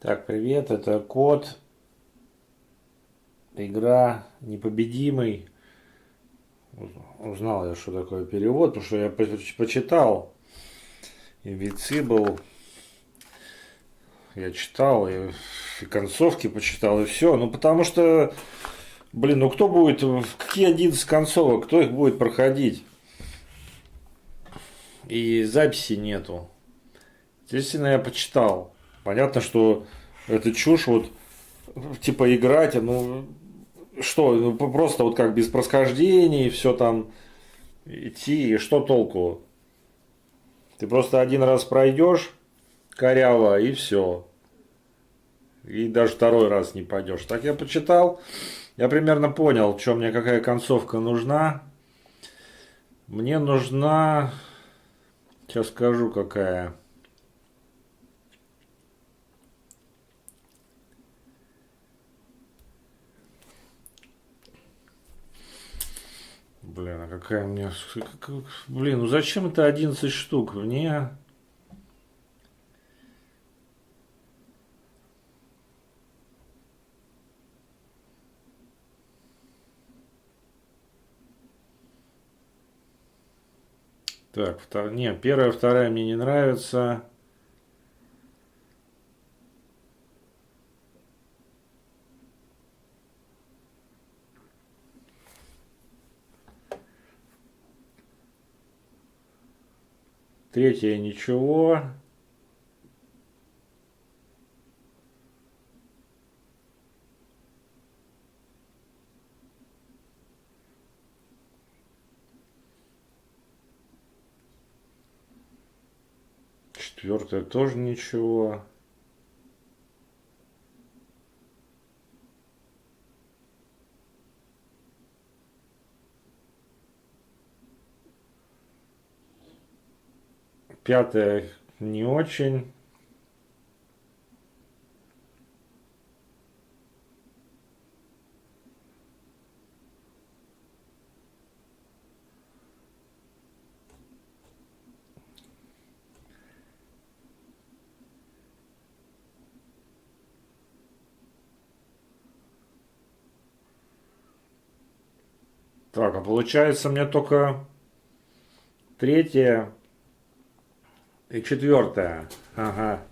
Так, привет, это Кот, игра «Непобедимый». Узнал я, что такое перевод, потому что я почитал Invincible, я читал, и концовки почитал, и все. Ну, потому что, блин, ну кто будет, какие 11 концовок, кто их будет проходить? И записи нету. Естественно, я почитал. Понятно, что это чушь, вот, типа играть, ну, что, ну, просто вот как без просхождений, все там идти, и что толку? Ты просто один раз пройдешь коряво, и все. И даже второй раз не пойдешь. Так я почитал, я примерно понял, что мне какая концовка нужна. Мне нужна, сейчас скажу какая. Блин, а какая мне... Блин, ну зачем это 11 штук? Мне... Так, не, первая, вторая мне не нравится. Третья ничего. Четвертая тоже ничего. Пятая не очень. Так, а получается мне только третья и четвертая. Ага.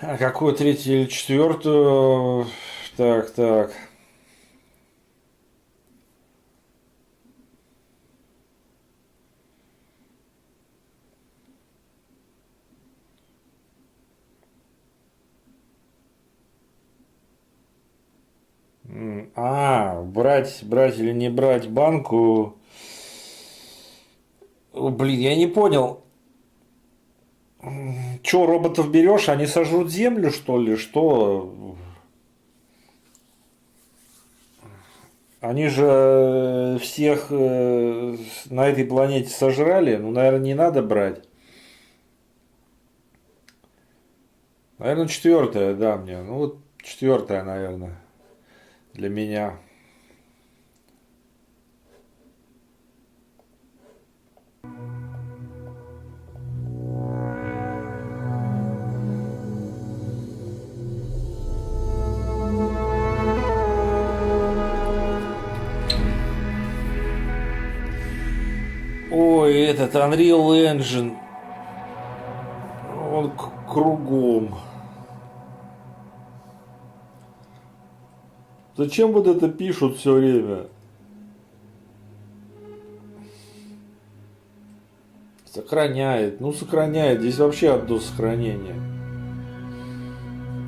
А какую третью или четвертую? Так, так. Брать или не брать банку? О, блин, я не понял. Че, роботов берешь, они сожрут землю, что ли? Что? Они же всех на этой планете сожрали. Ну, наверное, не надо брать. Наверное, четвертая, да, мне. Ну, вот четвертая, наверное, для меня. Ой, этот Unreal Engine, он кругом. Зачем вот это пишут все время? Сохраняет. Ну, сохраняет. Здесь вообще одно сохранение.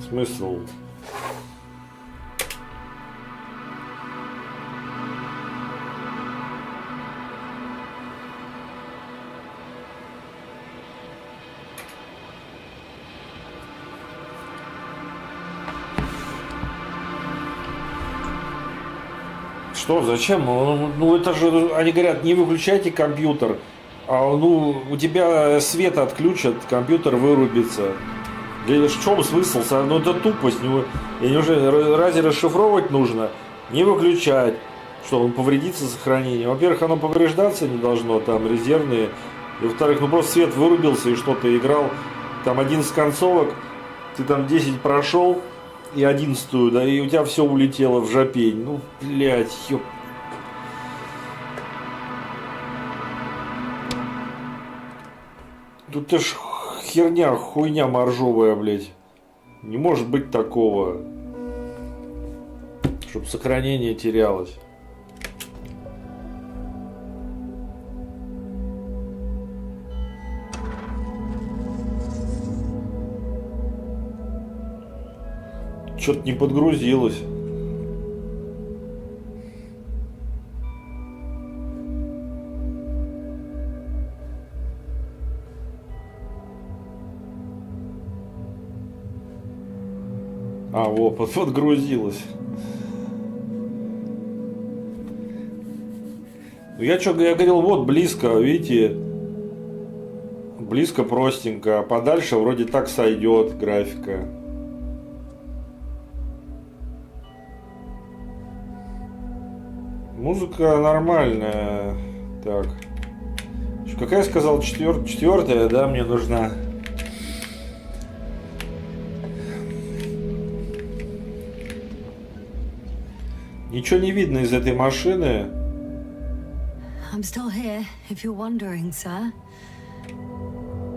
Смысл? Что, зачем? Ну, это же, они говорят, не выключайте компьютер. А ну, у тебя свет отключат, компьютер вырубится. В чем смысл? Ну, это тупость. Ну, и неужели разве расшифровывать нужно? Не выключать. Что, он повредится сохранение? Во-первых, оно повреждаться не должно, там резервные. И во-вторых, ну просто свет вырубился и что-то играл. Там 11 концовок. Ты там 10 прошел и 11-ю, да, и у тебя все улетело в жопень. Ну, блядь, ёп. Тут это ж херня, хуйня моржовая, блядь. Не может быть такого, чтобы сохранение терялось. Что-то не подгрузилось. А, вот, подгрузилось. Я говорил, вот близко, видите, близко простенько, а подальше вроде так сойдет графика. Музыка нормальная. Так. Какая я сказал? Четвертая, да, мне нужна. Ничего не видно из этой машины. I'm still here, if you're wondering, sir.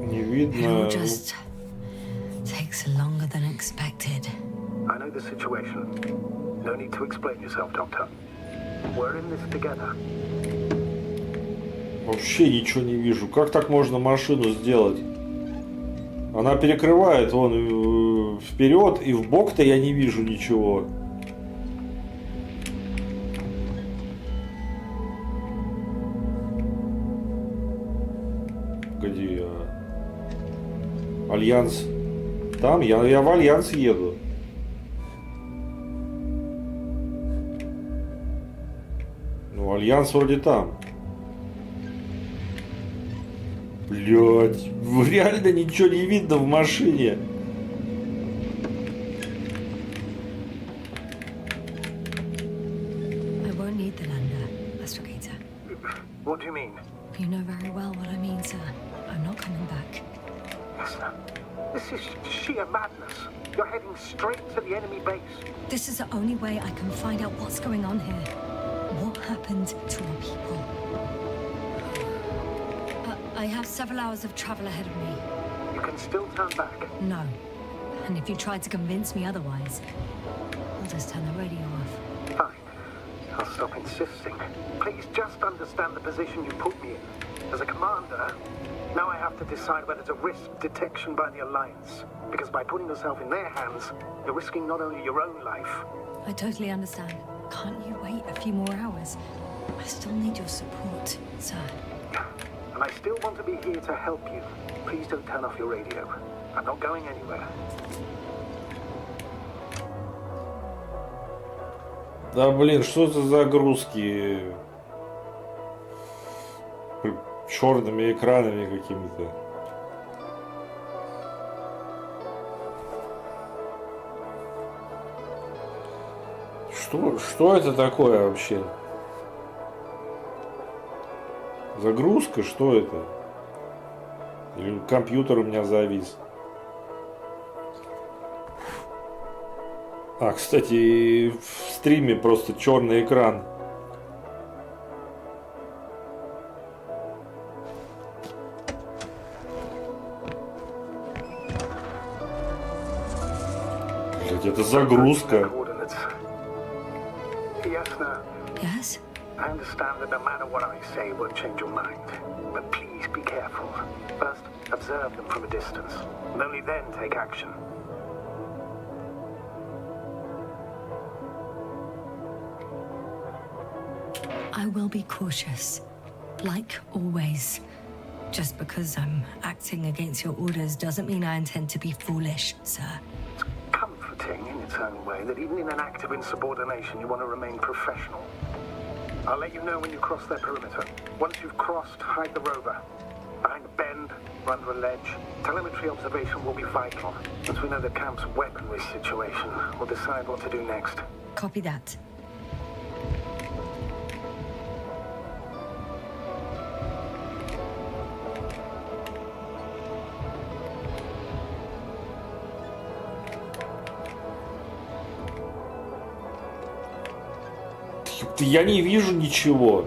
Не видно. It all just takes longer than expected. I know the situation. No need to explain yourself, Doctor. We're in this together. Вообще ничего не вижу. Как так можно машину сделать? Она перекрывает вон вперед и в бок-то я не вижу ничего. Погоди, Альянс. Там? Я в Альянс еду. Ну, Альянс вроде там. Блять, реально ничего не видно в машине. I won't need the lander, Astrogata. What do you mean? You know very well what I mean, sir. I'm not coming back. Listen, this is sheer madness. You're heading straight to the enemy base. This is the only way I can find out what's going on here. What happened to our people? I have several hours of travel ahead of me. You can still turn back. No. And if you try to convince me otherwise, I'll just turn the radio off. Fine. I'll stop insisting. Please just understand the position you put me in. As a commander, now I have to decide whether to risk detection by the Alliance. Because by putting yourself in their hands, you're risking not only your own life. I totally understand. Can't you wait a few more hours? I still need your support, sir. And I still want to be here to help you. Please don't turn off your radio. I'm not going anywhere. Да блин, что за загрузки? Черными экранами какими-то. Что это такое вообще? Загрузка? Что это? Или компьютер у меня завис? А, кстати, в стриме просто черный экран. Блять, это загрузка. Yes? I understand that no matter what I say won't change your mind. But please be careful. First, observe them from a distance. And only then take action. I will be cautious. Like always. Just because I'm acting against your orders doesn't mean I intend to be foolish, sir. It's comforting in its own way that even in an act of insubordination you want to remain professional. I'll let you know when you cross their perimeter. Once you've crossed, hide the rover. Behind a bend, or under a ledge. Telemetry observation will be vital. Once we know the camp's weaponry situation, we'll decide what to do next. Copy that. Я не вижу ничего.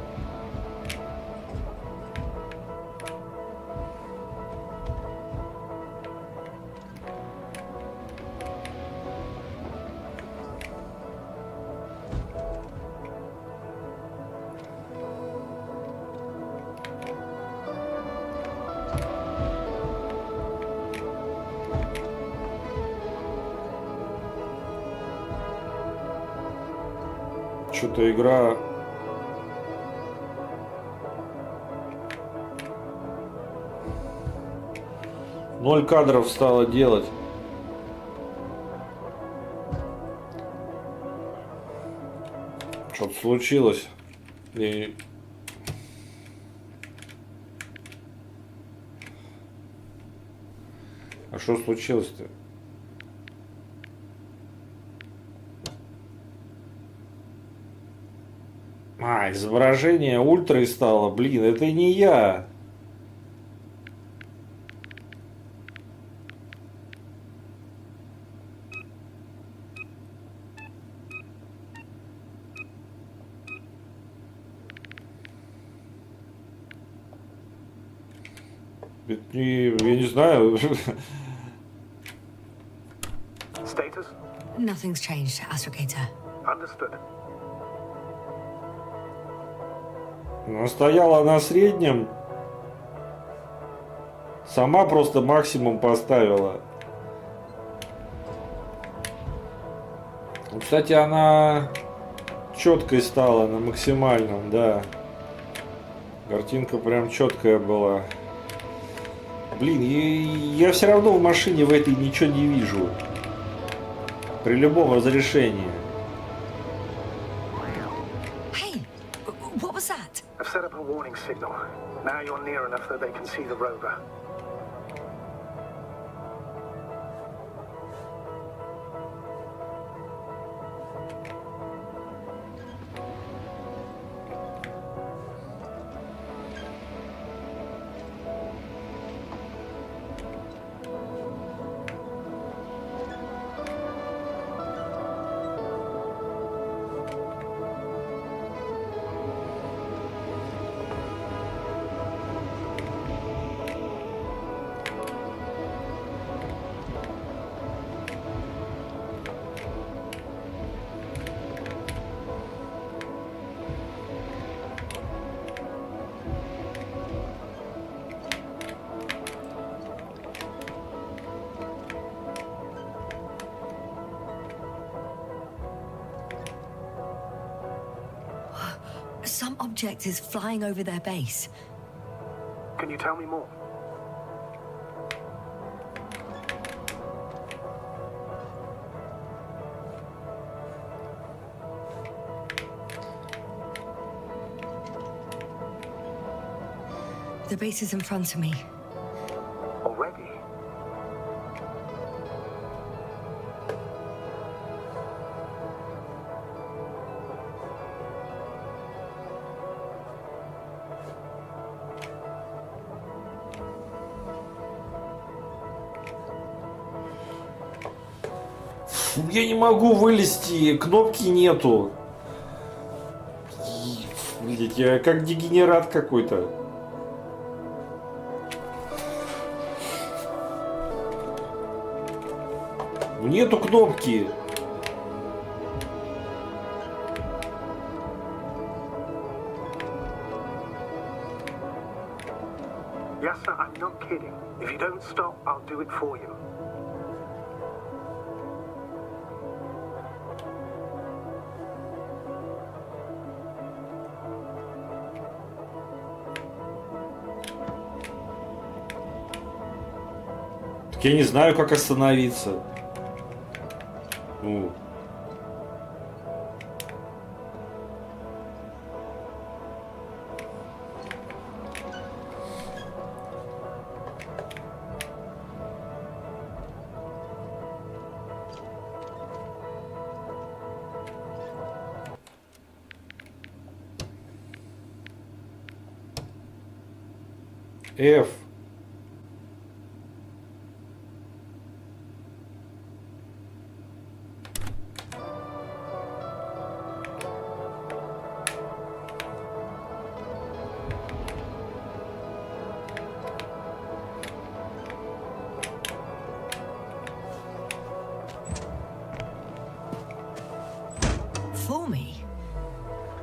Что-то игра... Ноль кадров стала делать. Что-то случилось. И... А что случилось-то? А, изображение ультрой стало. Блин, это не я. Я не знаю. Status? Nothing's changed, Astrogator. Understood. Она стояла на среднем. Сама просто максимум поставила. Кстати, она четкой стала на максимальном, да. Картинка прям четкая была. Блин, я все равно в машине в этой ничего не вижу. При любом разрешении. Hey, what was that? I've set up a warning signal. Now you're near enough that they can see the rover. Some object is flying over their base. Can you tell me more? The base is in front of me. Already? Я не могу вылезти, кнопки нету. Блять, я как дегенерат какой-то. Нету кнопки. Yes, sir, I'm not kidding. If you don't stop, I'll do it for you. Так я не знаю, как остановиться. Ну. F.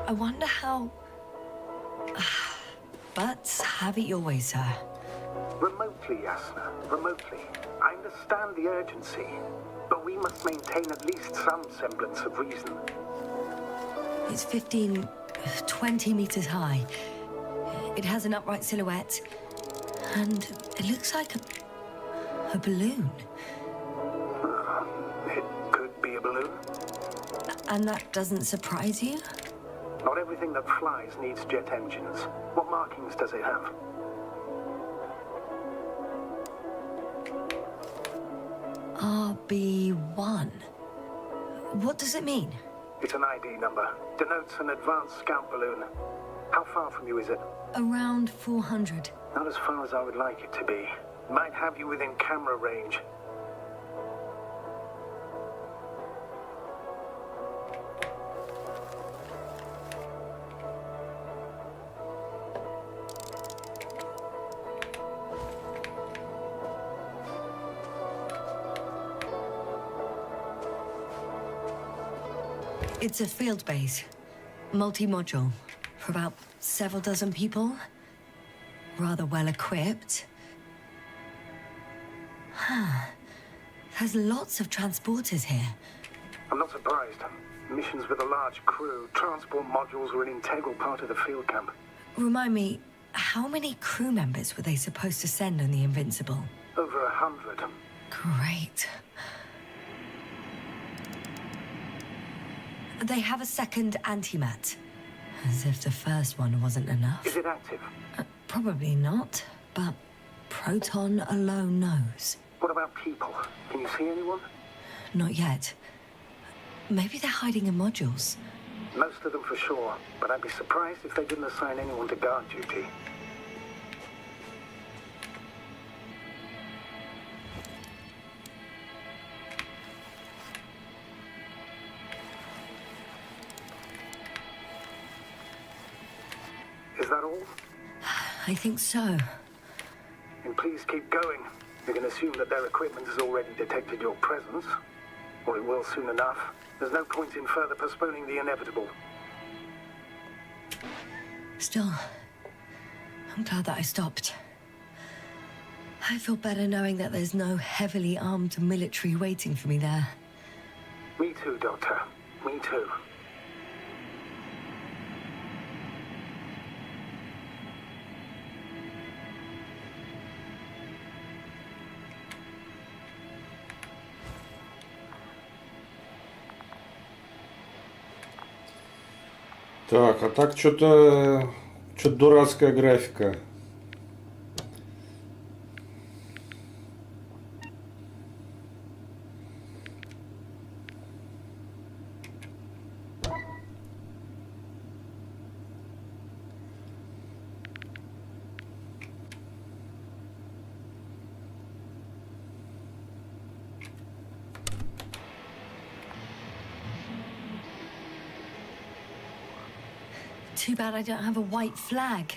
I wonder how... But have it your way, sir. Remotely, Yasna. Remotely. I understand the urgency, but we must maintain at least some semblance of reason. It's 15, 20 meters high. It has an upright silhouette, and it looks like a balloon. It could be a balloon. And that doesn't surprise you? Not everything that flies needs jet engines. What markings does it have? RB1. What does it mean? It's an ID number. Denotes an advanced scout balloon. How far from you is it? Around 400. Not as far as I would like it to be. Might have you within camera range. It's a field base. Multi-module. For about several dozen people. Rather well equipped. There's lots of transporters here. I'm not surprised. Missions with a large crew, transport modules were an integral part of the field camp. Remind me, how many crew members were they supposed to send on the Invincible? Over 100. Great. They have a second antimat. As if the first one wasn't enough. Is it active? Probably not, but Proton alone knows. What about people? Can you see anyone? Not yet. Maybe they're hiding in modules. Most of them for sure, but I'd be surprised if they didn't assign anyone to guard duty. Is that all? I think so. Then please keep going. You can assume that their equipment has already detected your presence. Or it will soon enough. There's no point in further postponing the inevitable. Still, I'm glad that I stopped. I feel better knowing that there's no heavily armed military waiting for me there. Me too, Doctor. Me too. Так, а так что-то дурацкая графика. Too bad I don't have a white flag.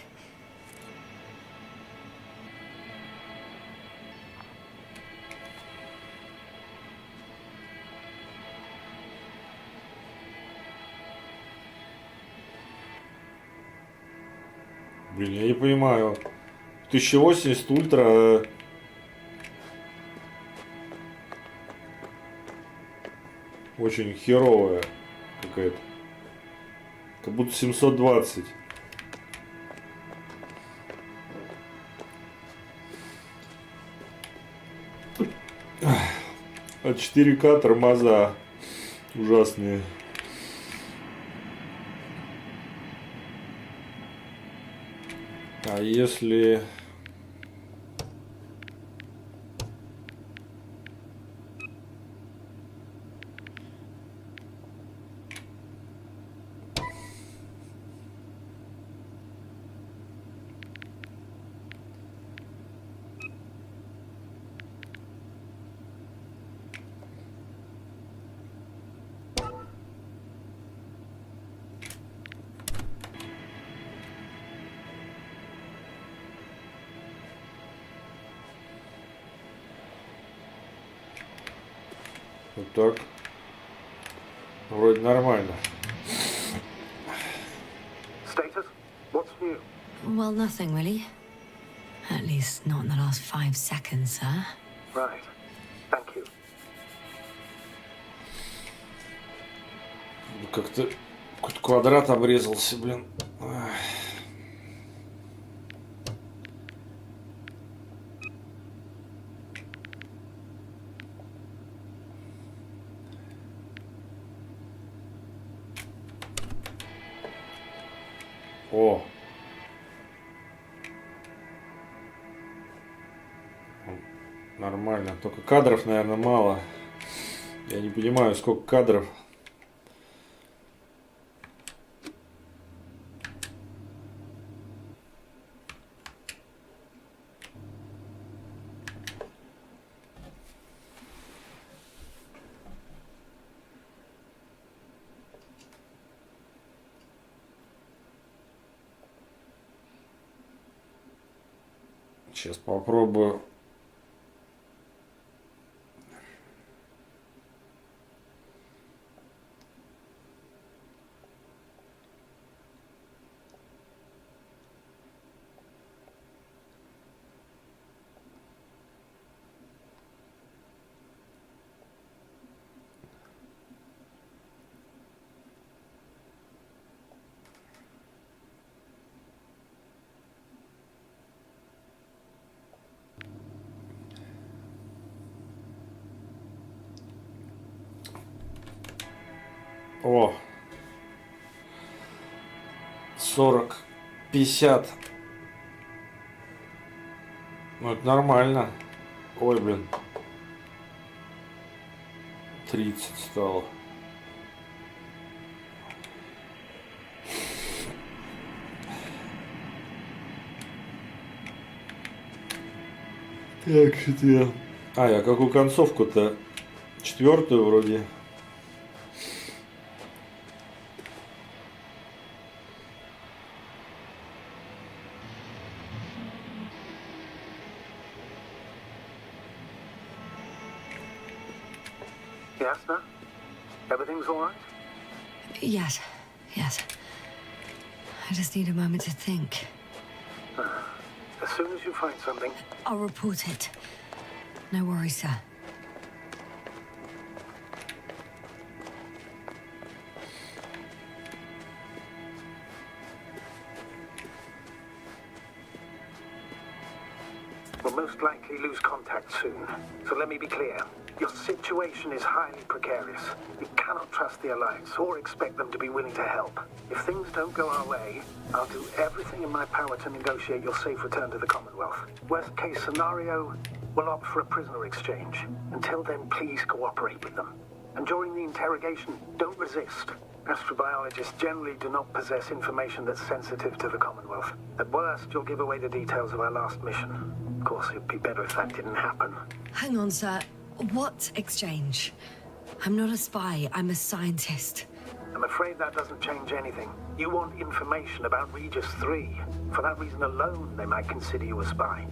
Блин, я не понимаю. 1080 ультра. Очень херовая какая-то. Как будто 720. А 4К тормоза ужасные. А если... Вот так. Вроде нормально. Status? What's new? Well, nothing really. At least not in the last 5 seconds, sir. Right. Thank you. Как-то какой-то квадрат обрезался, блин. Ах. О! Нормально. Только кадров, наверное, мало. Я не понимаю, сколько кадров. Сейчас попробую. О! 40, 50. Ну, это нормально. Ой, блин. 30 стало. Так, что-то я... А, я какую концовку-то? 4-ю вроде. Yes, no? Everything's all right? Yes, yes. I just need a moment to think. As soon as you find something, I'll report it. No worries, sir. we'll most likely lose contact soon. So let me be clear. Your situation is highly precarious. You cannot trust the Alliance or expect them to be willing to help. If things don't go our way, I'll do everything in my power to negotiate your safe return to the Commonwealth. Worst case scenario, we'll opt for a prisoner exchange. Until then, please cooperate with them. And during the interrogation, don't resist. Astrobiologists generally do not possess information that's sensitive to the Commonwealth. At worst, you'll give away the details of our last mission. Of course, it'd be better if that didn't happen. Hang on, sir. What exchange? I'm not a spy, I'm a scientist. I'm afraid that doesn't change anything. You want information about Regis 3. For that reason alone, they might consider you a spy.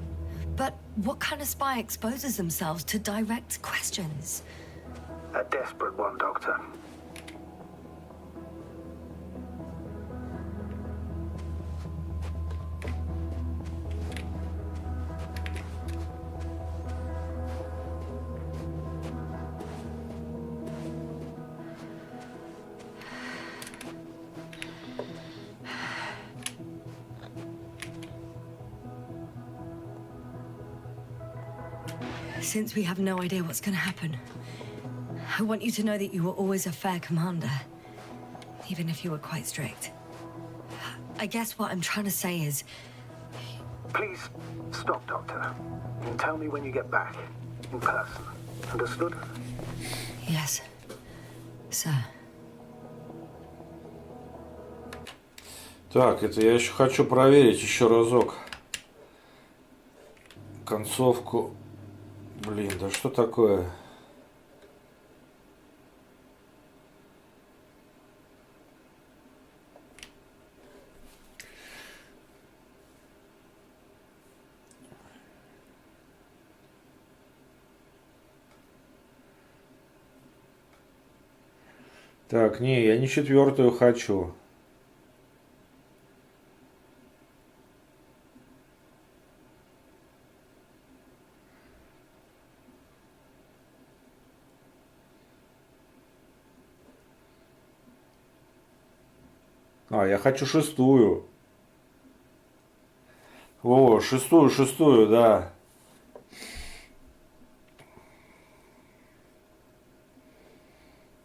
But what kind of spy exposes themselves to direct questions? A desperate one, Doctor. Since we have no idea what's gonna happen, I want you to know that you were always a fair commander, even if you were quite strict. I guess what I'm trying to say is... Please, stop, Doctor. And tell me when you get back. In person. Understood? Yes, sir. Так, это я еще хочу проверить еще разок концовку. Блин, да что такое? Так, не, я не 4-ю хочу. А, я хочу шестую. О, шестую, да.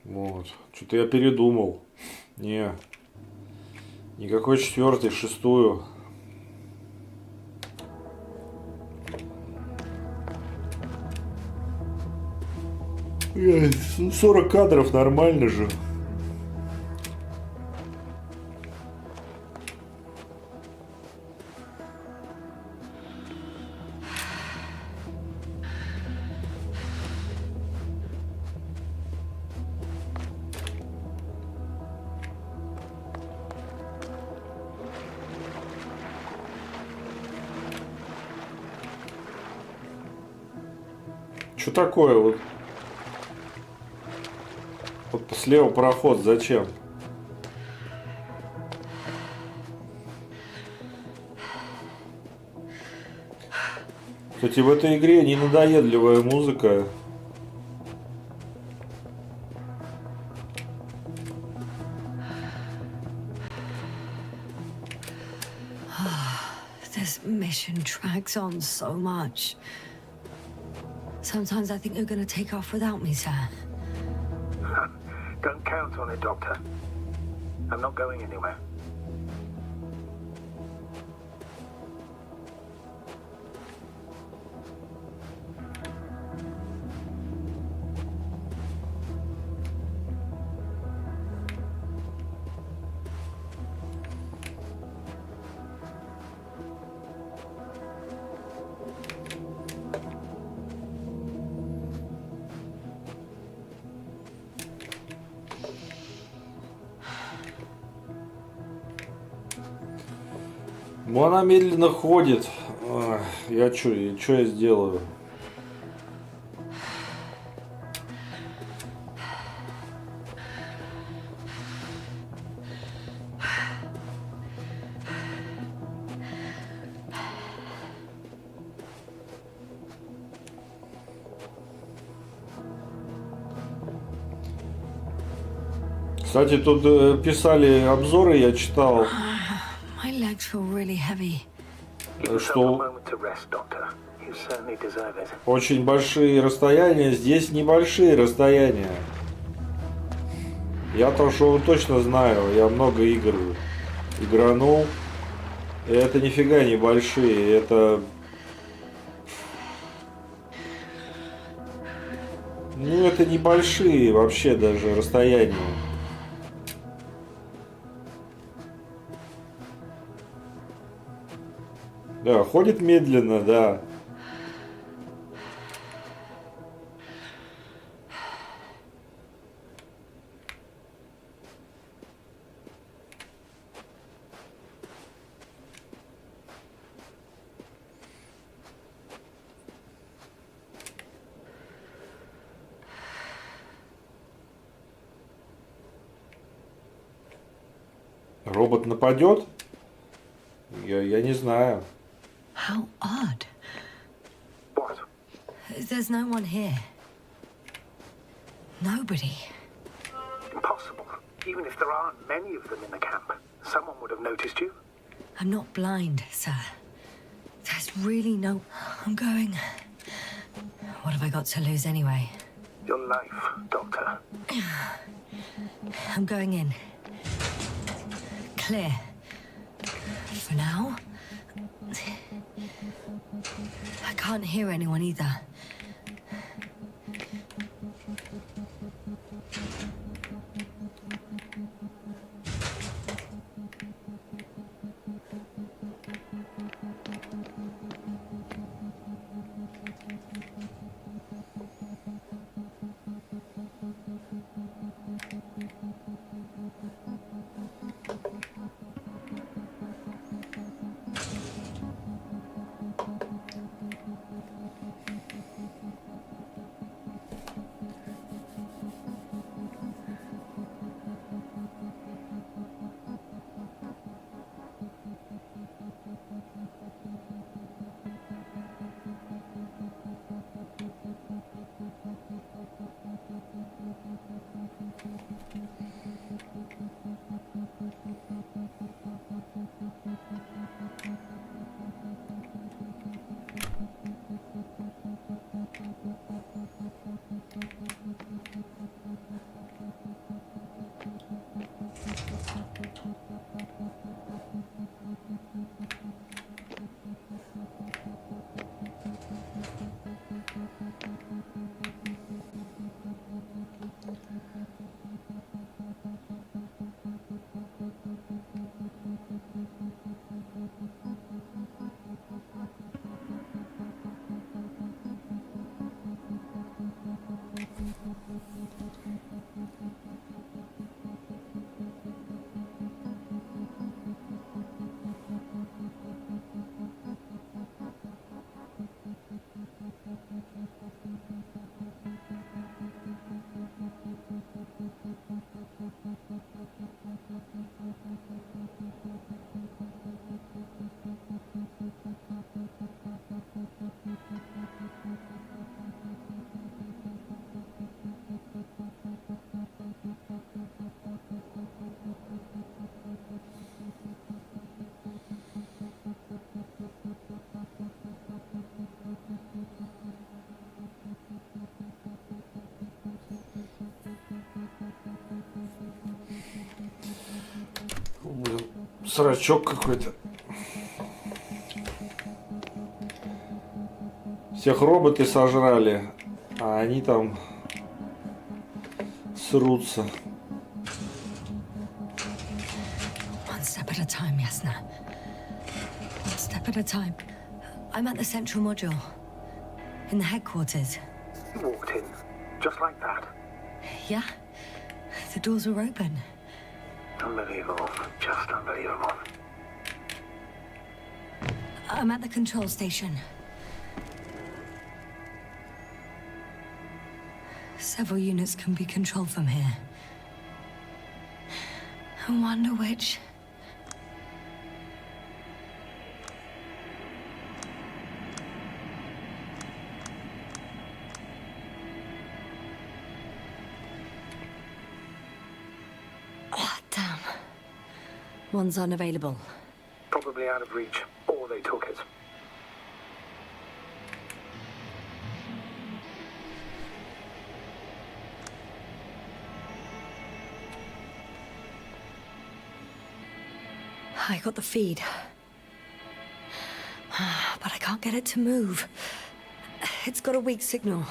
Вот. Что-то я передумал. Не. Никакой четвертой, шестую. 40 кадров нормально же. Что такое вот? Вот слева пароход, зачем? Кстати, в этой игре не надоедливая музыка. This mission drags on so much. Sometimes I think you're going to take off without me, sir. Don't count on it, Doctor. I'm not going anywhere. Ну, она медленно ходит. Ах, я что я сделаю? Кстати, тут писали обзоры, я читал, My legs feel really heavy. что очень большие расстояния, здесь небольшие расстояния. Я-то что точно знаю, я много игр игранул. И это нифига не большие, это... Ну, это небольшие вообще даже расстояния. Да, ходит медленно, да. Робот нападет? Я не знаю. How odd. What? There's no one here. Nobody. Impossible. Even if there aren't many of them in the camp, someone would have noticed you. I'm not blind, sir. There's really no... I'm going. What have I got to lose anyway? Your life, Doctor. I'm going in. Clear. For now. I can't hear anyone either. срачок какой-то. Всех роботы сожрали, а они там срутся. One step at a time, Yasna. One step at a time. I'm at the central module. In the headquarters. You walked in, just like that. Yeah. The doors were open. Unbelievable. Just unbelievable. I'm at the control station. Several units can be controlled from here. I wonder which... Oh, damn. One's unavailable. Probably out of reach, or they took it. I got the feed. But I can't get it to move. It's got a weak signal.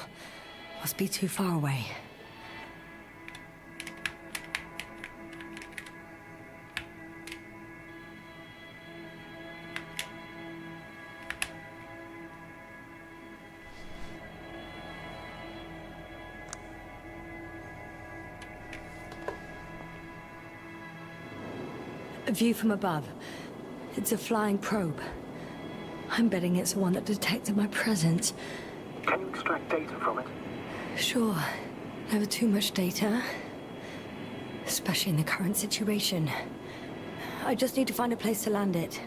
Must be too far away. A view from above. It's a flying probe. I'm betting it's the one that detected my presence. Can you extract data from it? Sure. Never too much data. Especially in the current situation. I just need to find a place to land it.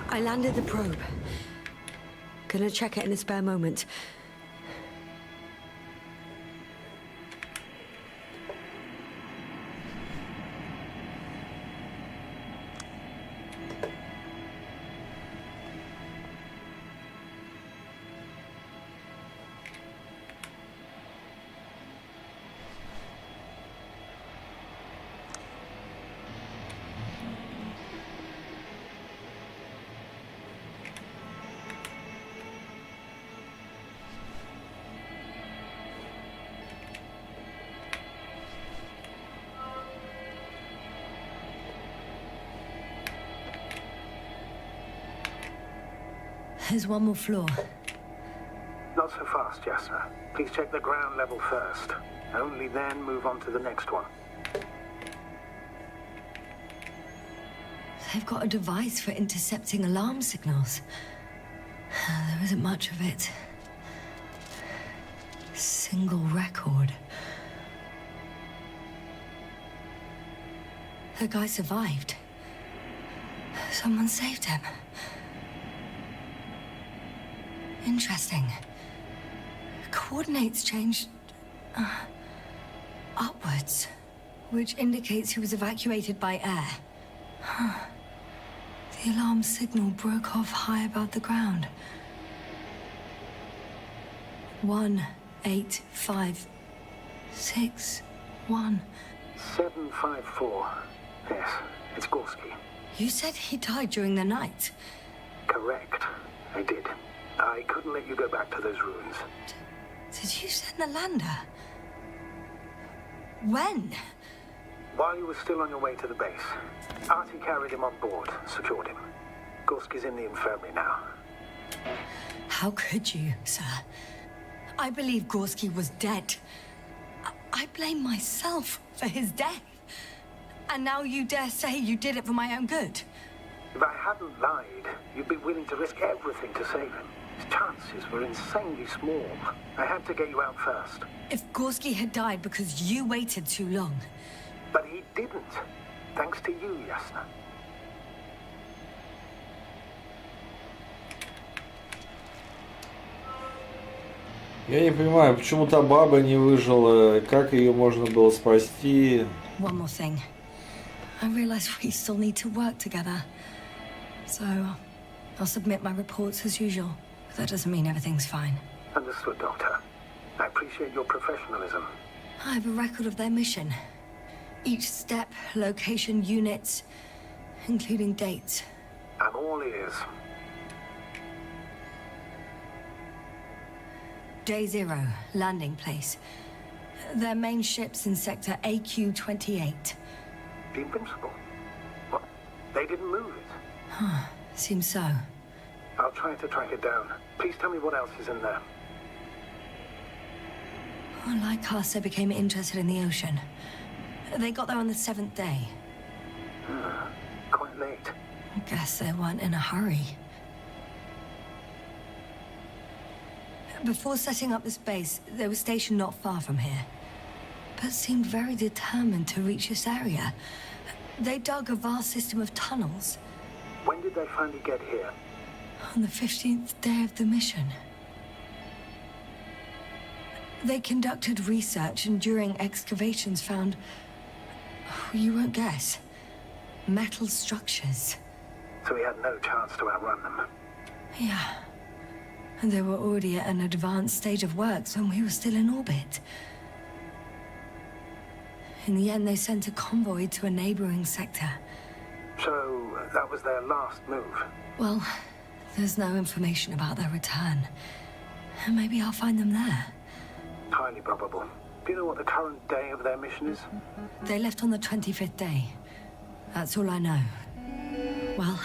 I landed the probe. Gonna check it in a spare moment. There's one more floor. Not so fast, Jasna. Please check the ground level first. Only then move on to the next one. They've got a device for intercepting alarm signals. There isn't much of it. Single record. The guy survived. Someone saved him. Interesting. Coordinates changed upwards, which indicates he was evacuated by air. Huh. The alarm signal broke off high above the ground. 18561. 754. Yes, it's Gorski. You said he died during the night. Correct. I did. I couldn't let you go back to those ruins. Did you send the lander? When? While you were still on your way to the base, Artie carried him on board, secured him. Gorski's in the infirmary now. How could you, sir? I believe Gorski was dead. I blame myself for his death. And now you dare say you did it for my own good? If I hadn't lied, you'd be willing to risk everything to save him. His chances were insanely small. I had to get you out first. If Gorski had died because you waited too long... But he didn't. Thanks to you, Yasna. Я не понимаю, почему та баба не выжила, как ее можно было спасти. One more thing. I realize we still need to work together. So, I'll submit my reports as usual. But that doesn't mean everything's fine. Understood, Doctor. I appreciate your professionalism. I have a record of their mission. Each step, location, units, including dates. I'm all ears. Day 0, landing place. Their main ship's in sector AQ-28. The Invincible? What? They didn't move it? Seems so. I'll try to track it down. Please tell me what else is in there. Well, like us, they became interested in the ocean. They got there on the 7th day. Quite late. Guess they weren't in a hurry. Before setting up this base, they were stationed not far from here, but seemed very determined to reach this area. They dug a vast system of tunnels. When did they finally get here? On the 15th day of the mission. They conducted research and during excavations found... you won't guess. Metal structures. So we had no chance to outrun them. Yeah. And they were already at an advanced stage of works when we were still in orbit. In the end, they sent a convoy to a neighboring sector. So that was their last move. Well, there's no information about their return. Maybe I'll find them there. Highly probable. Do you know what the current day of their mission is? They left on the 25th day. That's all I know. Well,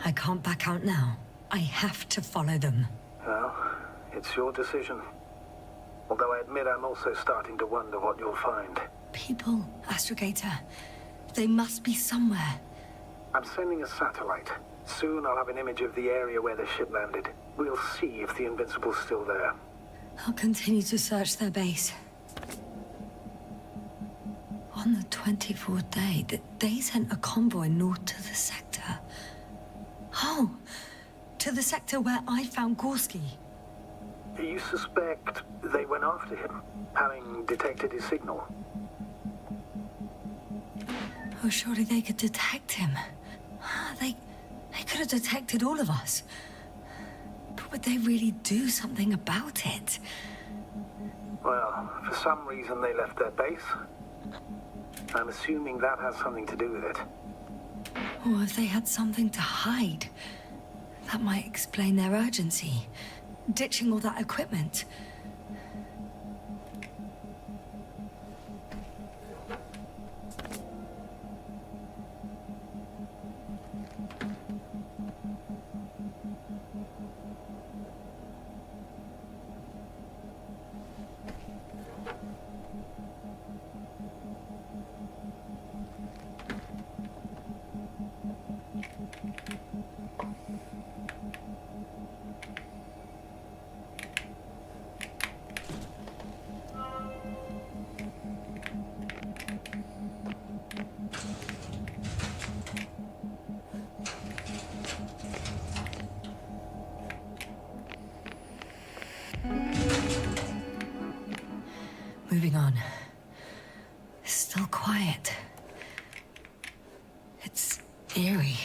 I can't back out now. I have to follow them. Well, it's your decision. Although I admit I'm also starting to wonder what you'll find. People, Astrogator. They must be somewhere. I'm sending a satellite. Soon I'll have an image of the area where the ship landed. We'll see if the Invincible's still there. I'll continue to search their base. On the 24th day, they sent a convoy north to the sector. Oh, to the sector where I found Gorski. You suspect they went after him, having detected his signal? Oh, surely they could detect him. They could have detected all of us. But would they really do something about it? Well, for some reason they left their base. I'm assuming that has something to do with it. Or if they had something to hide. That might explain their urgency. Ditching all that equipment. Moving on. Still quiet. It's eerie.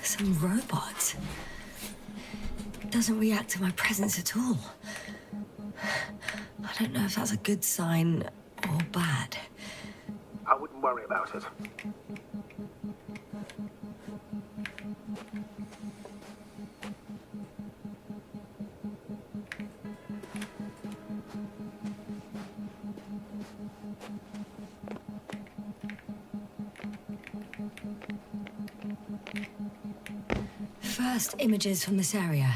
Some robot. Doesn't react to my presence at all. I don't know if that's a good sign or bad. I wouldn't worry about it. First images from this area.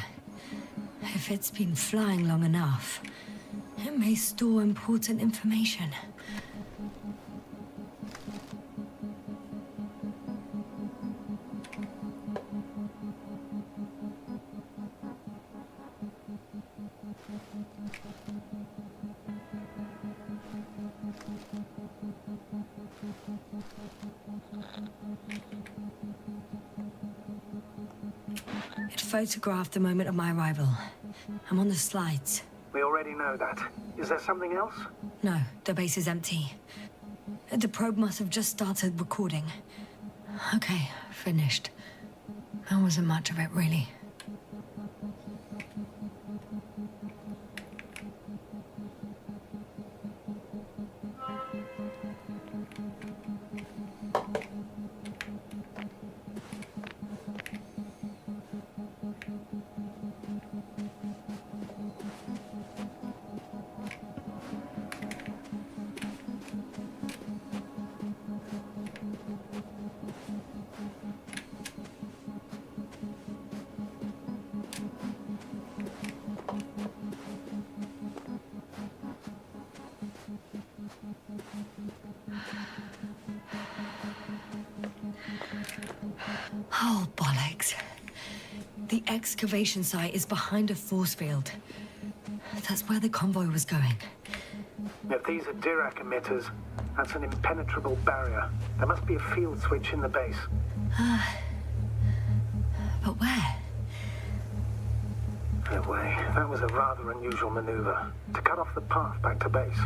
If it's been flying long enough, it may store important information. It photographed the moment of my arrival. I'm on the slides. We already know that. Is there something else? No, the base is empty. The probe must have just started recording. Okay, finished. There wasn't much of it, really. Oh, bollocks. The excavation site is behind a force field. That's where the convoy was going. If these are Dirac emitters, that's an impenetrable barrier. There must be a field switch in the base. But where? No way. That was a rather unusual maneuver. To cut off the path back to base.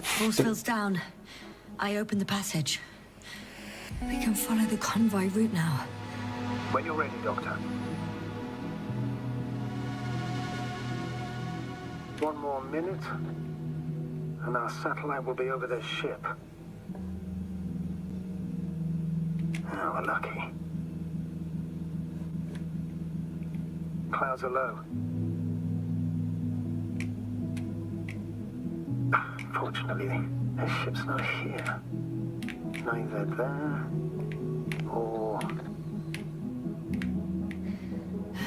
Forcefield's down. I opened the passage. We can follow the convoy route now. When you're ready, Doctor. One more minute, and our satellite will be over their ship. Oh, we're lucky. Clouds are low. Fortunately, their ship's not here. Neither there or...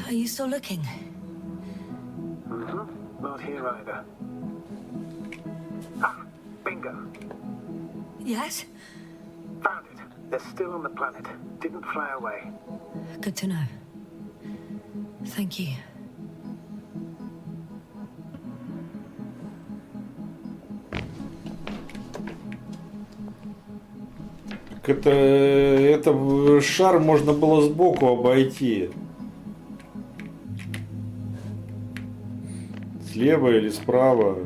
Are you still looking? Mm-hmm. Not here either. Ah, bingo. Yes? Found it. They're still on the planet. Didn't fly away. Good to know. Thank you. Это шар можно было сбоку обойти. Слева или справа.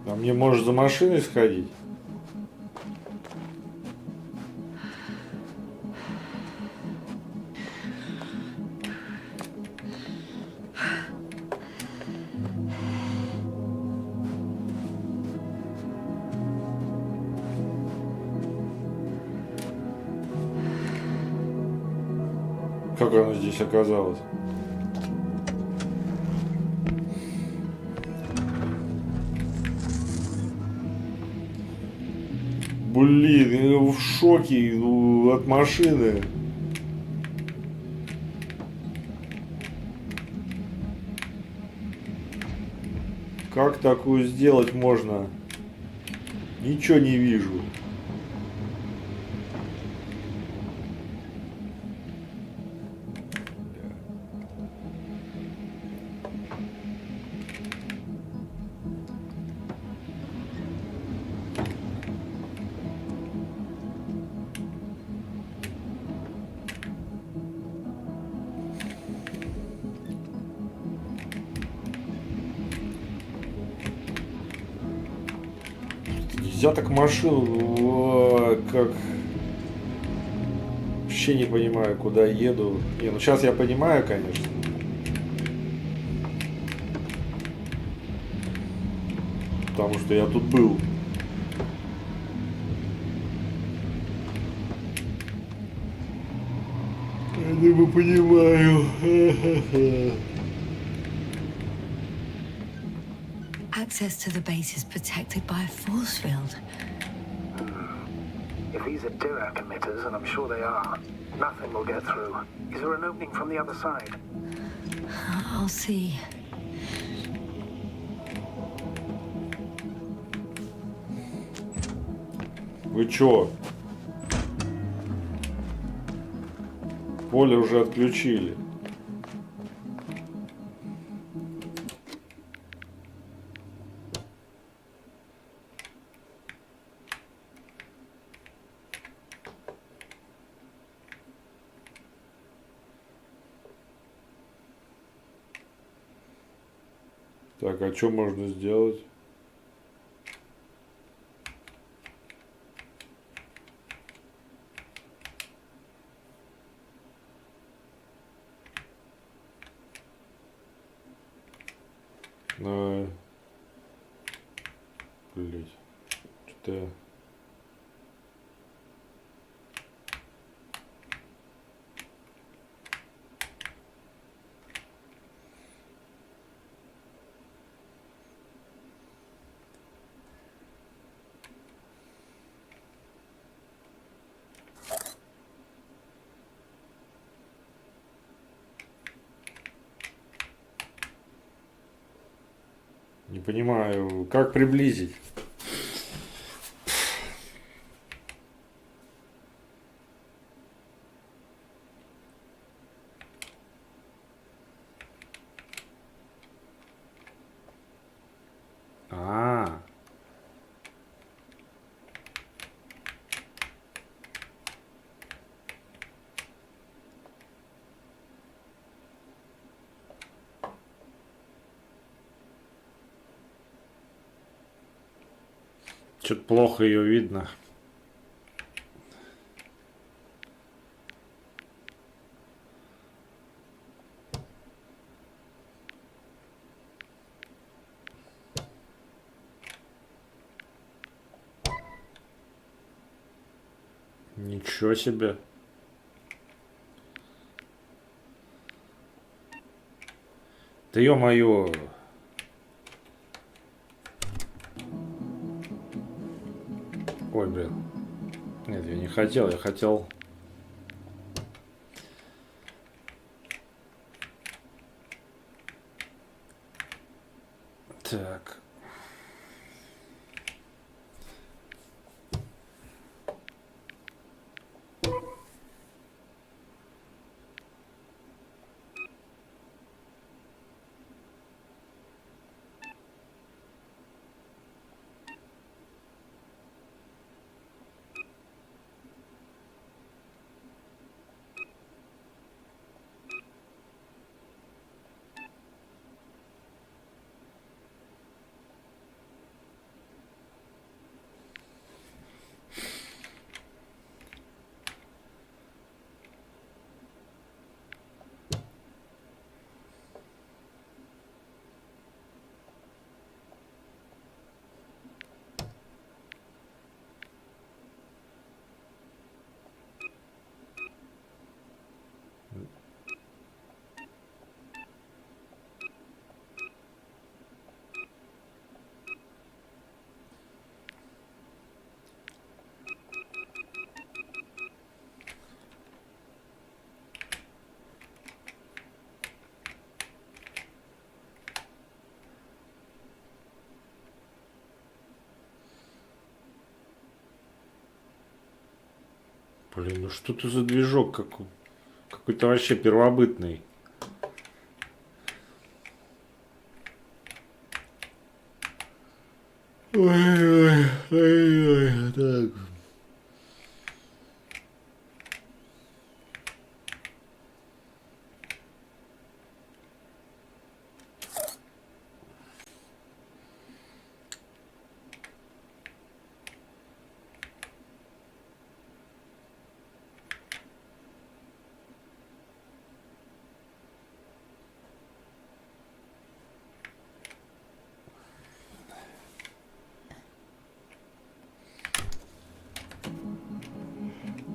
А мне, может, за машиной сходить? Как оно здесь оказалось? Блин, я в шоке от машины. Как такую сделать можно? Ничего не вижу. Я так машину, как вообще не понимаю, куда еду. Не, ну сейчас я понимаю, конечно. Потому что я тут был. Я не понимаю. Access to the base is protected by a force field. If these are Dirac emitters, and I'm sure they are, nothing will get through. Is there an opening from the other side? I'll see. Вы чё? Поле уже отключили. Так, а что можно сделать? Блять, что-то... понимаю, как приблизить. А, что-то плохо ее видно. Ничего себе. Да ё-моё. Ой, блин. Нет, я не хотел, я хотел... Так. Блин, ну что ты за движок какой-то вообще первобытный. Ой, так.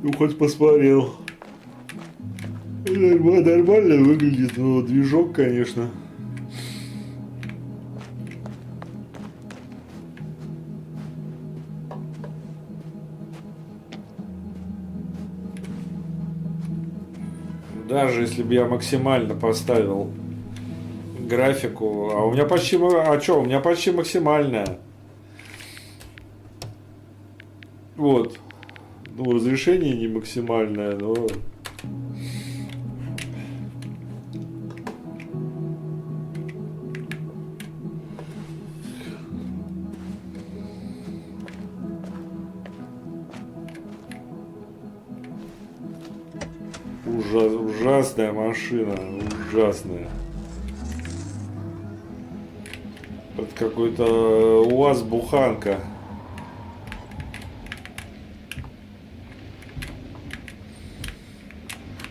Ну, хоть посмотрел. Нормально выглядит, но движок, конечно. Даже если бы я максимально поставил графику, а у меня почти, а что, у меня почти максимальная. Вот. Ну, разрешение не максимальное, но... Ужасная машина, ужасная. Это какой-то УАЗ-буханка.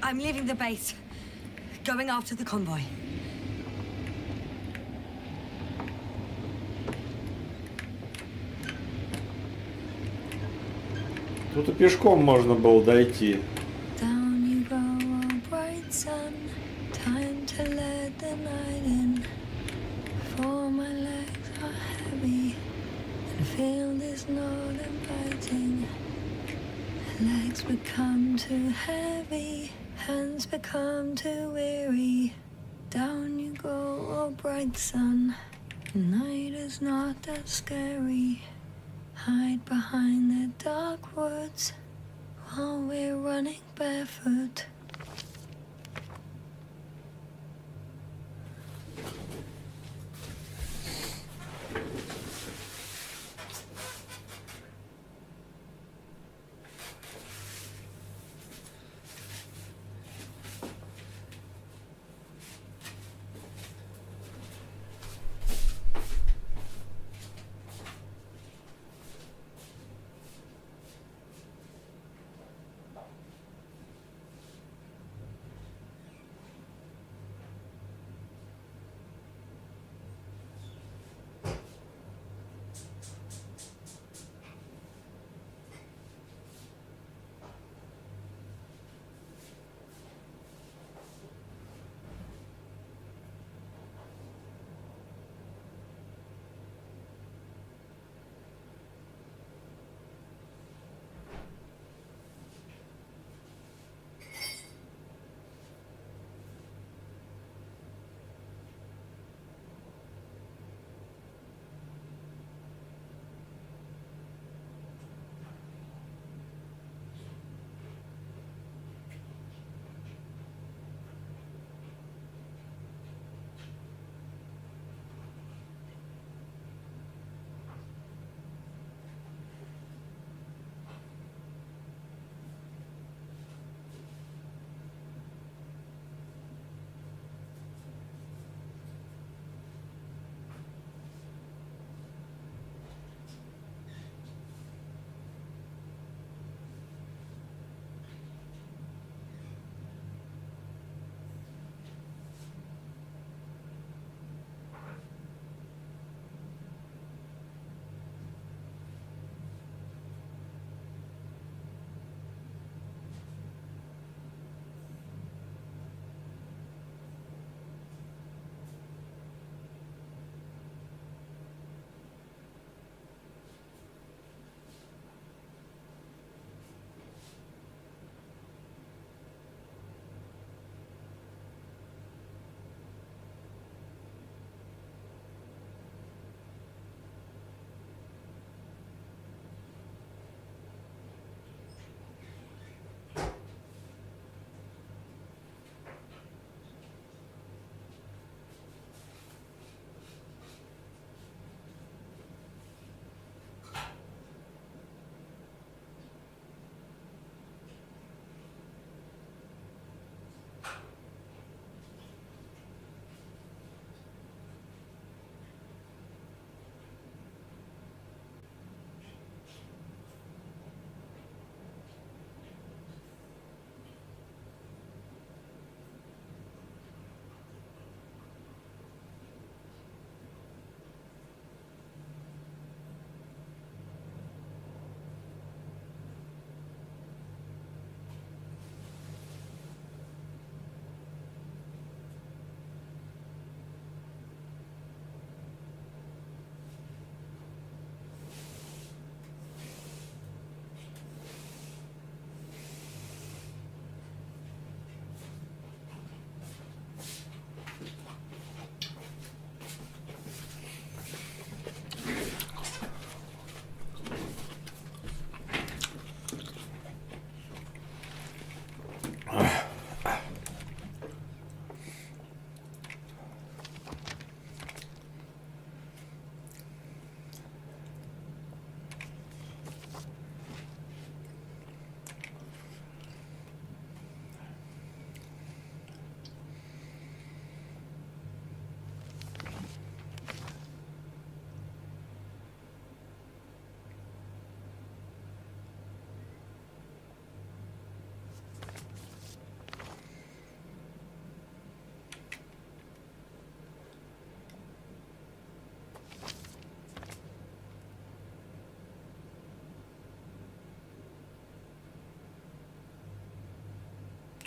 I'm leaving the base, going after the convoy. Тут и пешком можно было дойти. Down you go, oh bright sun. Time to let the night in. For my legs are heavy, and field is not inviting. Legs become too heavy, hands become too weary. Down you go, oh bright sun. Tonight is not that scary. Hide behind the dark woods while we're running barefoot.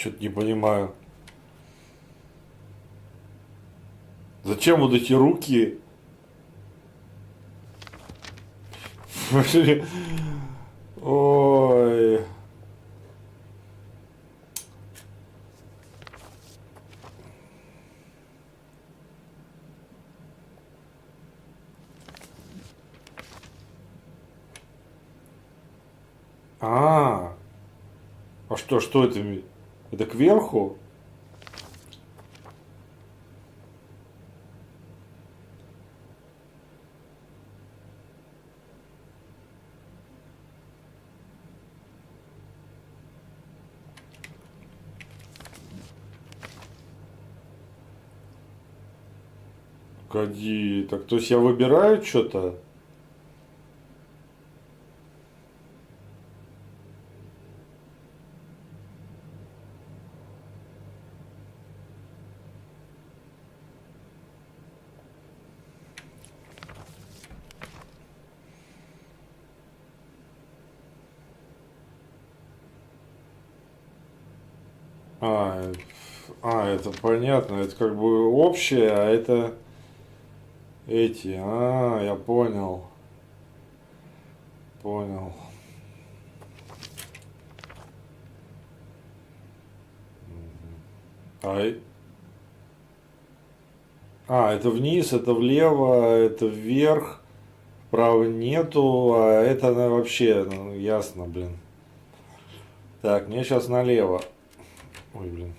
Что-то не понимаю. Зачем вот эти руки? Ой. А, а что это? Это кверху? Погоди, так то есть я выбираю что-то? А, это понятно, это как бы общее, а это эти. А, я понял. Понял. А, это вниз, это влево, это вверх, вправо нету, а это вообще, ну, ясно, блин. Так, мне сейчас налево. Ой, блин.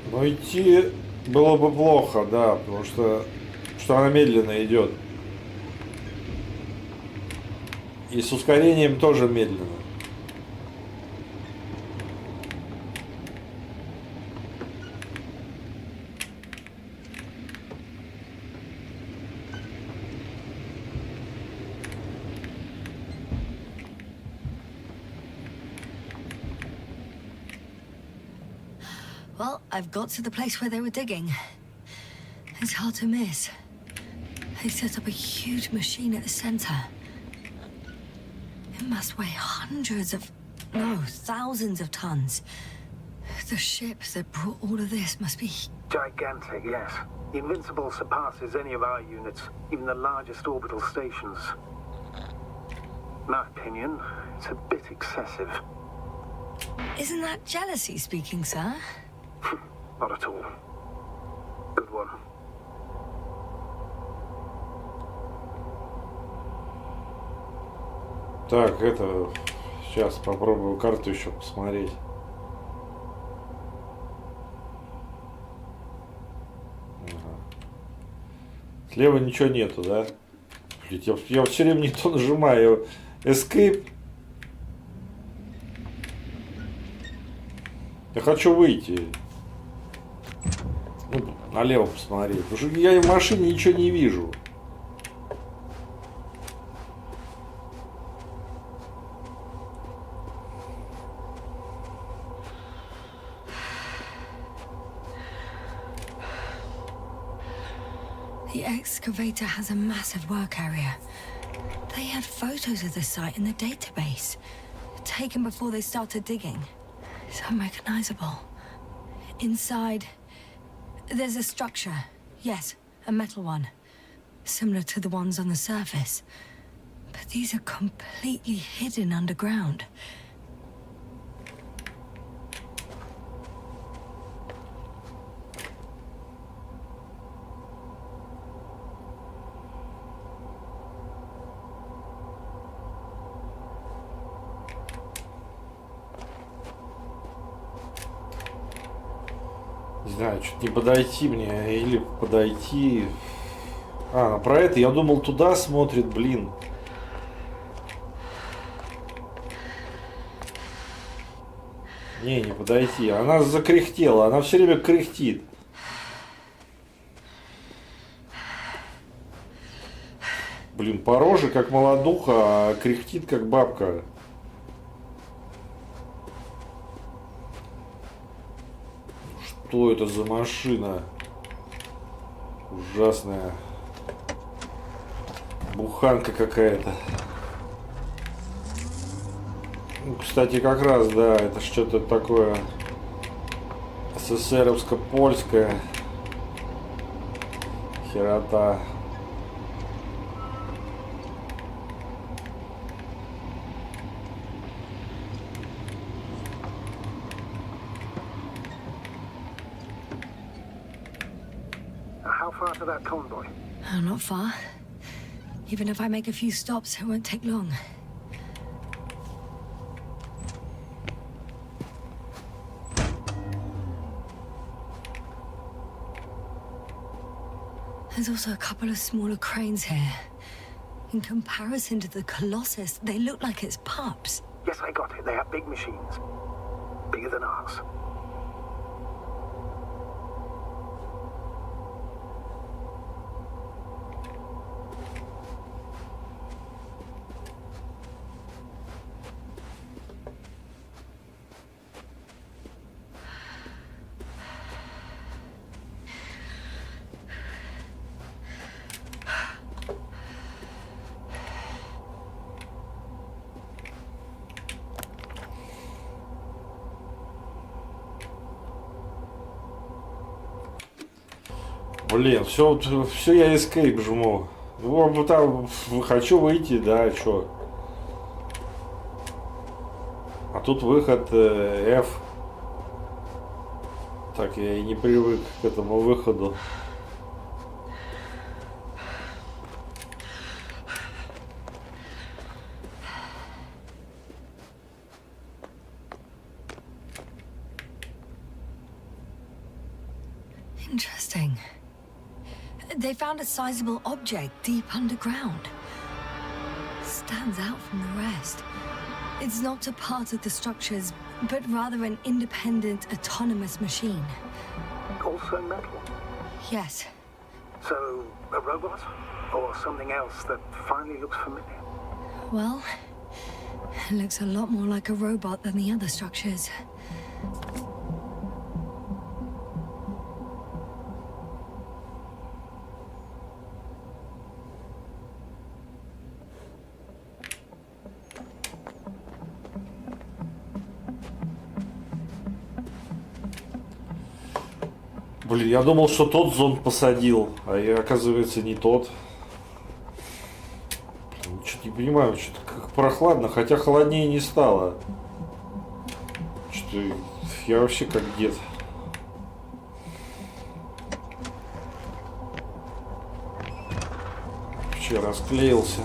Но идти было бы плохо, да, потому что она медленно идет. И с ускорением тоже медленно. Well, I've got to the place where they were digging. It's hard to miss. They set up a huge machine at the center. It must weigh thousands of tons. The ship that brought all of this must be... Gigantic, yes. The Invincible surpasses any of our units, even the largest orbital stations. In my opinion, it's a bit excessive. Isn't that jealousy speaking, sir? Not at all. Good one. Так, это... Сейчас попробую карту еще посмотреть. Ага. Слева ничего нету, да? Блин, я все время не то нажимаю. Escape. Я хочу выйти. Ну, налево посмотреть. Потому что я в машине ничего не вижу. The excavator has a massive work area. They had photos of the site in the database, taken before they started digging. It's unrecognizable. Inside, there's a structure. Yes, a metal one. Similar to the ones on the surface. But these are completely hidden underground. Не знаю, чуть не подойти мне или подойти. А, про это я думал, туда смотрит, блин. Не подойти. Она закряхтела, она все время кряхтит. Блин, по роже как молодуха, а кряхтит как бабка. Что это за машина? Ужасная. Буханка какая-то. Ну, кстати, как раз, да, это что-то такое СССРовско-польское. Херота. How far to that convoy? Oh, not far. Even if I make a few stops, it won't take long. There's also a couple of smaller cranes here. In comparison to the Colossus, they look like it's pups. Yes, I got it. They have big machines. Bigger than ours. Блин, все я escape жму. Ну, там хочу выйти, да, что. А тут выход F. Так, я и не привык к этому выходу. Interesting. They found a sizable object deep underground. Stands out from the rest. It's not a part of the structures, but rather an independent, autonomous machine. Also metal. Yes. So, a robot? Or something else that finally looks familiar? Well, it looks a lot more like a robot than the other structures. Блин, я думал, что тот зонд посадил, а я, оказывается, не тот. Что-то не понимаю, что-то как прохладно, хотя холоднее не стало. Что я вообще как дед. Вообще расклеился.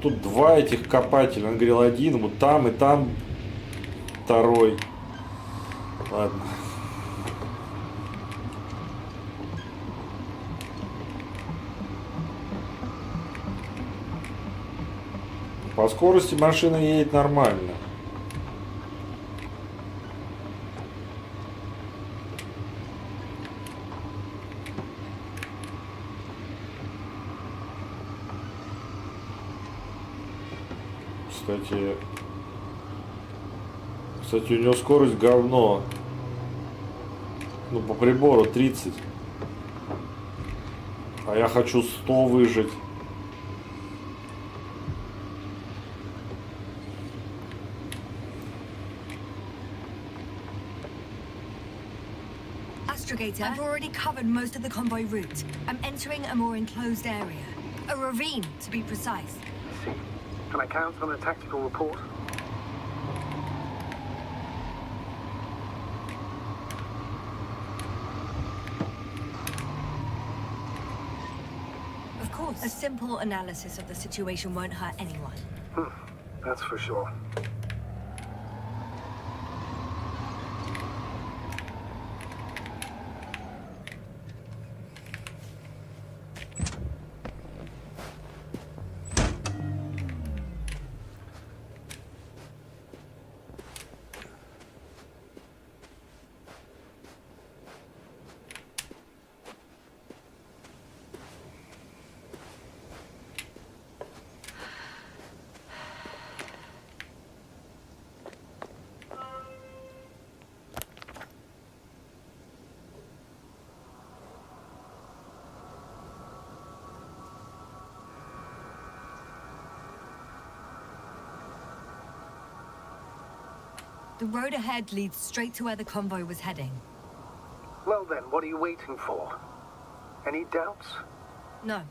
Тут два этих копателя. Он говорил один, вот там и там второй. Ладно. По скорости машина едет нормально. Кстати, у него скорость говно. Ну, по прибору 30. А я хочу 100 выжить. Astrogator, I've already covered most of the convoy route. I'm entering a more enclosed area. A ravine, to be precise. See. Can I count on a tactical report? Of course. A simple analysis of the situation won't hurt anyone. That's for sure. The road ahead leads straight to where the convoy was heading. Well then, what are you waiting for? Any doubts? No,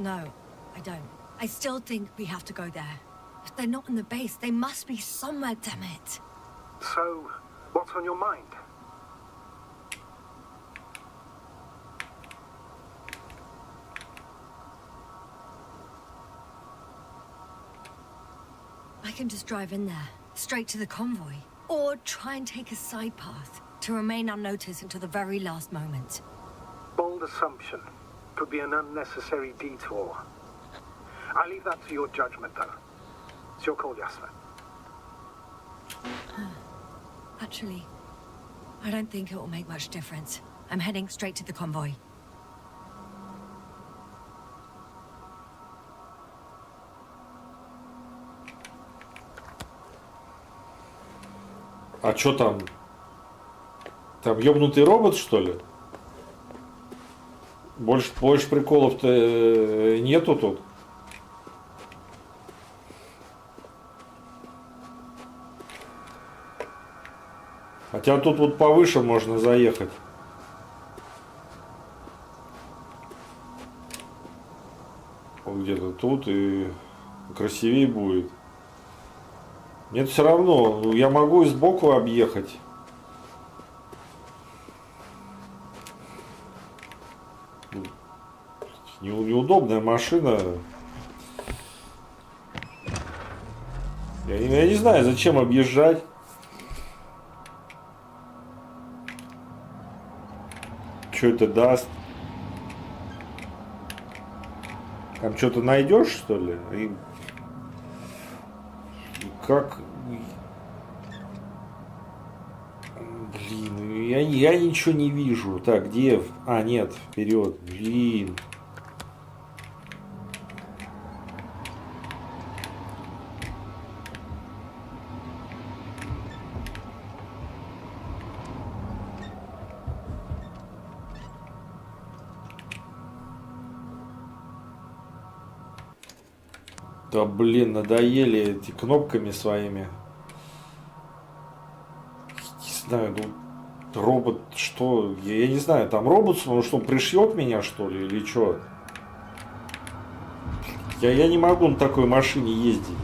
I don't. I still think we have to go there. If they're not in the base, they must be somewhere, damn it. So, what's on your mind? I can just drive in there, straight to the convoy. Or try and take a side path, to remain unnoticed until the very last moment. Bold assumption. Could be an unnecessary detour. I leave that to your judgment, though. It's your call, Jasper. Actually, I don't think it will make much difference. I'm heading straight to the convoy. А чё там? Там ёбнутый робот, что ли? Больше приколов-то нету тут. Хотя тут вот повыше можно заехать. Вот где-то тут и красивее будет. Нет, все равно, я могу и сбоку объехать. Неудобная машина. Я не знаю, зачем объезжать. Что это даст? Там что-то найдешь, что ли? И как? Блин, я ничего не вижу. Так, где? А, нет, вперед. Блин. Да блин, надоели эти кнопками своими. Не знаю, ну робот что? Я не знаю, там робот, ну что, пришьет меня что ли или что? Я не могу на такой машине ездить.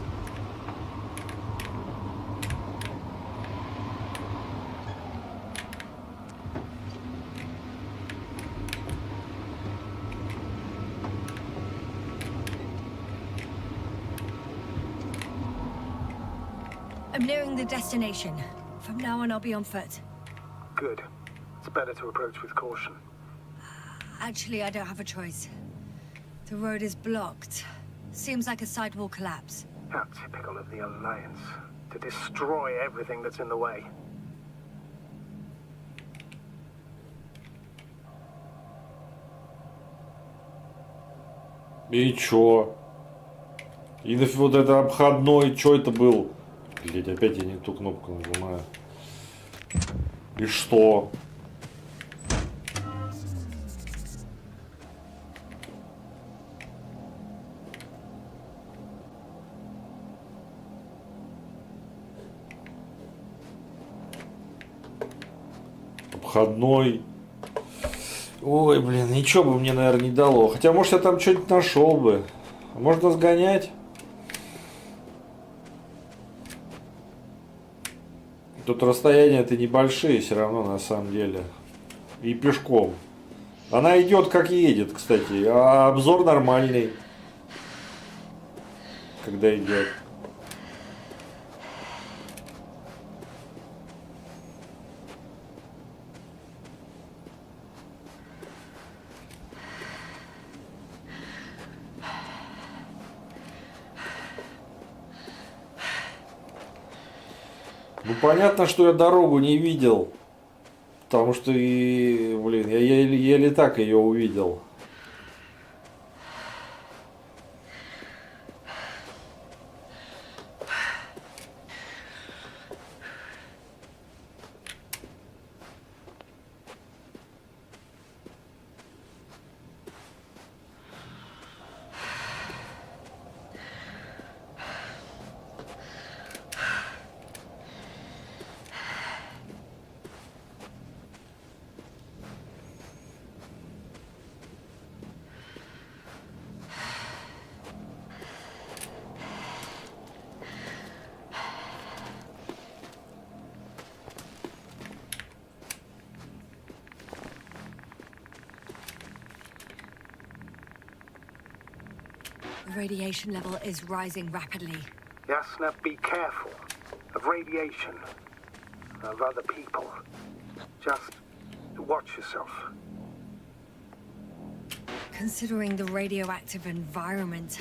I'm nearing the destination. From now on, I'll be on foot. Good. It's better to approach with caution. Actually, I don't have a choice. The road is blocked. Seems like a sidewall collapse. How typical of the Alliance. To destroy everything that's in the way. И чё? И вот это обходной, чё это был? Блять, опять я не ту кнопку нажимаю. И что? Обходной. Ой, блин, ничего бы мне, наверное, не дало. Хотя, может, я там что-нибудь нашел бы. Можно сгонять. Тут расстояния-то небольшие все равно на самом деле. И пешком. Она идет как едет, кстати. А обзор нормальный. Когда идет. Ну понятно, что я дорогу не видел. Потому что и, блин, я еле так ее увидел. The radiation level is rising rapidly. Yasna, be careful of radiation, of other people. Just watch yourself. Considering the radioactive environment,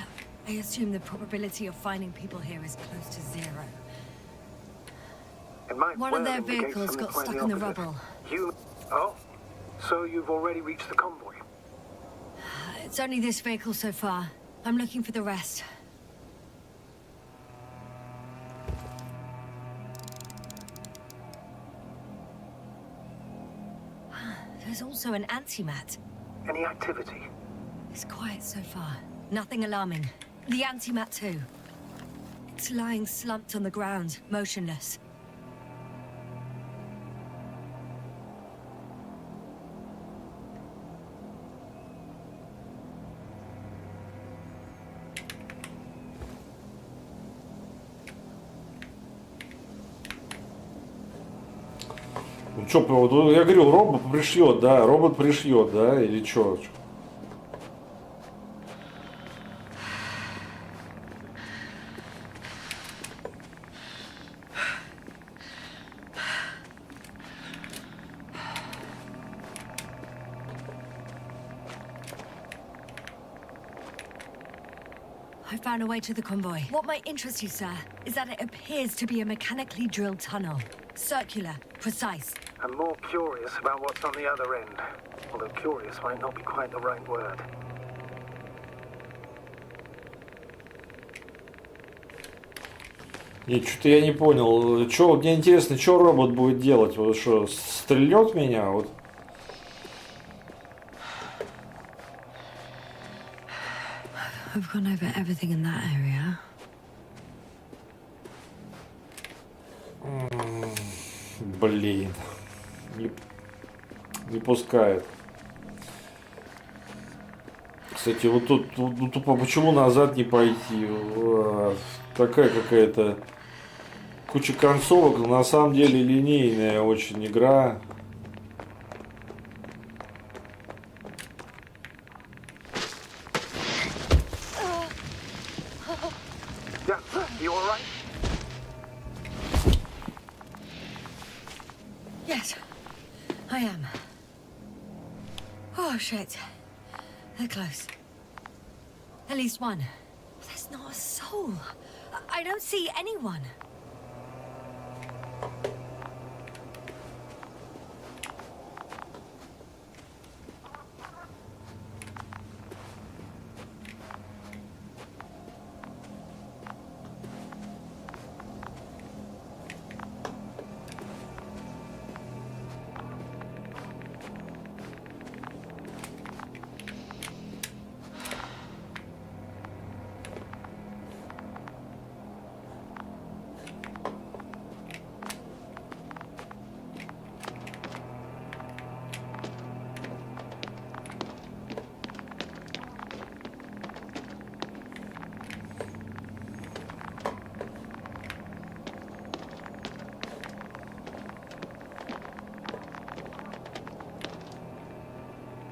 I assume the probability of finding people here is close to zero. It might One well of their indicate vehicles something got quite stuck in the opposite. rubble. Oh? So you've already reached the convoy? It's only this vehicle so far. I'm looking for the rest. There's also an antimat. Any activity? It's quiet so far. Nothing alarming. The antimat too. It's lying slumped on the ground, motionless. Ну что, я говорил, робот пришьет, да, робот пришьет, да, или что? I found a way to the convoy. What might interest you, sir, is that it appears to be a mechanically drilled tunnel. Circular, precise. I'm more curious about what's on the other end. Although curious might not be quite the right word. Нет, что-то я не понял. Что, мне интересно, что робот будет делать? Вот что, стрельнет меня? Вот. I've gone over everything in that area. Блин. Не пускает. Кстати, вот тут тупо почему назад не пойти? Такая какая-то куча концовок, но на самом деле линейная очень игра. You alright? Yes, I am. Oh, shit. They're close. At least one. There's not a soul. I don't see anyone.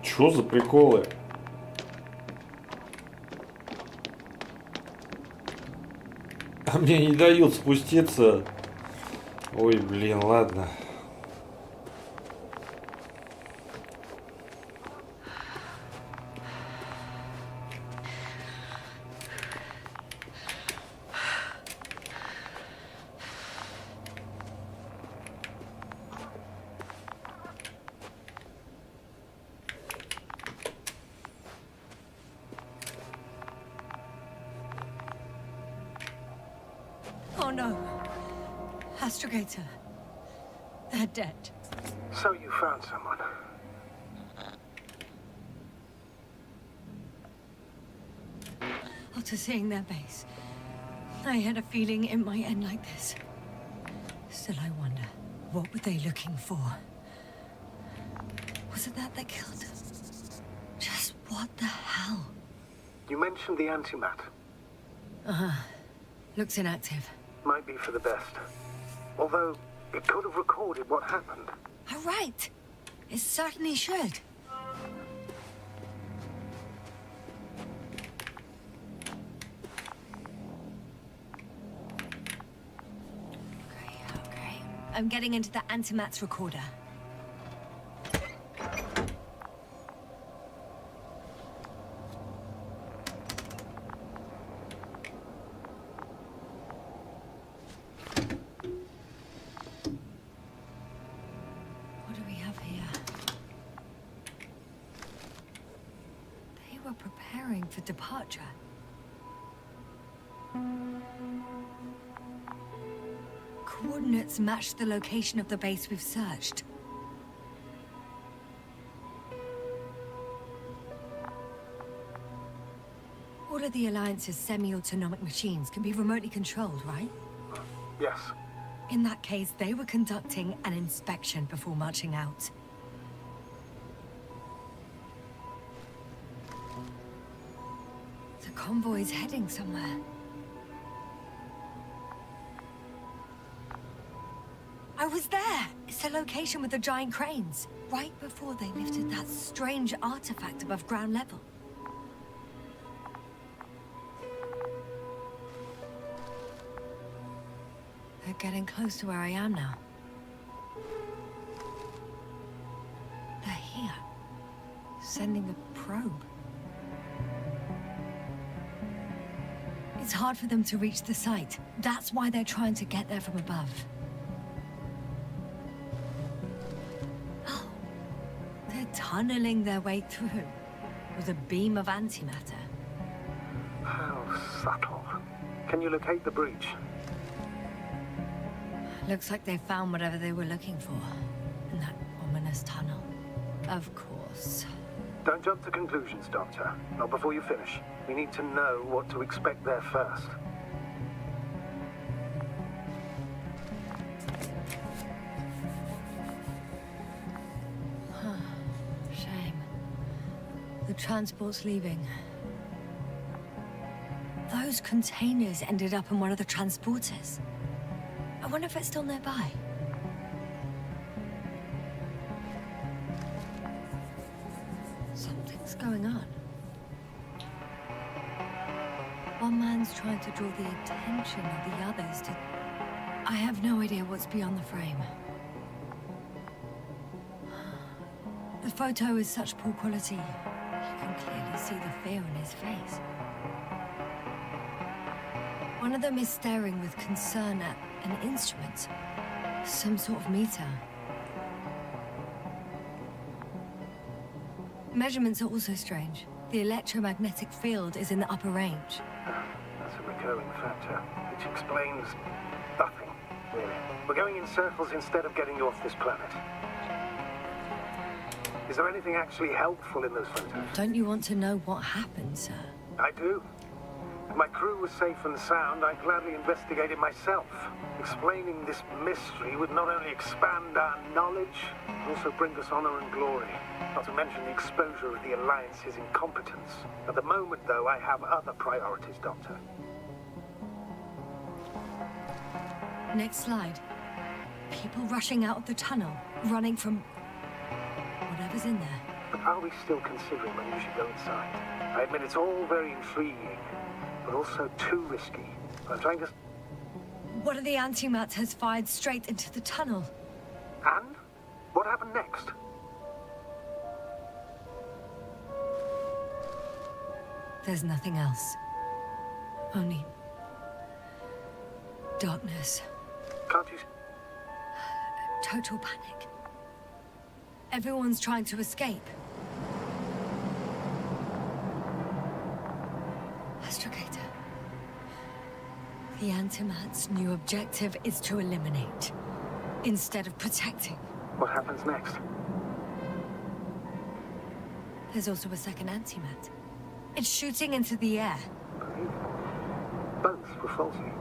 Что за приколы? А мне не дают спуститься. Ой, блин, ладно. Oh no. Astrogator. They're dead. So you found someone. After seeing their base, I had a feeling it might end like this. Still, I wonder, what were they looking for? Was it that killed them? Just what the hell? You mentioned the antimat. Uh-huh. Looks inactive. Might be for the best. Although, it could have recorded what happened. All right. It certainly should. I'm getting into the antimat's recorder. What do we have here? They were preparing for departure. Coordinates match the location of the base we've searched. All of the Alliance's semi-autonomic machines can be remotely controlled, right? Yes. In that case, they were conducting an inspection before marching out. The convoy's heading somewhere. I was there! It's the location with the giant cranes. Right before they lifted that strange artifact above ground level. They're getting close to where I am now. They're here. Sending a probe. It's hard for them to reach the site. That's why they're trying to get there from above. Tunneling their way through with a beam of antimatter. How subtle. Can you locate the breach? Looks like they found whatever they were looking for in that ominous tunnel. Of course. Don't jump to conclusions, Doctor. Not before you finish. We need to know what to expect there first. The transport's leaving. Those containers ended up in one of the transporters. I wonder if it's still nearby. Something's going on. One man's trying to draw the attention of the others to... I have no idea what's beyond the frame. The photo is such poor quality. You can clearly see the fear in his face. One of them is staring with concern at an instrument. Some sort of meter. Measurements are also strange. The electromagnetic field is in the upper range. That's a recurring factor, which explains nothing, really. We're going in circles instead of getting you off this planet. Is there anything actually helpful in those photos? Don't you want to know what happened, sir? I do. If my crew was safe and sound, I'd gladly investigate it myself. Explaining this mystery would not only expand our knowledge, but also bring us honor and glory. Not to mention the exposure of the Alliance's incompetence. At the moment, though, I have other priorities, Doctor. Next slide. People rushing out of the tunnel, running from... whatever's in there. But are we still considering whether we should go inside? I admit it's all very intriguing, but also too risky. I'm trying to... One of the antimats has fired straight into the tunnel. And? What happened next? There's nothing else. Only... darkness. Can't you... Total panic. Everyone's trying to escape. Astrogator. The Antimat's new objective is to eliminate, instead of protecting. What happens next? There's also a second Antimat. It's shooting into the air. Both were faulty.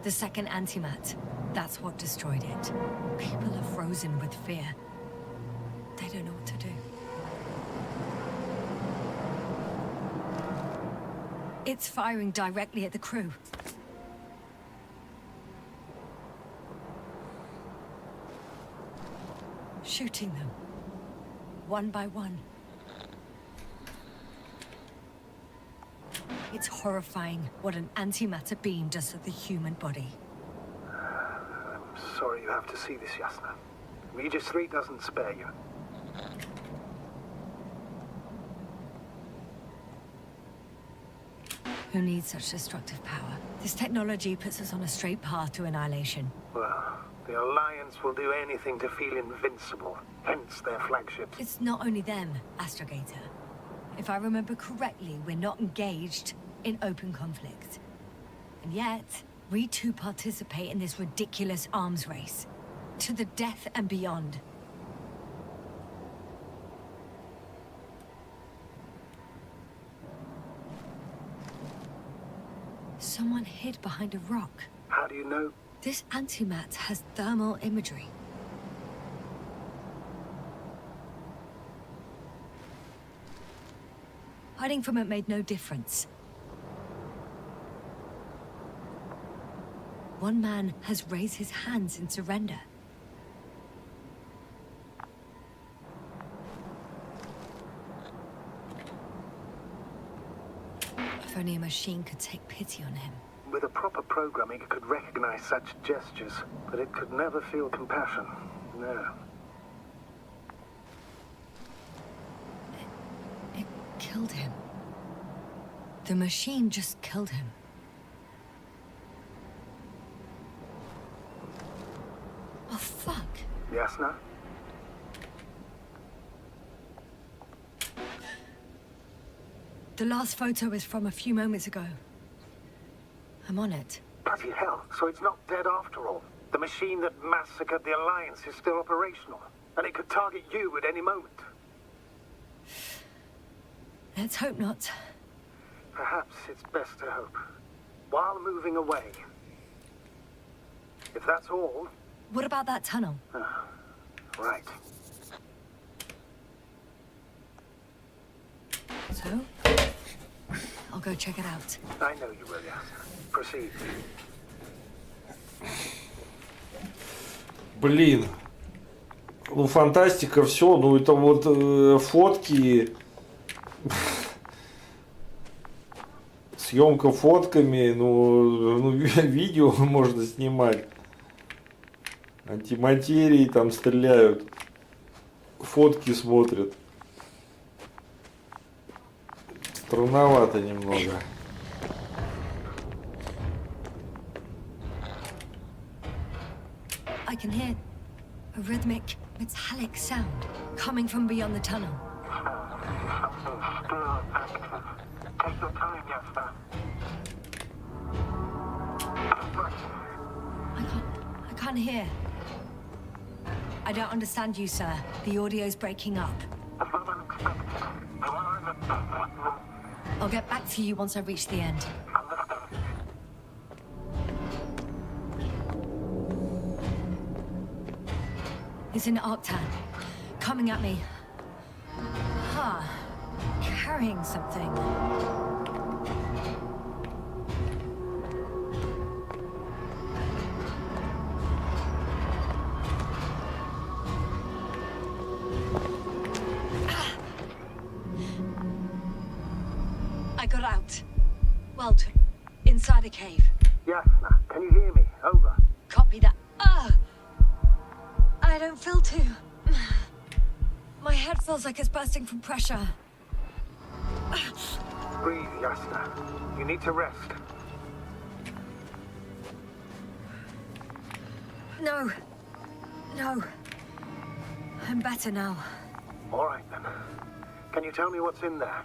The second Antimat. That's what destroyed it. People are frozen with fear. They don't know what to do. It's firing directly at the crew. Shooting them. One by one. It's horrifying what an antimatter beam does to the human body. I'm sorry you have to see this, Yasna. Regis 3 doesn't spare you. Who needs such destructive power? This technology puts us on a straight path to annihilation. Well, the Alliance will do anything to feel invincible, hence their flagships. It's not only them, Astrogator. If I remember correctly, we're not engaged in open conflict. And yet, we too participate in this ridiculous arms race. To the death and beyond. Someone hid behind a rock. How do you know? This antimat has thermal imagery. Hiding from it made no difference. One man has raised his hands in surrender. If only a machine could take pity on him. With a proper programming, it could recognize such gestures, but it could never feel compassion. No. It killed him. The machine just killed him. Oh, fuck. Yasna? The last photo is from a few moments ago. I'm on it. Bloody hell, so it's not dead after all. The machine that massacred the Alliance is still operational, and it could target you at any moment. Let's hope not. Perhaps it's best to hope. While moving away. If that's all... What about that tunnel? Right. So? I'll go check it out. I know you will, Yasna. Proceed. Блин. Ну, фантастика, все. Ну, это вот фотки. Съемка фотками. Ну, видео можно снимать. Антиматерии там стреляют. Фотки смотрят. Странновато немного. I can hear a rhythmic, metallic sound coming from beyond the tunnel. Still active. Take your time, Yasna. I can't hear. I don't understand you, sir. The audio's breaking up. I'll get back to you once I reach the end. He's in Arctan, coming at me. Huh. Carrying something. I got out. Well, inside a cave. Yasna, can you hear me? Over. Copy that. I don't feel too... My head feels like it's bursting from pressure. Breathe, Yasna. You need to rest. No. No. I'm better now. All right, then. Can you tell me what's in there?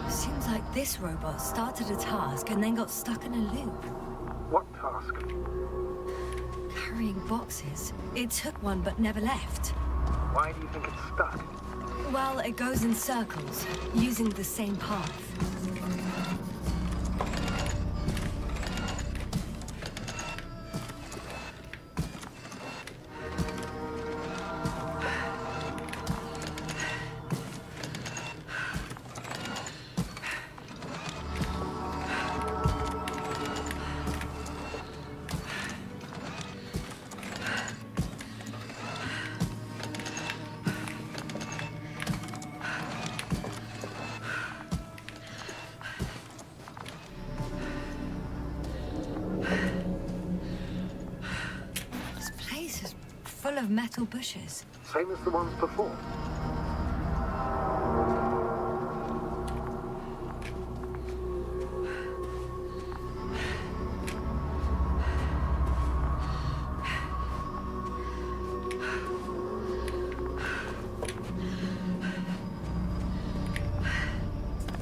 Seems like this robot started a task and then got stuck in a loop. What task? Carrying boxes. It took one but never left. Why do you think it's stuck? Well, it goes in circles, using the same path. of metal bushes. Same as the ones before.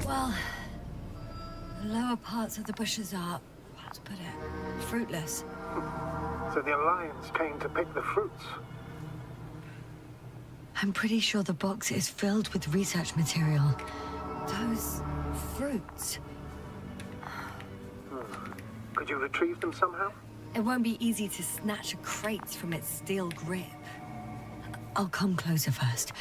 Well, the lower parts of the bushes are, how to put it, fruitless. So the Alliance came to pick the fruits. I'm pretty sure the box is filled with research material. Those fruits. Could you retrieve them somehow? It won't be easy to snatch a crate from its steel grip. I'll come closer first.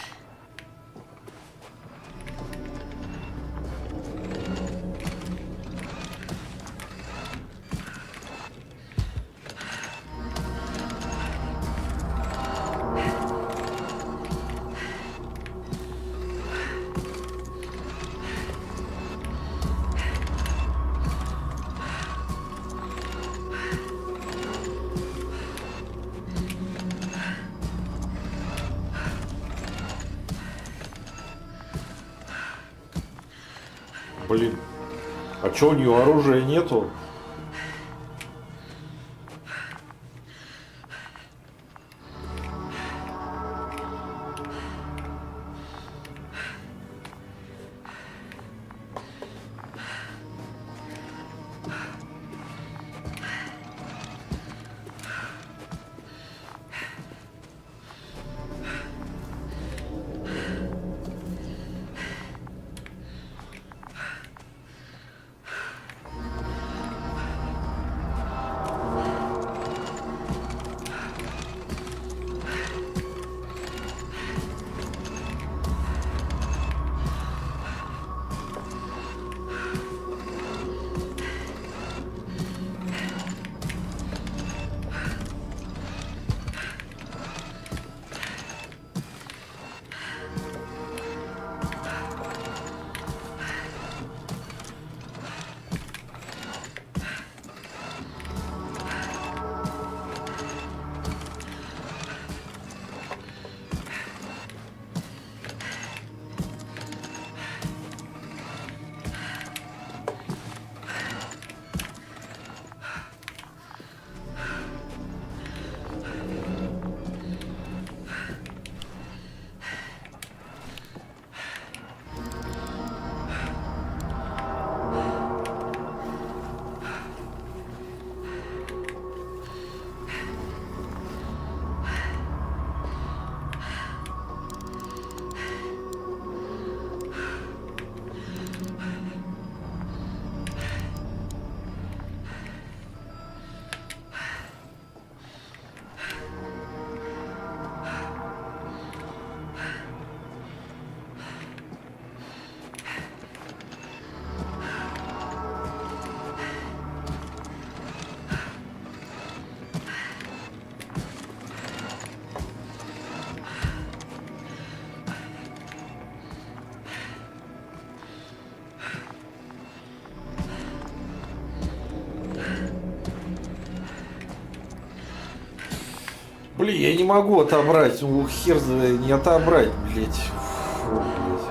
Блин, а чё у нее оружия нету? Блин, я не могу отобрать. Ну, хер не отобрать, блядь. Фу, блядь.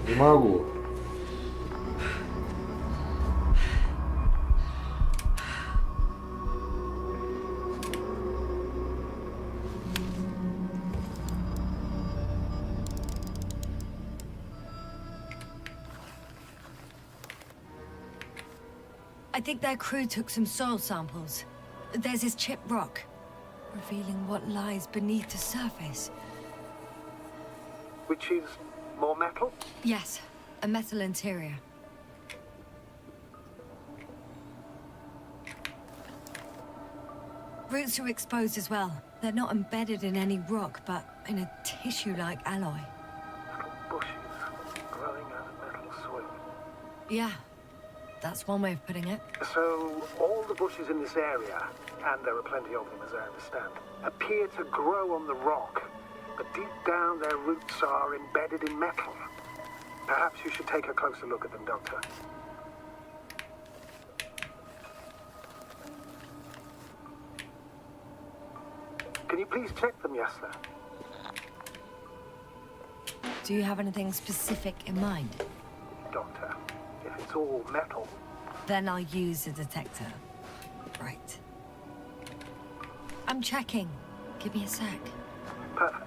Не могу. I think their crew took some soil samples. There's this chipped rock, revealing what lies beneath the surface. Which is more metal? Yes, a metal interior. Roots are exposed as well. They're not embedded in any rock, but in a tissue-like alloy. Little bushes growing out of metal soil. Yeah, that's one way of putting it. So, all the bushes in this area, and there are plenty of them as I understand, appear to grow on the rock, but deep down their roots are embedded in metal. Perhaps you should take a closer look at them, Doctor. Can you please check them, Yasna? Do you have anything specific in mind? Doctor, if it's all metal, Then I'll use a detector. Right. I'm checking. Give me a sec. perfect.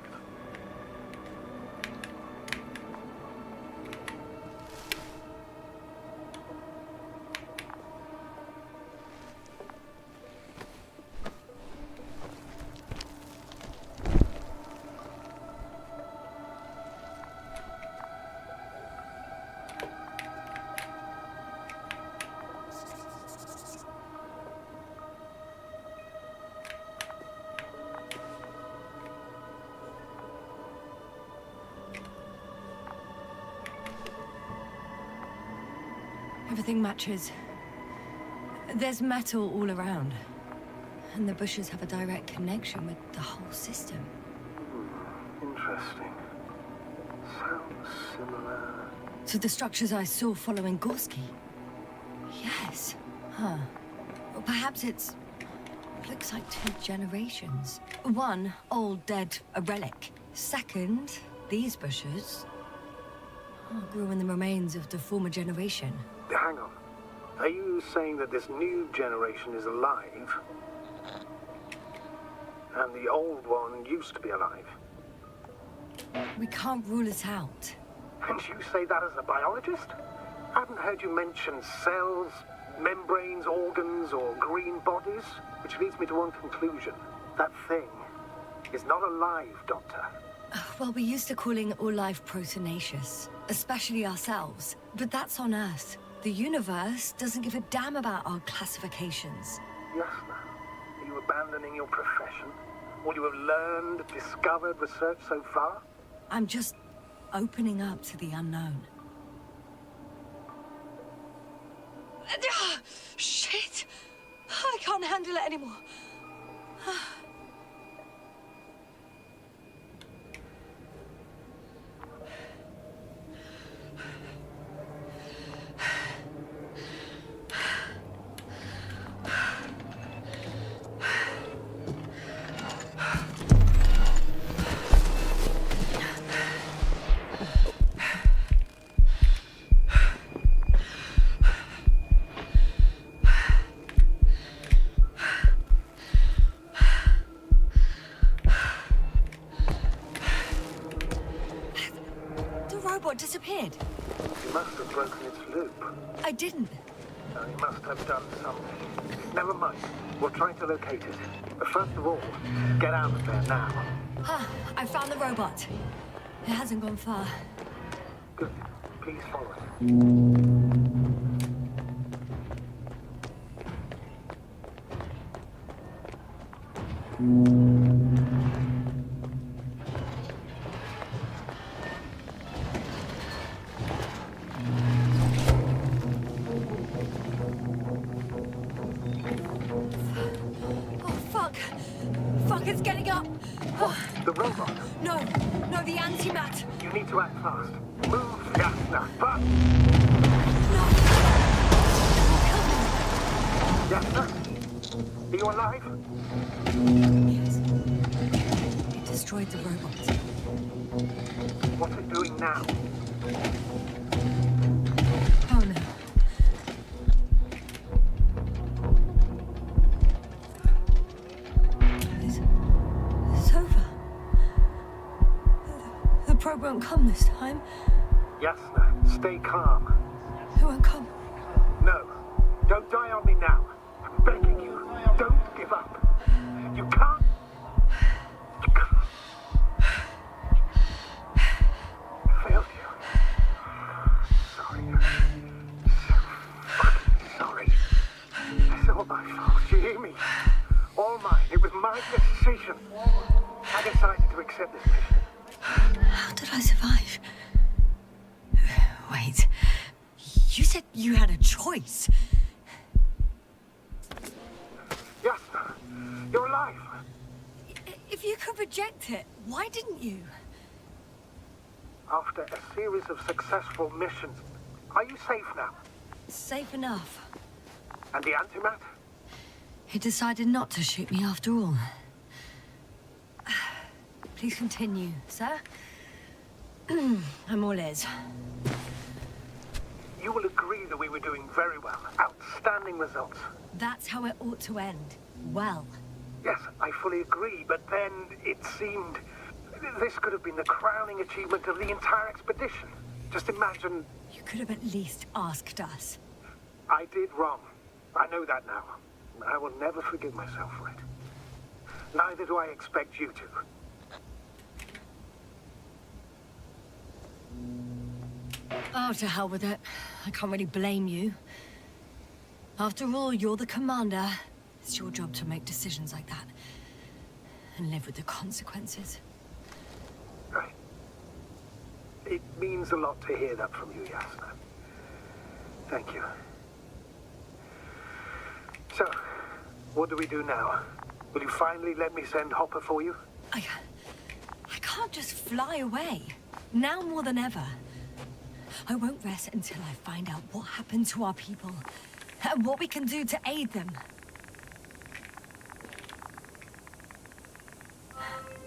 Everything matches. There's metal all around. And the bushes have a direct connection with the whole system. Interesting. Sounds similar. To the structures I saw following Gorski. Yes. Huh. Well, perhaps it's... looks like 2 generations. One, old, dead, a relic. Second, these bushes grew in the remains of the former generation. Hang on. Are you saying that this new generation is alive? And the old one used to be alive? We can't rule it out. And you say that as a biologist? I haven't heard you mention cells, membranes, organs, or green bodies, which leads me to one conclusion. That thing is not alive, Doctor. Well, we used to calling all life proteinaceous, especially ourselves. But that's on Earth. The universe doesn't give a damn about our classifications. Yasna, are you abandoning your profession? All you have learned, discovered, researched so far? I'm just opening up to the unknown. Shit! I can't handle it anymore. Disappeared. You must have broken its loop. I didn't. You must have done something. Never mind. We'll try to locate it. But first of all, get out of there now. I found the robot. It hasn't gone far. Good. Please follow it. It's getting up! The robot? No, the antimat! You need to act fast. Move, Yasna, but... No! Yasna? Are you alive? Yes. It destroyed the robot. What's it doing now? Oh no. It's over. The probe won't come this time. Yasna, stay calm. It won't come. No, don't die on me now. I'm begging you, don't give up. You can't. You can't. I failed you. Sorry. So fucking sorry. It's all my fault. You hear me? All mine. It was my decision. I decided to accept this mission. How did I survive? Wait. You said you had a choice. Yasna, you're alive. If you could reject it, why didn't you? After a series of successful missions, are you safe now? Safe enough. And the antimat? He decided not to shoot me after all. Please continue, sir. I'm all ears. You will agree that we were doing very well. Outstanding results. That's how it ought to end. Well. Yes, I fully agree, but then it seemed... This could have been the crowning achievement of the entire expedition. Just imagine... You could have at least asked us. I did wrong. I know that now. I will never forgive myself for it. Neither do I expect you to. Oh, to hell with it. I can't really blame you. After all, you're the commander. It's your job to make decisions like that. And live with the consequences. Right. It means a lot to hear that from you, Yasna. Thank you. So, what do we do now? Will you finally let me send Hopper for you? I can't just fly away. Now more than ever. I won't rest until I find out what happened to our people. And what we can do to aid them.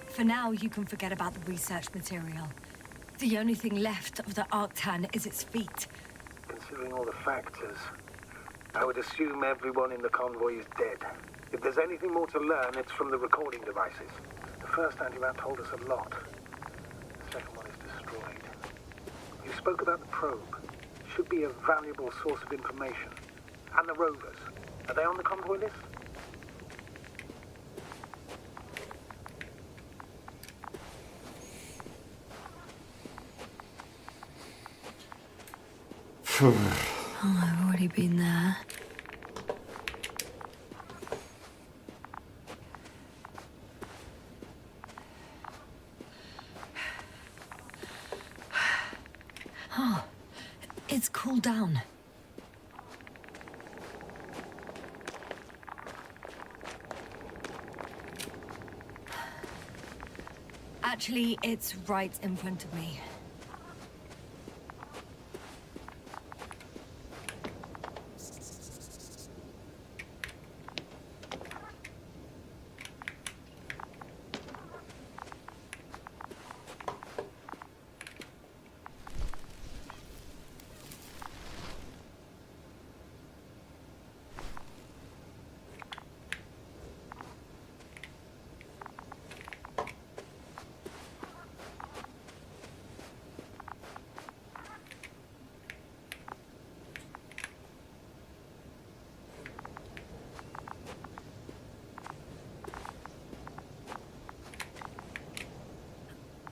For now, you can forget about the research material. The only thing left of the Arctan is its feet. Considering all the factors, I would assume everyone in the convoy is dead. If there's anything more to learn, it's from the recording devices. The first antimat told us a lot. The second one is destroyed. You spoke about the probe. Should be a valuable source of information. And the rovers. Are they on the convoy list? Oh, I've already been there. Oh, it's cooled down. Actually, it's right in front of me.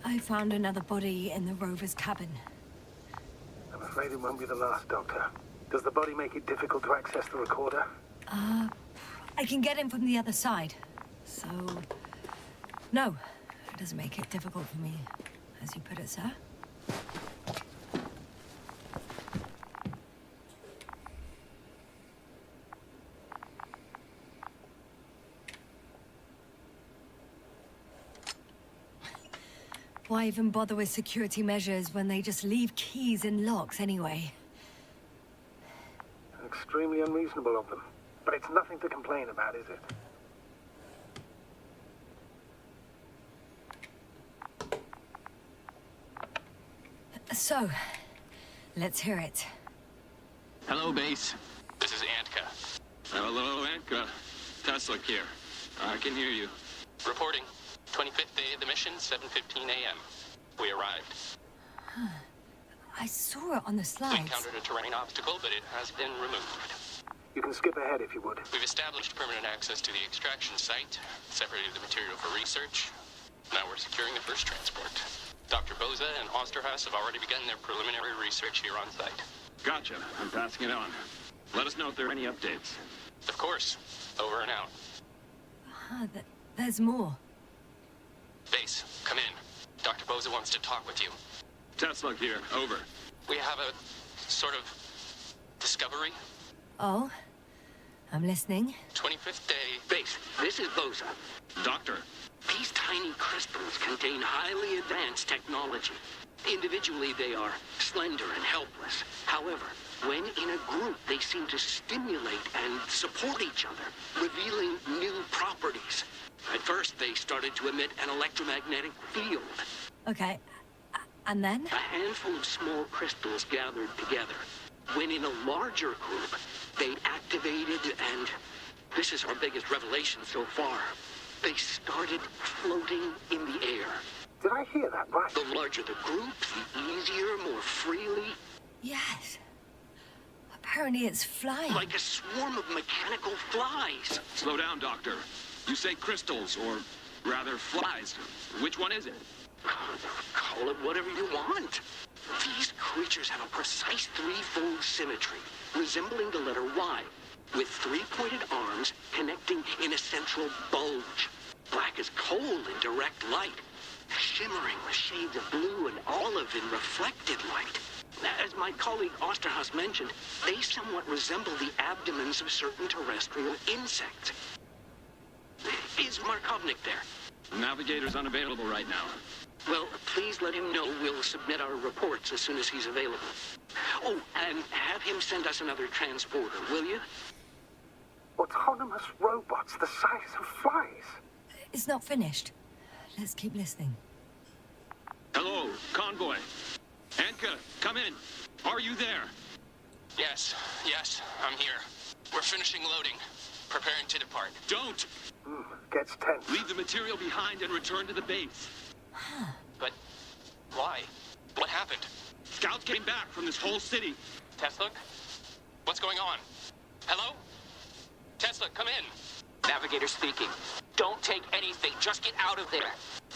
I found another body in the rover's cabin. I'm afraid it won't be the last, Doctor. Does the body make it difficult to access the recorder? I can get in from the other side. So... No, it doesn't make it difficult for me, as you put it, sir. Why even bother with security measures when they just leave keys in locks anyway? Extremely unreasonable of them. But it's nothing to complain about, is it? So, let's hear it. Hello, base. This is Antka. Hello, Antka. Tesla here. I can hear you. Reporting. 25th day of the mission, 7:15 a.m. We arrived. I saw it on the We slides. encountered a terrain obstacle, but it has been removed. You can skip ahead if you would. We've established permanent access to the extraction site, separated the material for research. Now we're securing the first transport. Dr. Boza and Osterhaus have already begun their preliminary research here on site. Gotcha. I'm passing it on. Let us know if there are any updates. Of course. Over and out. There's more. Base, come in. Dr. Boza wants to talk with you. Tesla here. Over. We have a sort of discovery. Oh? I'm listening. 25th day. Base, this is Boza. Doctor. These tiny crystals contain highly advanced technology. Individually, they are slender and helpless. However, When in a group, they seem to stimulate and support each other, revealing new properties. At first, they started to emit an electromagnetic field. Okay, and then? A handful of small crystals gathered together. When in a larger group, they activated and... this is our biggest revelation so far. They started floating in the air. Did I hear that right? The larger the group, the easier, more freely. Yes. Apparently it's flying. Like a swarm of mechanical flies. Slow down, Doctor. You say crystals, or rather flies. Which one is it? Call it whatever you want. These creatures have a precise threefold symmetry, resembling the letter Y, with three-pointed arms connecting in a central bulge. Black as coal in direct light, shimmering with shades of blue and olive in reflected light. As my colleague Osterhaus mentioned, they somewhat resemble the abdomens of certain terrestrial insects. Is Markovnik there? Navigator's unavailable right now. Well, please let him know we'll submit our reports as soon as he's available. Oh, and have him send us another transporter, will you? Autonomous robots the size of flies. It's not finished. Let's keep listening. Hello, convoy. Anka, come in. Are you there? Yes, I'm here. We're finishing loading. Preparing to depart. Don't! Gets tense. Leave the material behind and return to the base. But why? What happened? Scouts came back from this whole city. Tesla? What's going on? Hello? Tesla, come in. Navigator speaking. Don't take anything. Just get out of there.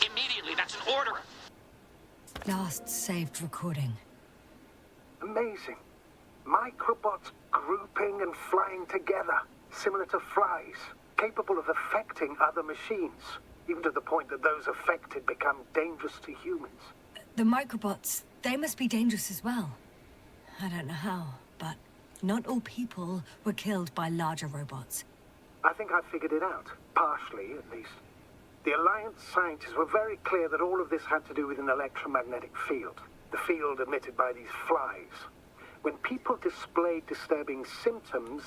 Immediately. That's an order. Last saved recording. Amazing. Microbots grouping and flying together, similar to flies, capable of affecting other machines, even to the point that those affected become dangerous to humans. The microbots, they must be dangerous as well. I don't know how, but not all people were killed by larger robots. I think I figured it out, partially at least. The Alliance scientists were very clear that all of this had to do with an electromagnetic field, the field emitted by these flies. When people displayed disturbing symptoms,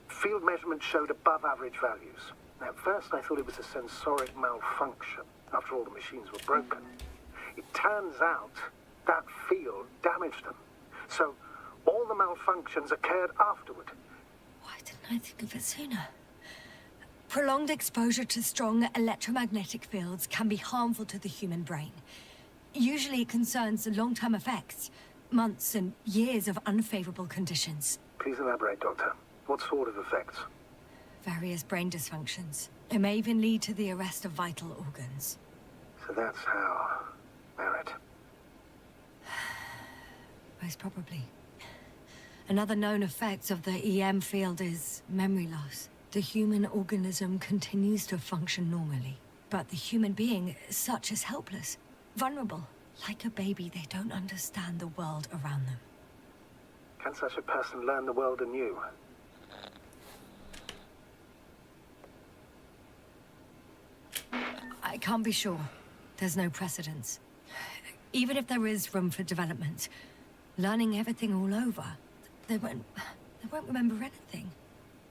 field measurements showed above average values. At first I thought it was a sensoric malfunction, after all the machines were broken. It turns out that field damaged them. So all the malfunctions occurred afterward. Why didn't I think of it sooner? Prolonged exposure to strong electromagnetic fields can be harmful to the human brain. Usually it concerns long-term effects, months and years of unfavorable conditions. Please elaborate, Doctor. What sort of effects? Various brain dysfunctions. It may even lead to the arrest of vital organs. So that's how... Merit. Most probably. Another known effect of the EM field is memory loss. The human organism continues to function normally, but the human being, such is helpless, vulnerable. Like a baby, they don't understand the world around them. Can such a person learn the world anew? I can't be sure. There's no precedence. Even if there is room for development, learning everything all over, they won't remember anything.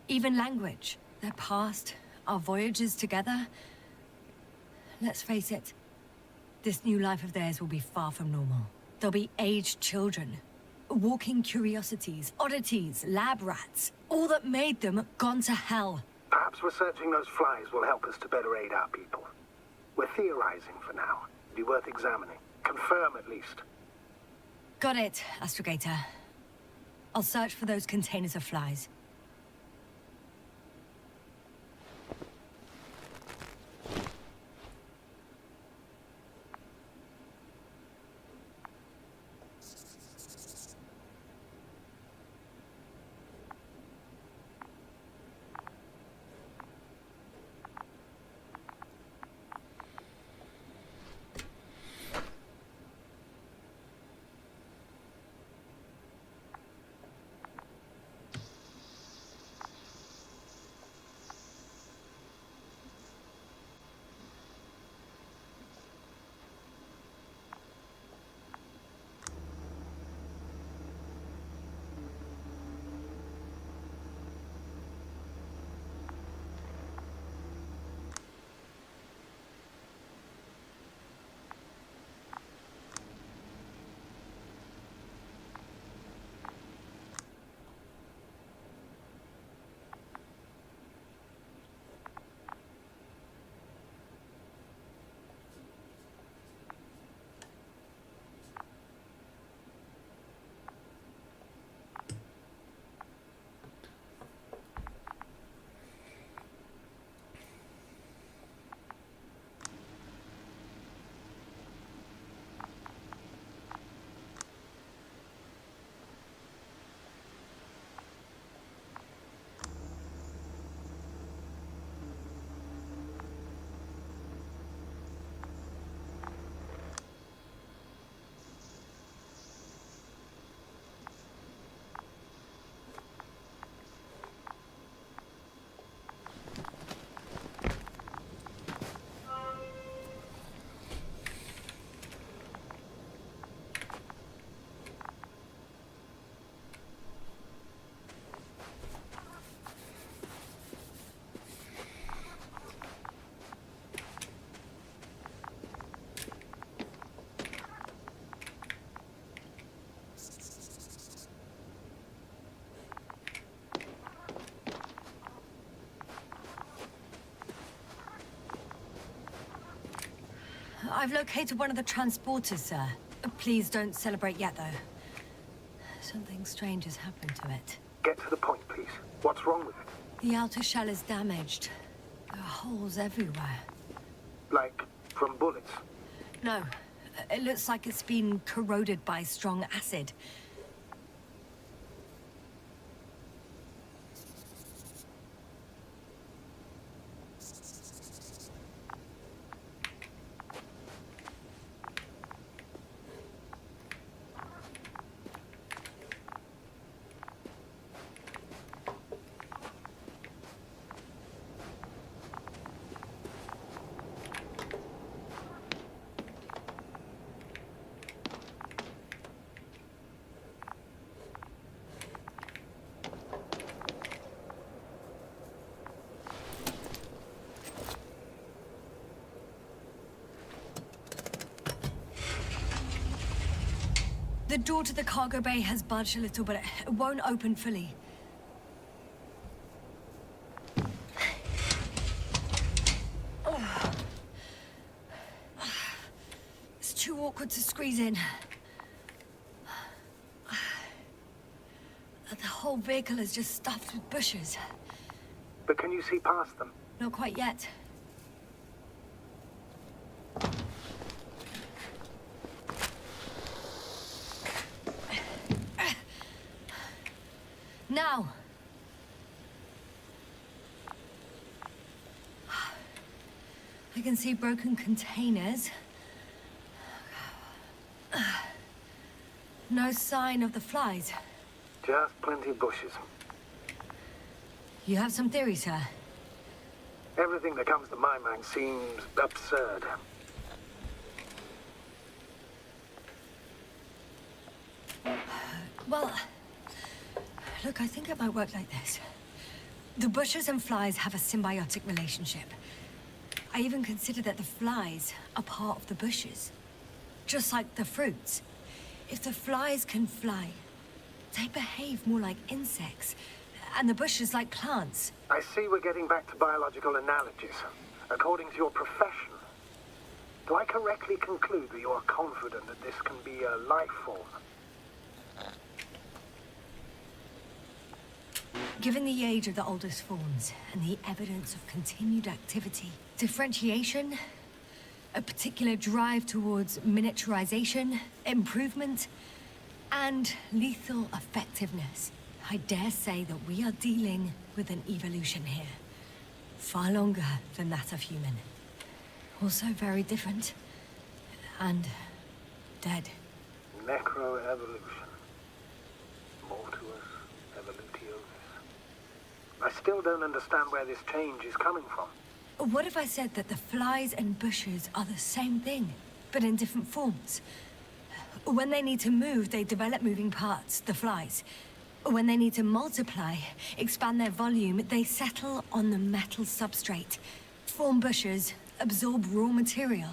Even language, their past, our voyages together. Let's face it, this new life of theirs will be far from normal. They'll be aged children, walking curiosities, oddities, lab rats, all that made them gone to hell. Perhaps researching those flies will help us to better aid our people. We're theorizing for now. It'd be worth examining. Confirm at least. Got it, Astrogator. I'll search for those containers of flies. I've located one of the transporters, sir. Please don't celebrate yet, though. Something strange has happened to it. Get to the point, please. What's wrong with it? The outer shell is damaged. There are holes everywhere. Like, from bullets? No, it looks like it's been corroded by strong acid. The door to the cargo bay has budged a little, but it won't open fully. It's too awkward to squeeze in. The whole vehicle is just stuffed with bushes. But can you see past them? Not quite yet. Now! I can see broken containers. No sign of the flies. Just plenty of bushes. You have some theories, sir? Everything that comes to my mind seems absurd. Well, look, I think it might work like this. The bushes and flies have a symbiotic relationship. I even consider that the flies are part of the bushes. Just like the fruits. If the flies can fly, they behave more like insects, and the bushes like plants. I see we're getting back to biological analogies. According to your profession, do I correctly conclude that you are confident that this can be a life form? Given the age of the oldest forms and the evidence of continued activity, differentiation, a particular drive towards miniaturization, improvement, and lethal effectiveness, I dare say that we are dealing with an evolution here. Far longer than that of human. Also very different. And dead. Necroevolution. Mortuus evolutionis. I still don't understand where this change is coming from. What if I said that the flies and bushes are the same thing, but in different forms? When they need to move, they develop moving parts, the flies. When they need to multiply, expand their volume, they settle on the metal substrate, form bushes, absorb raw material.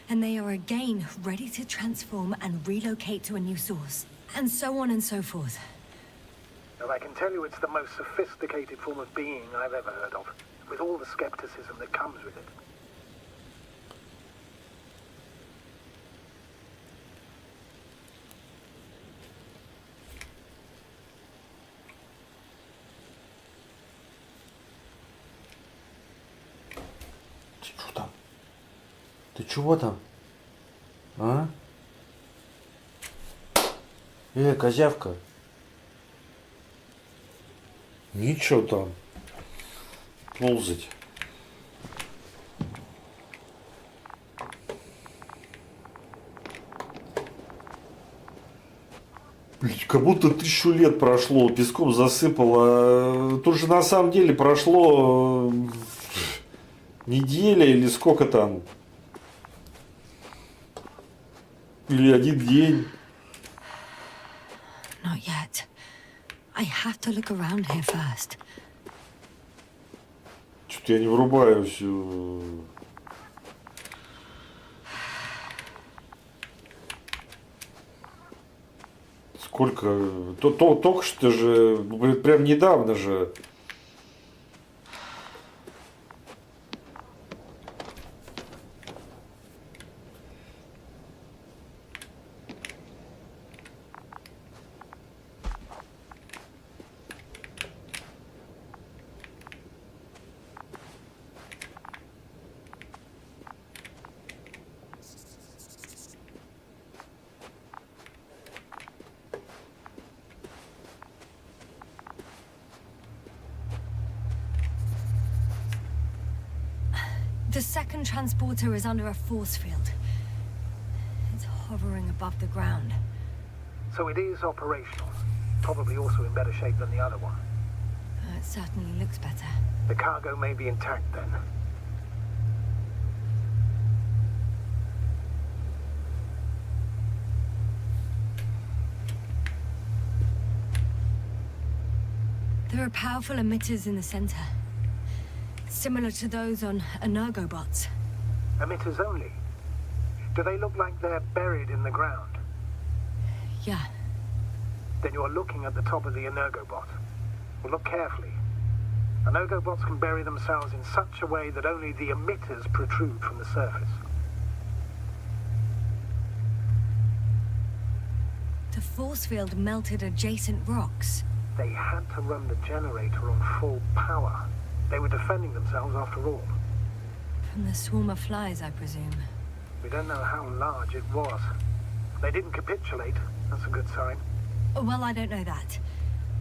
And they are again ready to transform and relocate to a new source. And so on and so forth. And I can tell you it's the most sophisticated form of being I've ever heard of, with all the skepticism that comes with it. Что там? Ты чего там? А? Козявка. Ничего там. Ползать. Блин, как будто 1000 лет прошло, песком засыпало. Тут же на самом деле прошло неделя или сколько там. Или один день. Not yet. I have to look around here first. Что-то я не врубаю все. Сколько? Только что же, прям недавно же. The second transporter is under a force field. It's hovering above the ground. So it is operational. Probably also in better shape than the other one. It certainly looks better. The cargo may be intact then. There are powerful emitters in the center. Similar to those on Energobots. Emitters only? Do they look like they're buried in the ground? Yeah. Then you're looking at the top of the Energobot. Well, look carefully. Energobots can bury themselves in such a way that only the emitters protrude from the surface. The force field melted adjacent rocks. They had to run the generator on full power. They were defending themselves after all. From the swarm of flies, I presume. We don't know how large it was. They didn't capitulate. That's a good sign. Well, I don't know that.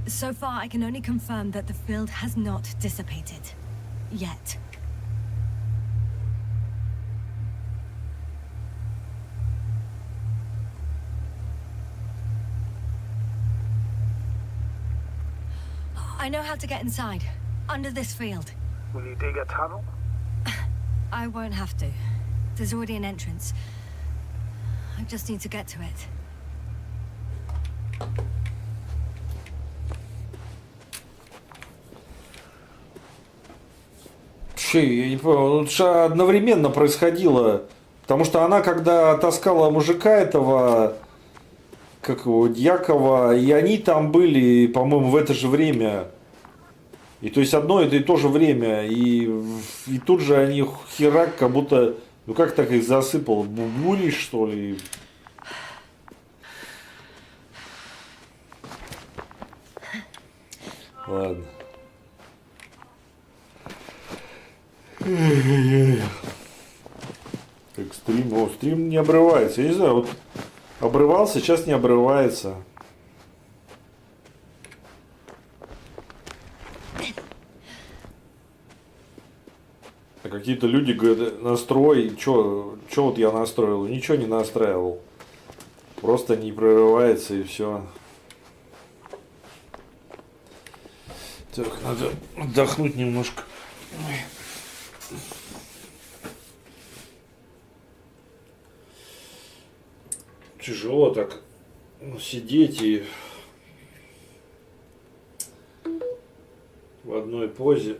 So far, I can only confirm that the field has not dissipated. Yet. I know how to get inside. Under this field. Will you dig a tunnel? I won't have to. There's already an entrance. I just need to get to it. Че, я не понял, тут же одновременно происходило. Потому что она, когда таскала мужика этого, как его, Дьякова, и они там были, по-моему, в это же время. И то есть одно это и то же время. И тут же они херак, как будто, ну как так их засыпало, бурей, что ли? Ладно. Так, стрим. О, стрим не обрывается. Я не знаю, вот обрывался, сейчас не обрывается. А какие-то люди говорят, настрой, чё вот я настроил? Ничего не настраивал. Просто не прерывается и все. Так, надо отдохнуть немножко. Тяжело так сидеть и в одной позе.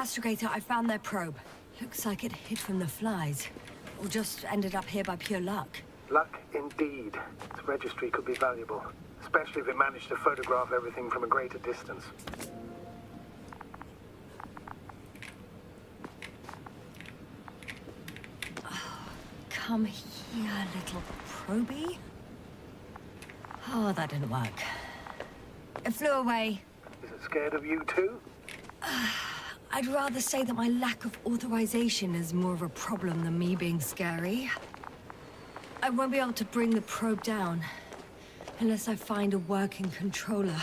Astrogator, I found their probe. Looks like it hid from the flies. Or just ended up here by pure luck. Luck indeed. Its registry could be valuable, especially if it managed to photograph everything from a greater distance. Come here, little probie. Oh, that didn't work. It flew away. Is it scared of you too? I'd rather say that my lack of authorization is more of a problem than me being scary. I won't be able to bring the probe down unless I find a working controller.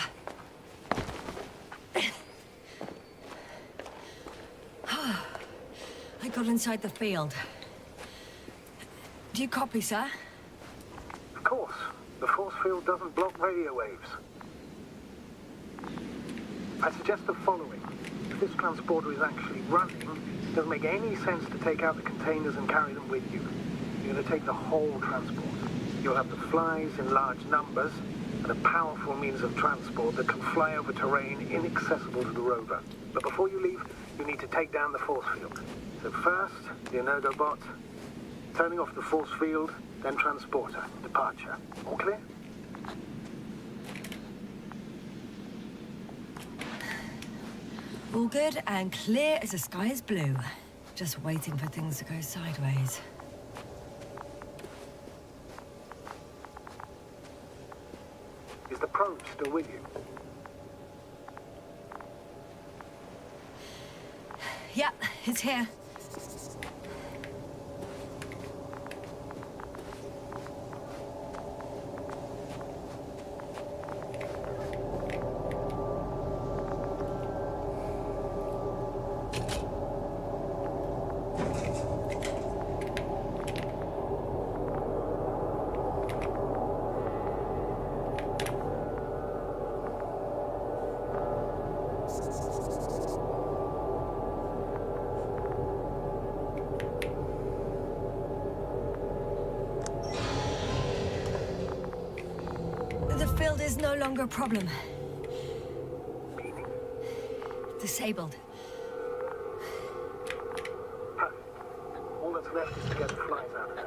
I got inside the field. Do you copy, sir? Of course. The force field doesn't block radio waves. I suggest the following. If this transporter is actually running, it doesn't make any sense to take out the containers and carry them with you. You're going to take the whole transport. You'll have the flies in large numbers and a powerful means of transport that can fly over terrain inaccessible to the rover. But before you leave, you need to take down the force field. So first, the Energobot, turning off the force field, then transporter, departure. All clear? All good and clear as the sky is blue. Just waiting for things to go sideways. Is the probe still with you? Yep, it's here. The field is no longer a problem. Meaning? Disabled. Perfect. All that's left is to get the flies out of it.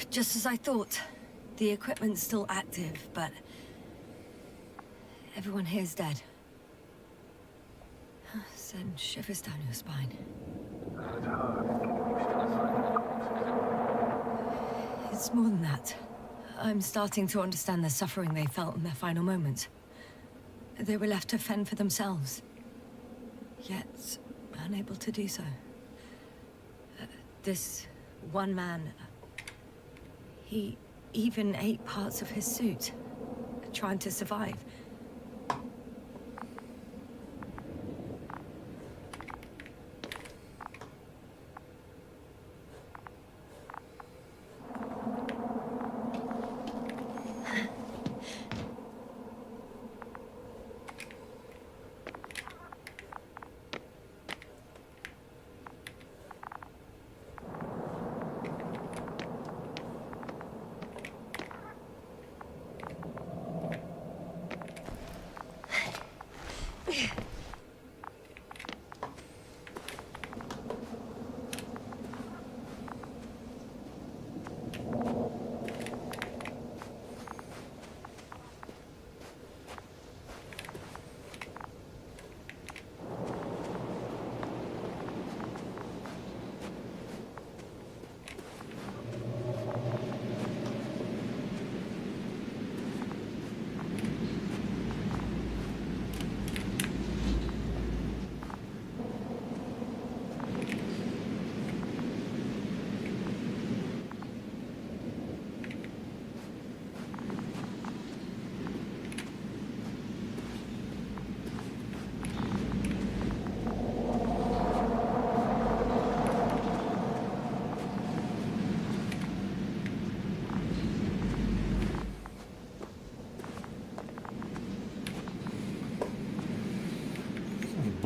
Just as I thought. The equipment's still active, but everyone here's dead. Send shivers down your spine. It's hard getting used to the sight of corpses. It's more than that. I'm starting to understand the suffering they felt in their final moments. They were left to fend for themselves, yet unable to do so. This one man, he even ate parts of his suit, trying to survive.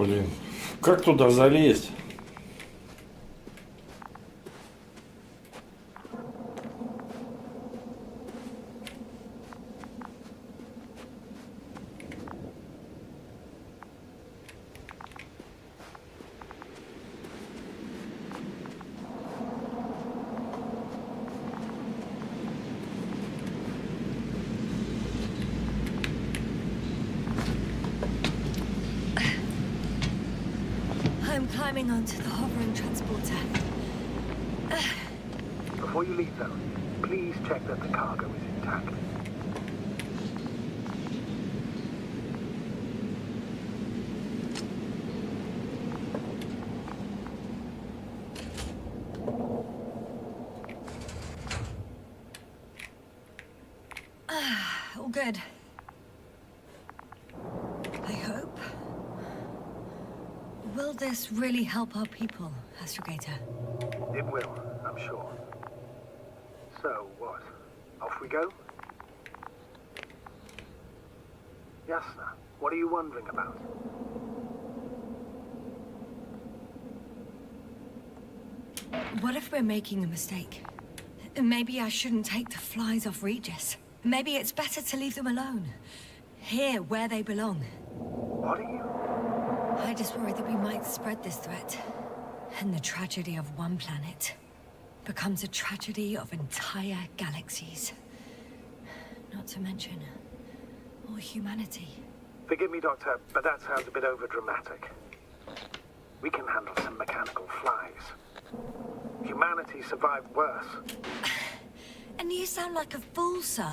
Блин, как туда залезть? I'm climbing onto the hovering transporter. Before you leave, though, please check that the cargo is intact. All good. I hope. Will this really help our people, Astrogator? It will, I'm sure. So, what? Off we go? Yasna, what are you wondering about? What if we're making a mistake? Maybe I shouldn't take the flies off Regis. Maybe it's better to leave them alone. Here, where they belong. What are you? I just worry that we might spread this threat. And the tragedy of one planet becomes a tragedy of entire galaxies. Not to mention, all humanity. Forgive me, Doctor, but that sounds a bit overdramatic. We can handle some mechanical flies. Humanity survived worse. And you sound like a fool, sir.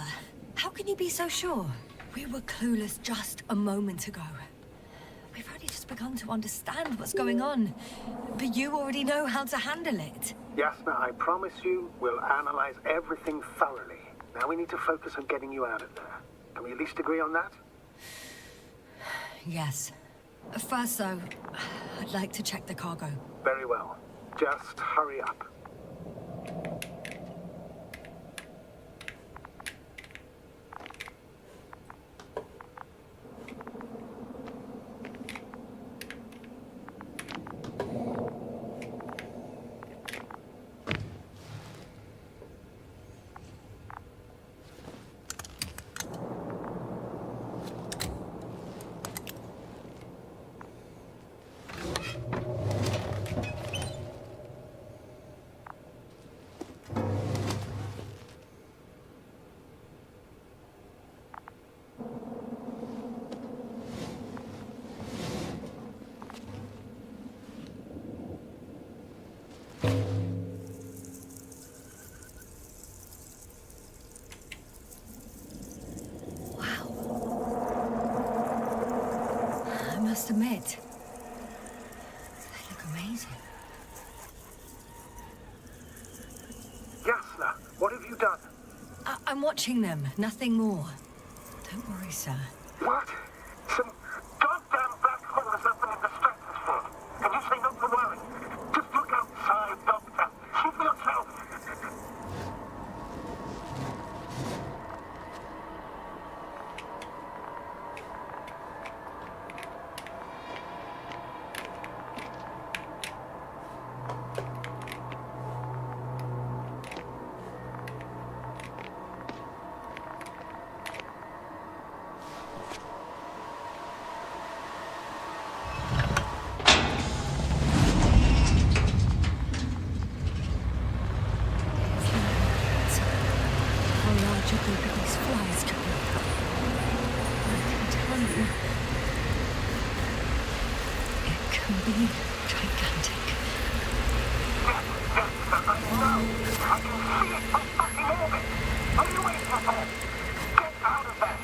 How can you be so sure? We were clueless just a moment ago. We've only just begun to understand what's going on. But you already know how to handle it. Yasna, I promise you, we'll analyze everything thoroughly. Now we need to focus on getting you out of there. Can we at least agree on that? Yes. First, though, I'd like to check the cargo. Very well. Just hurry up. I must admit, they look amazing. Yasna, what have you done? I'm watching them, nothing more. Don't worry, sir. What? Some goddamn black hole has opened in the stratosphere. And you say not to worry. Just look outside, Doctor. See for yourself. How large a group of these flies can be. I can tell you, it can be gigantic. I can see it from fucking orbit. What are you waiting for? Get out of there.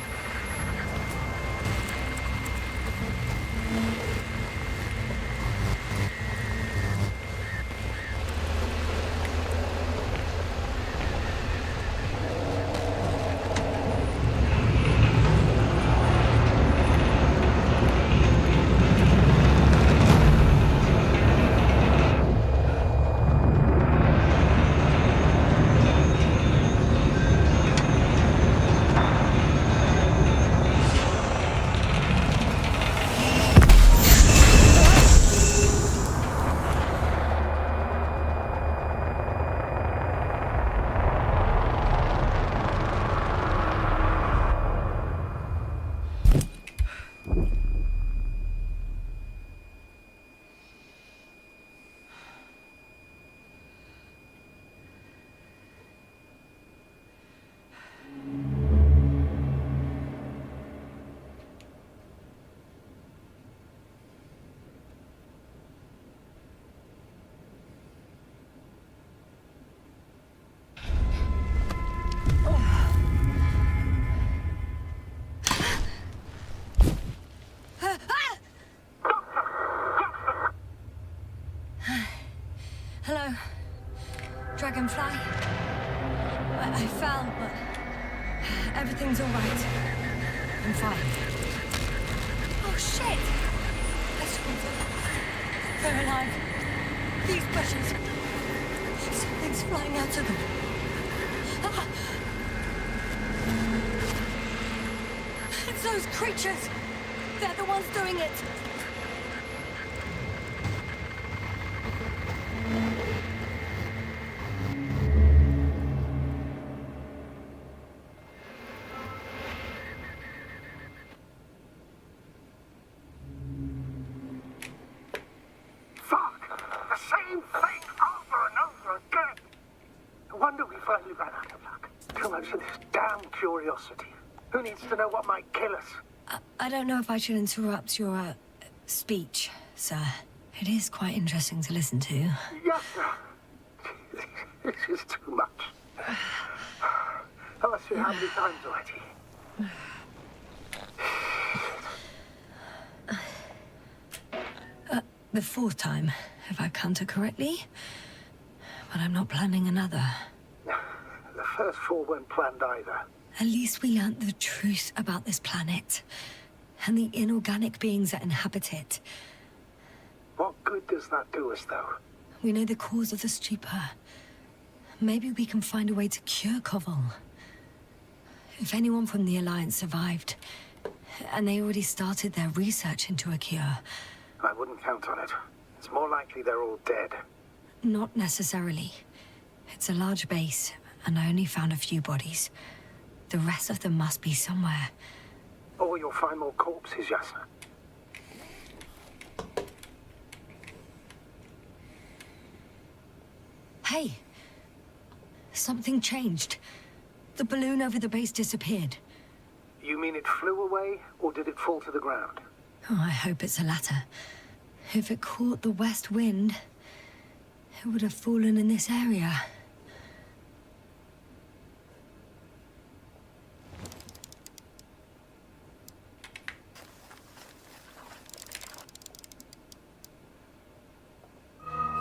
Hello? Dragonfly? I fell, but everything's all right. I'm fine. Oh, shit! They're alive. These bushes. Something's flying out of them. Ah! It's those creatures. They're the ones doing it. Fuck! The same thing over and over again! No wonder we finally ran out of luck. Too much of this damn curiosity. Who needs to know what might kill us? I don't know if I should interrupt your speech, sir. It is quite interesting to listen to. Yes, sir. This is too much. I'll ask you how many times already. The fourth time, if I counted correctly. But I'm not planning another. The first four weren't planned either. At least we learnt the truth about this planet. And the inorganic beings that inhabit it. What good does that do us, though? We know the cause of the stupor. Maybe we can find a way to cure Koval. If anyone from the Alliance survived, and they already started their research into a cure. I wouldn't count on it. It's more likely they're all dead. Not necessarily. It's a large base, and I only found a few bodies. The rest of them must be somewhere. Or you'll find more corpses, Yasna. Hey! Something changed. The balloon over the base disappeared. You mean it flew away, or did it fall to the ground? Oh, I hope it's the latter. If it caught the west wind, it would have fallen in this area.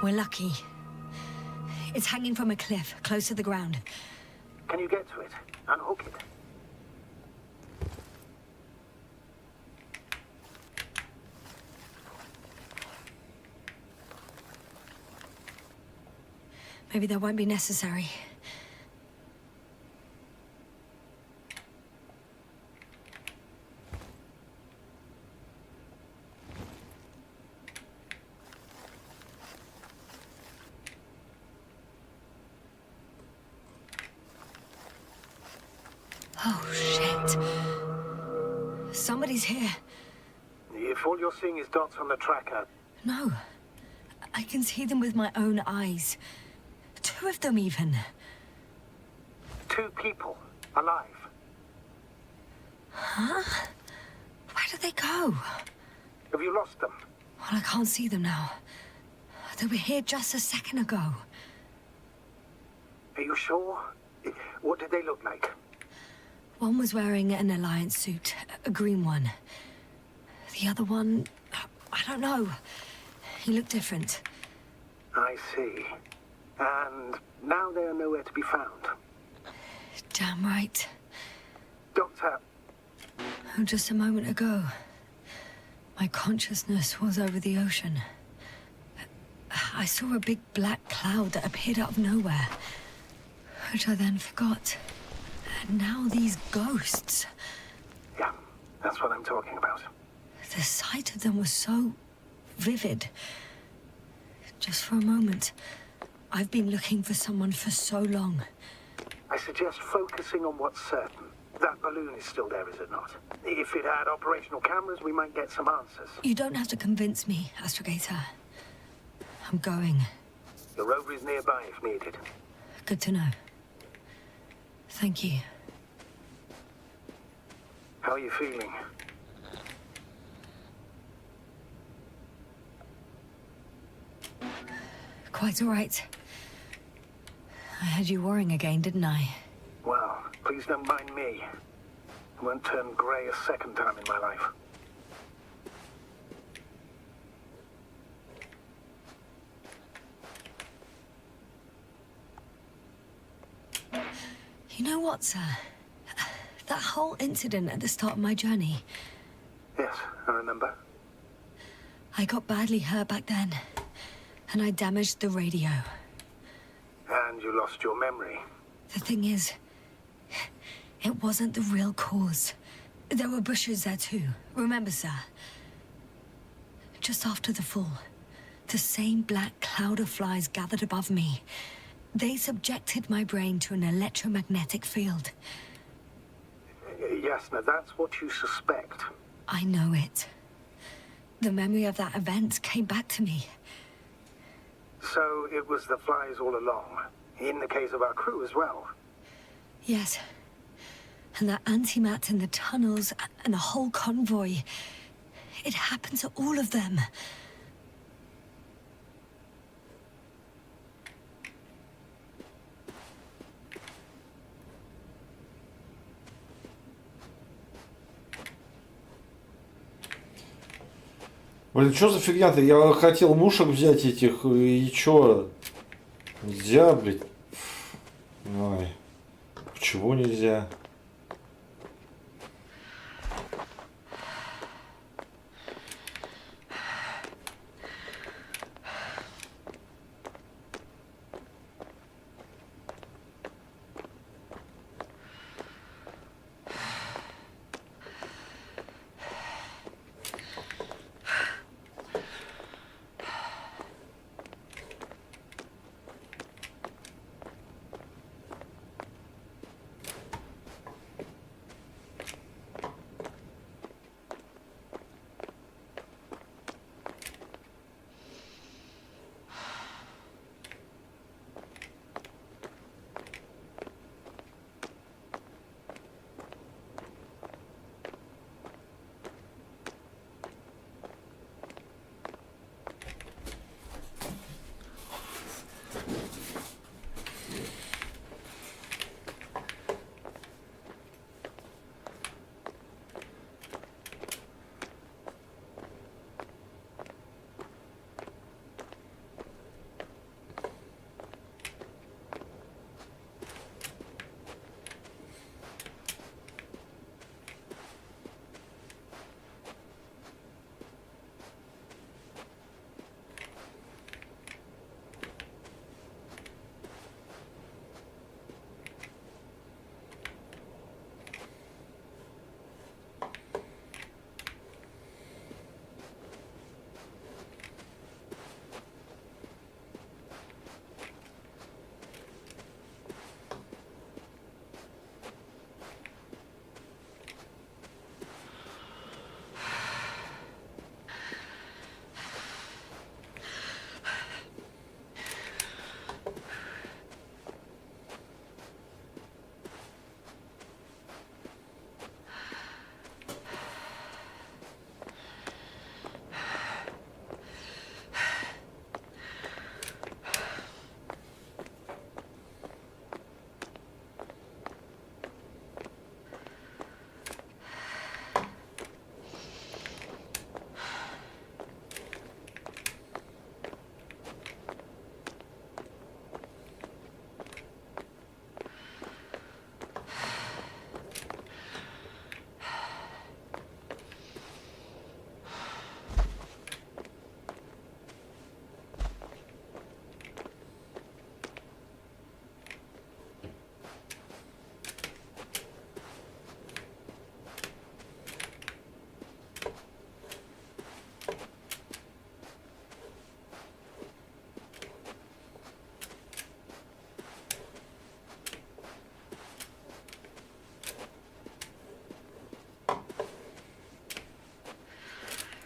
We're lucky. It's hanging from a cliff, close to the ground. Can you get to it? Unhook it? Maybe that won't be necessary. Oh, shit. Somebody's here. If all you're seeing is dots on the tracker, No. I can see them with my own eyes. Two of them, even. 2 people, alive. Huh? Where did they go? Have you lost them? Well, I can't see them now. They were here just a second ago. Are you sure? What did they look like? One was wearing an Alliance suit, a green one. The other one, I don't know. He looked different. I see. And now they are nowhere to be found. Damn right. Doctor, Oh, just a moment ago, my consciousness was over the ocean. I saw a big black cloud that appeared out of nowhere, which I then forgot. And now these ghosts. yeah, that's what I'm talking about. The sight of them was so vivid. Just for a moment. I've been looking for someone for so long. I suggest focusing on what's certain. That balloon is still there, is it not? If it had operational cameras, we might get some answers. You don't have to convince me, Astrogator. I'm going. The rover is nearby if needed. Good to know. Thank you. How are you feeling? Quite all right. I had you worrying again, didn't I? Well, please don't mind me. I won't turn grey a second time in my life. You know what, sir? That whole incident at the start of my journey, Yes, I remember. I got badly hurt back then, and I damaged the radio. And you lost your memory. The thing is, it wasn't the real cause. There were bushes there too, remember, sir? Just after the fall, the same black cloud of flies gathered above me. They subjected my brain to an electromagnetic field. Yes, now that's what you suspect. I know it. The memory of that event came back to me. So it was the flies all along, in the case of our crew as well. Yes. And that antimat in the tunnels, and the whole convoy. It happened to all of them. Блин, что за фигня-то? Я хотел мушек взять этих, и чё? Нельзя, блядь. Ой. Почему нельзя?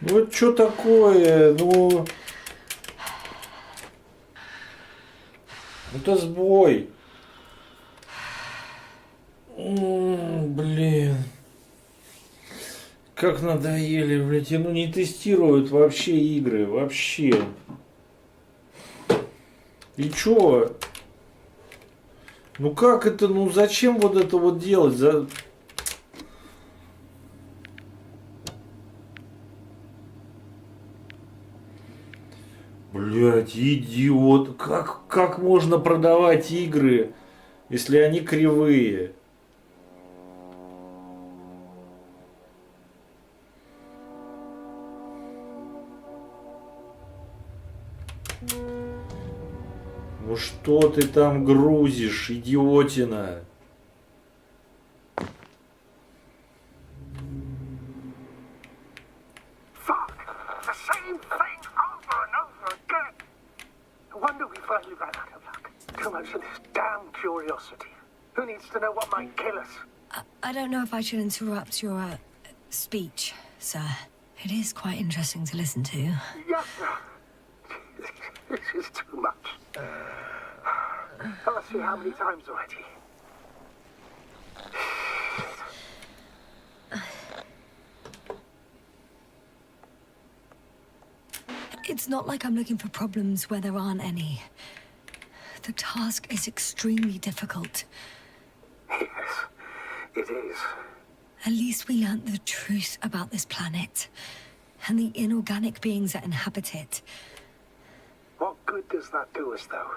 Ну что такое? Ну это сбой. Блин. Как надоели, блядь. Ну не тестируют вообще игры. Вообще. И чё? Ну как это? Ну зачем вот это вот делать? Блять, идиот. Как можно продавать игры если они кривые? Ну что ты там грузишь, идиотина? Fuck! The same thing over and over again! No wonder we finally ran out of luck. Too much of this damn curiosity. Who needs to know what might kill us? I don't know if I should interrupt your speech, sir. It is quite interesting to listen to. Yes, sir. This is too much. I'll see how many times already. It's not like I'm looking for problems where there aren't any. The task is extremely difficult. Yes, it is. At least we learnt the truth about this planet and the inorganic beings that inhabit it. What good does that do us, though?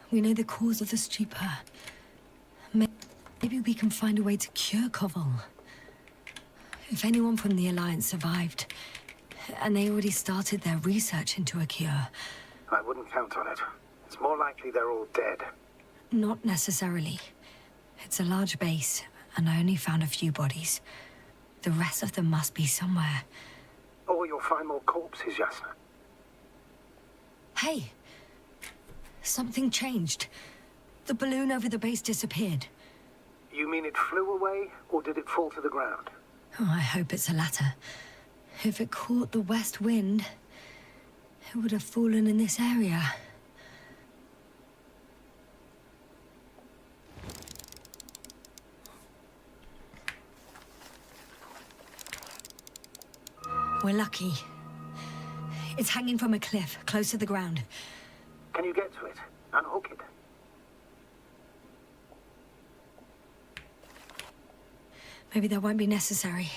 We know the cause of the stupor. Maybe we can find a way to cure Koval. If anyone from the Alliance survived, and they already started their research into a cure. I wouldn't count on it. It's more likely they're all dead. Not necessarily. It's a large base, and I only found a few bodies. The rest of them must be somewhere. Or you'll find more corpses, Yasna. Hey! Something changed. The balloon over the base disappeared. You mean it flew away, or did it fall to the ground? Oh, I hope it's the latter. If it caught the west wind, it would have fallen in this area. We're lucky. It's hanging from a cliff, close to the ground. Can you get to it? Unhook it? Maybe that won't be necessary.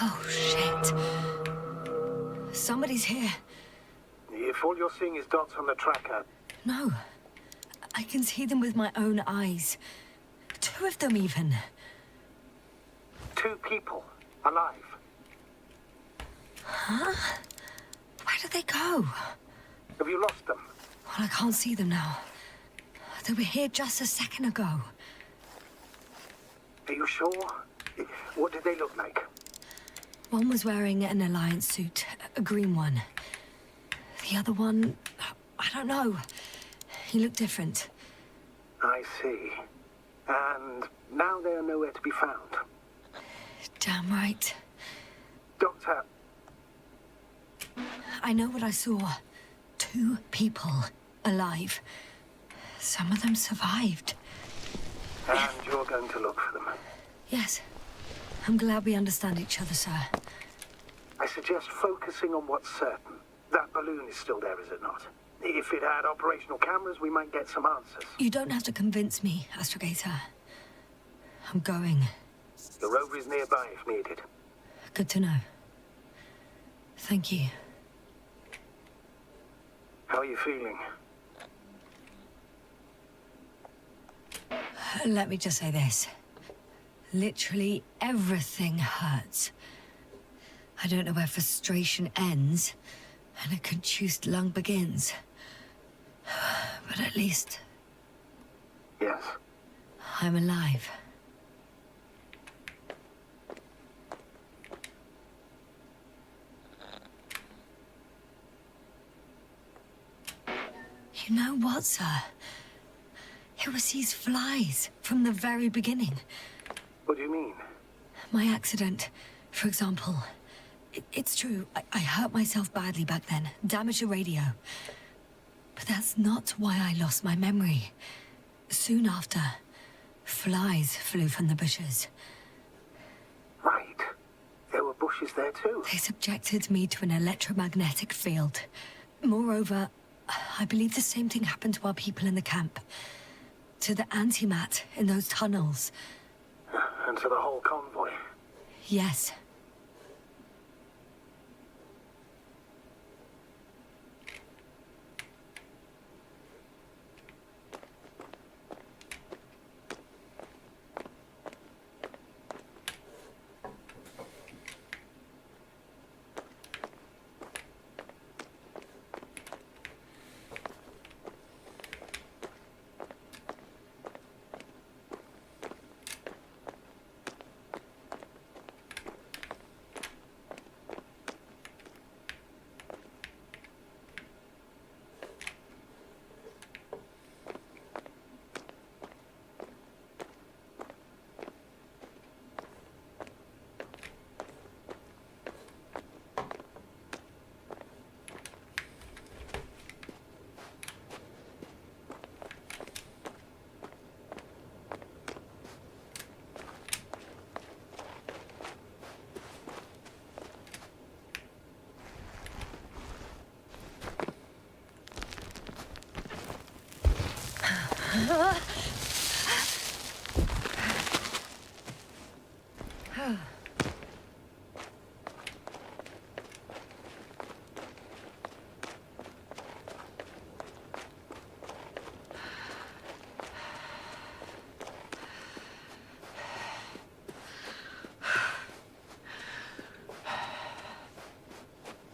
Oh, shit. Somebody's here. If all you're seeing is dots on the tracker, No. I can see them with my own eyes. 2 of them, even. 2 people, alive. Huh? Where did they go? Have you lost them? Well, I can't see them now. They were here just a second ago. Are you sure? What did they look like? One was wearing an Alliance suit, a green one. The other one, I don't know. He looked different. I see. And now they are nowhere to be found. Damn right. Doctor, I know what I saw. 2 people alive. Some of them survived. and you're going to look for them. Yes. I'm glad we understand each other, sir. I suggest focusing on what's certain. That balloon is still there, is it not? If it had operational cameras, we might get some answers. You don't have to convince me, Astrogator. I'm going. The rover is nearby if needed. Good to know. Thank you. How are you feeling? Let me just say this. Literally everything hurts. I don't know where frustration ends and a contused lung begins. But at least Yes. I'm alive. You know what, sir? It was these flies from the very beginning. What do you mean? My accident, for example. It's true, I hurt myself badly back then, damaged the radio. But that's not why I lost my memory. Soon after, flies flew from the bushes. Right. There were bushes there too. They subjected me to an electromagnetic field. Moreover, I believe the same thing happened to our people in the camp. To the antimat in those tunnels. And to the whole convoy. Yes.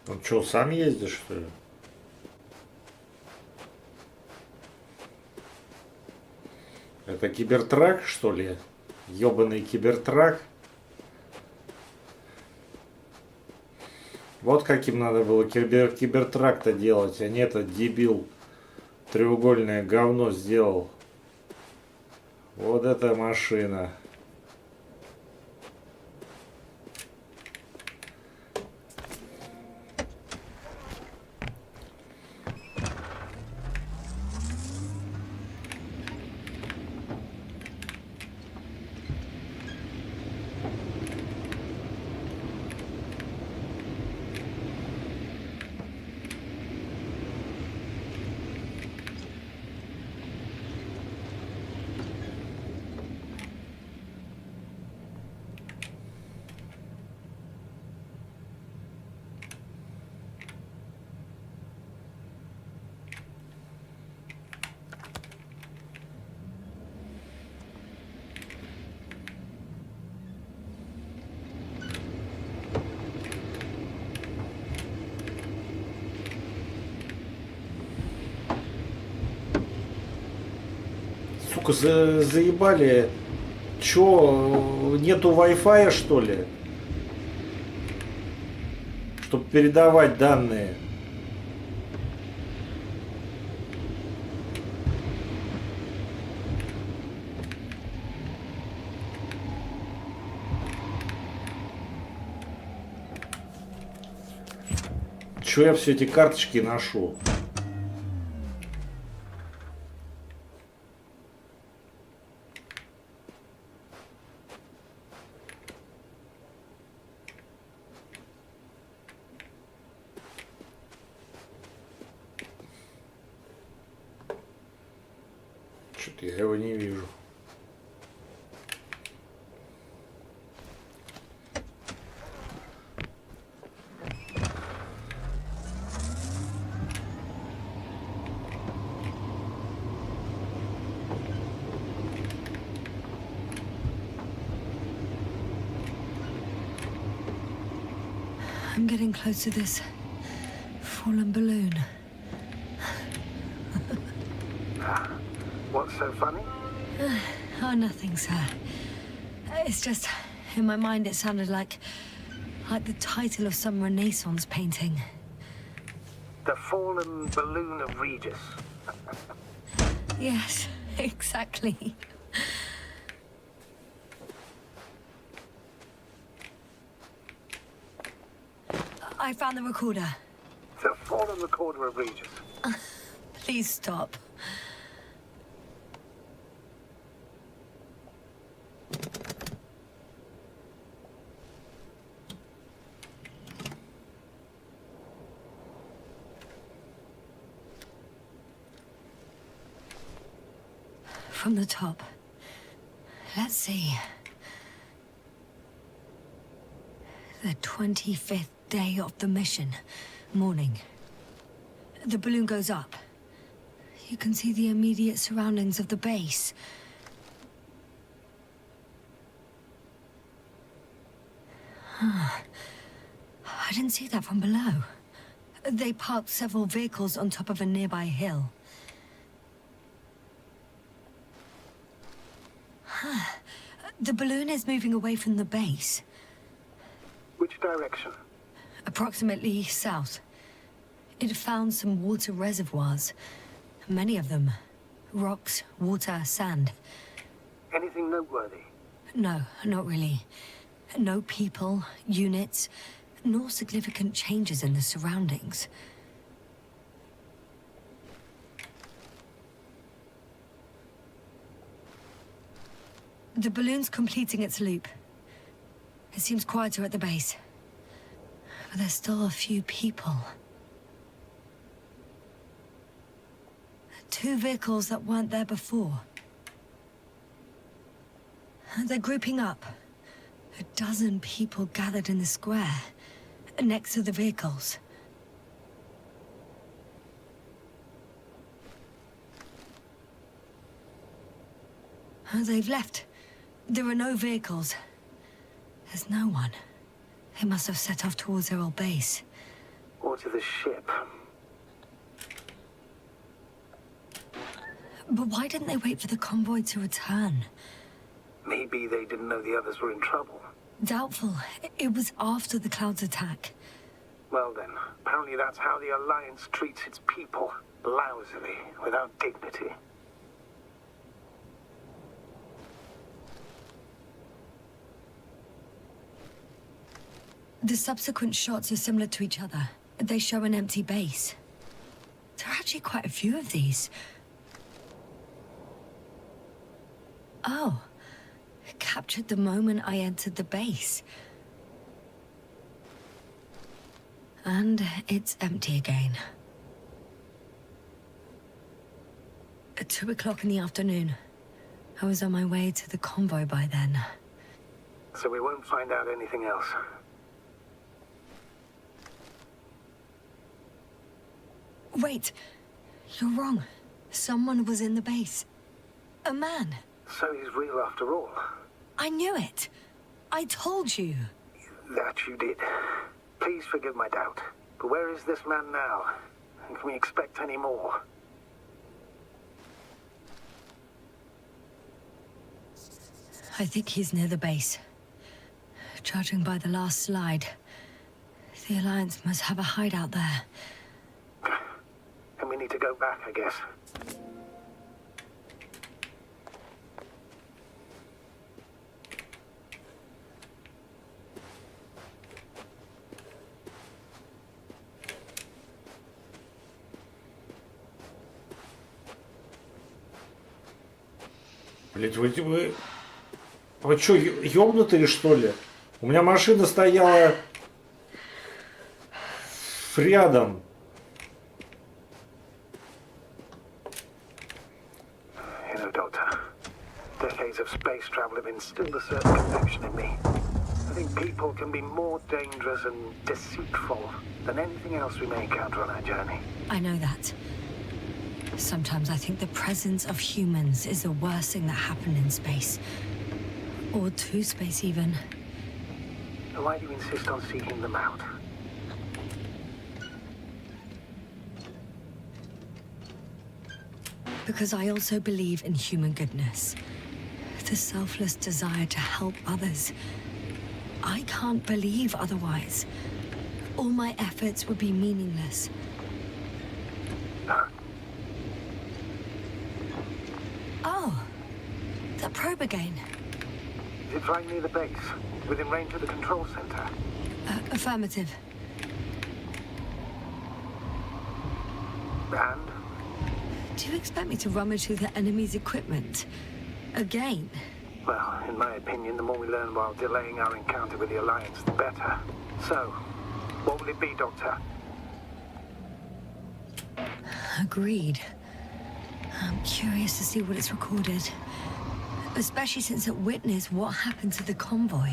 Ну что, сам ездишь, что ли? Это кибертрак, что ли? Ёбаный кибертрак. Вот каким надо было кибертрак-то делать, а не этот дебил треугольное говно сделал. Вот эта машина. Сука, заебали. Чё, нету Wi-Fi, что ли? Чтобы передавать данные. Чё я все эти карточки ношу? Что-то я его не вижу. I'm getting close to this fallen balloon. What's so funny? Oh, nothing, sir. It's just, in my mind it sounded like the title of some Renaissance painting. The fallen balloon of Regis. Yes, exactly. I found the recorder. The fallen recorder of Regis. Please stop. From the top. Let's see. The 25th day of the mission. Morning. The balloon goes up. You can see the immediate surroundings of the base. I didn't see that from below. They parked several vehicles on top of a nearby hill. The balloon is moving away from the base. Which direction? Approximately south. It found some water reservoirs. Many of them. Rocks, water, sand. Anything noteworthy? No, not really. No people, units, nor significant changes in the surroundings. The balloon's completing its loop. It seems quieter at the base. But there's still a few people. two vehicles that weren't there before. They're grouping up. 12 people gathered in the square, next to the vehicles. They've left. There are no vehicles. There's no one. They must have set off towards their old base. Or to the ship. But why didn't they wait for the convoy to return? Maybe they didn't know the others were in trouble. Doubtful. It was after the Cloud's attack. Well then, apparently that's how the Alliance treats its people. Lousily, without dignity. The subsequent shots are similar to each other. They show an empty base. There are actually quite a few of these. Oh. Captured the moment I entered the base. And it's empty again. At 2 o'clock in the afternoon. I was on my way to the convoy by then. So we won't find out anything else. Wait. You're wrong. Someone was in the base. A man. So he's real after all. I knew it. I told you. That you did. Please forgive my doubt. But where is this man now? And can we expect any more? I think he's near the base. Judging by the last slide, the Alliance must have a hideout there. And we need to go back, I guess. Блять, вы что, ёбнутые, что ли? У меня машина стояла рядом. You know, Doctor, decades of space travel have instilled a certain conviction in me. I think people can be more dangerous and deceitful than anything else we may encounter on our journey. I know that. Sometimes I think the presence of humans is the worst thing that happened in space. Or to space, even. Why do you insist on seeking them out? Because I also believe in human goodness. The selfless desire to help others. I can't believe otherwise. All my efforts would be meaningless. Oh, that probe again. Is it right near the base? Within range of the control center? Affirmative. And? Do you expect me to rummage through the enemy's equipment? Again? Well, in my opinion, the more we learn while delaying our encounter with the Alliance, the better. So, what will it be, Doctor? Agreed. I'm curious to see what it's recorded. Especially since it witnessed what happened to the convoy.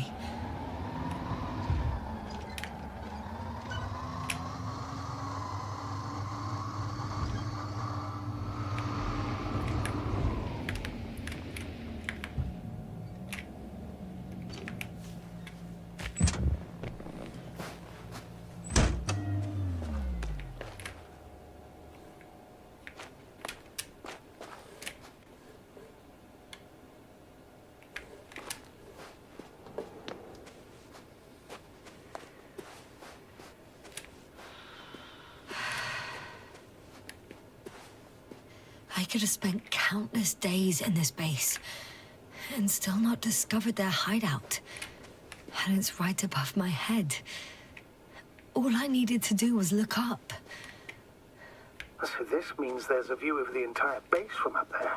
I could have spent countless days in this base and still not discovered their hideout. And it's right above my head. All I needed to do was look up. So this means there's a view of the entire base from up there.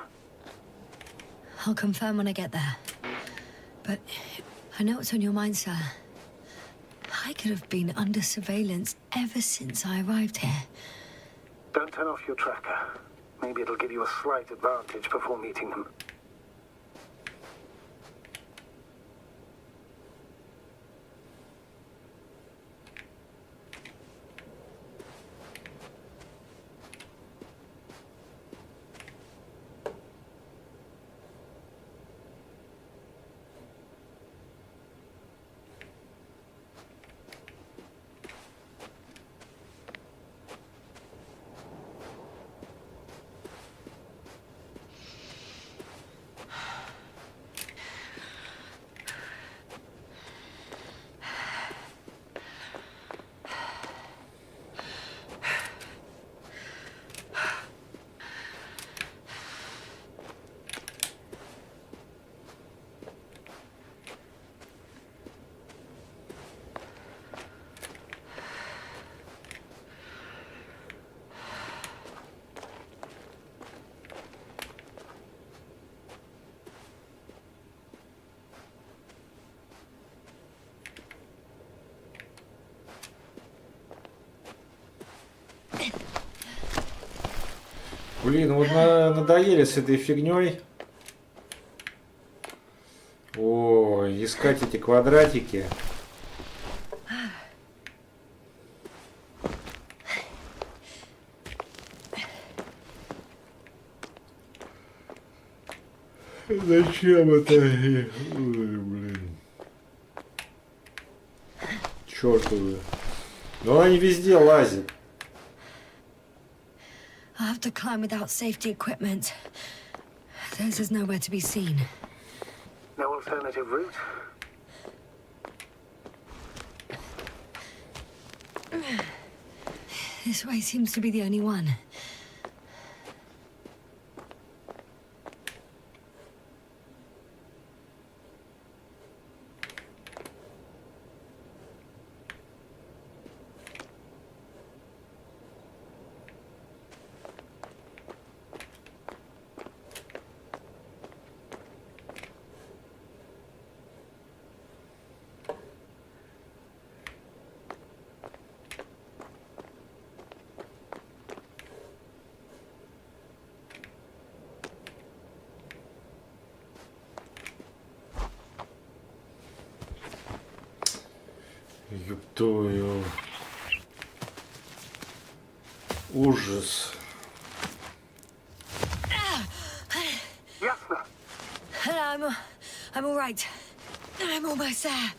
I'll confirm when I get there. But I know what's on your mind, sir. I could have been under surveillance ever since I arrived here. Don't turn off your tracker. Maybe it'll give you a slight advantage before meeting them. Блин, вот надоели с этой фигней. О, искать эти квадратики. Зачем это? Ой, блин. Чёртовы. Но они везде лазят. I'll have to climb without safety equipment. Theirs is nowhere to be seen. No alternative route? This way seems to be the only one. Ёптую. Ужас. Yasna, I'm all right. I'm almost there.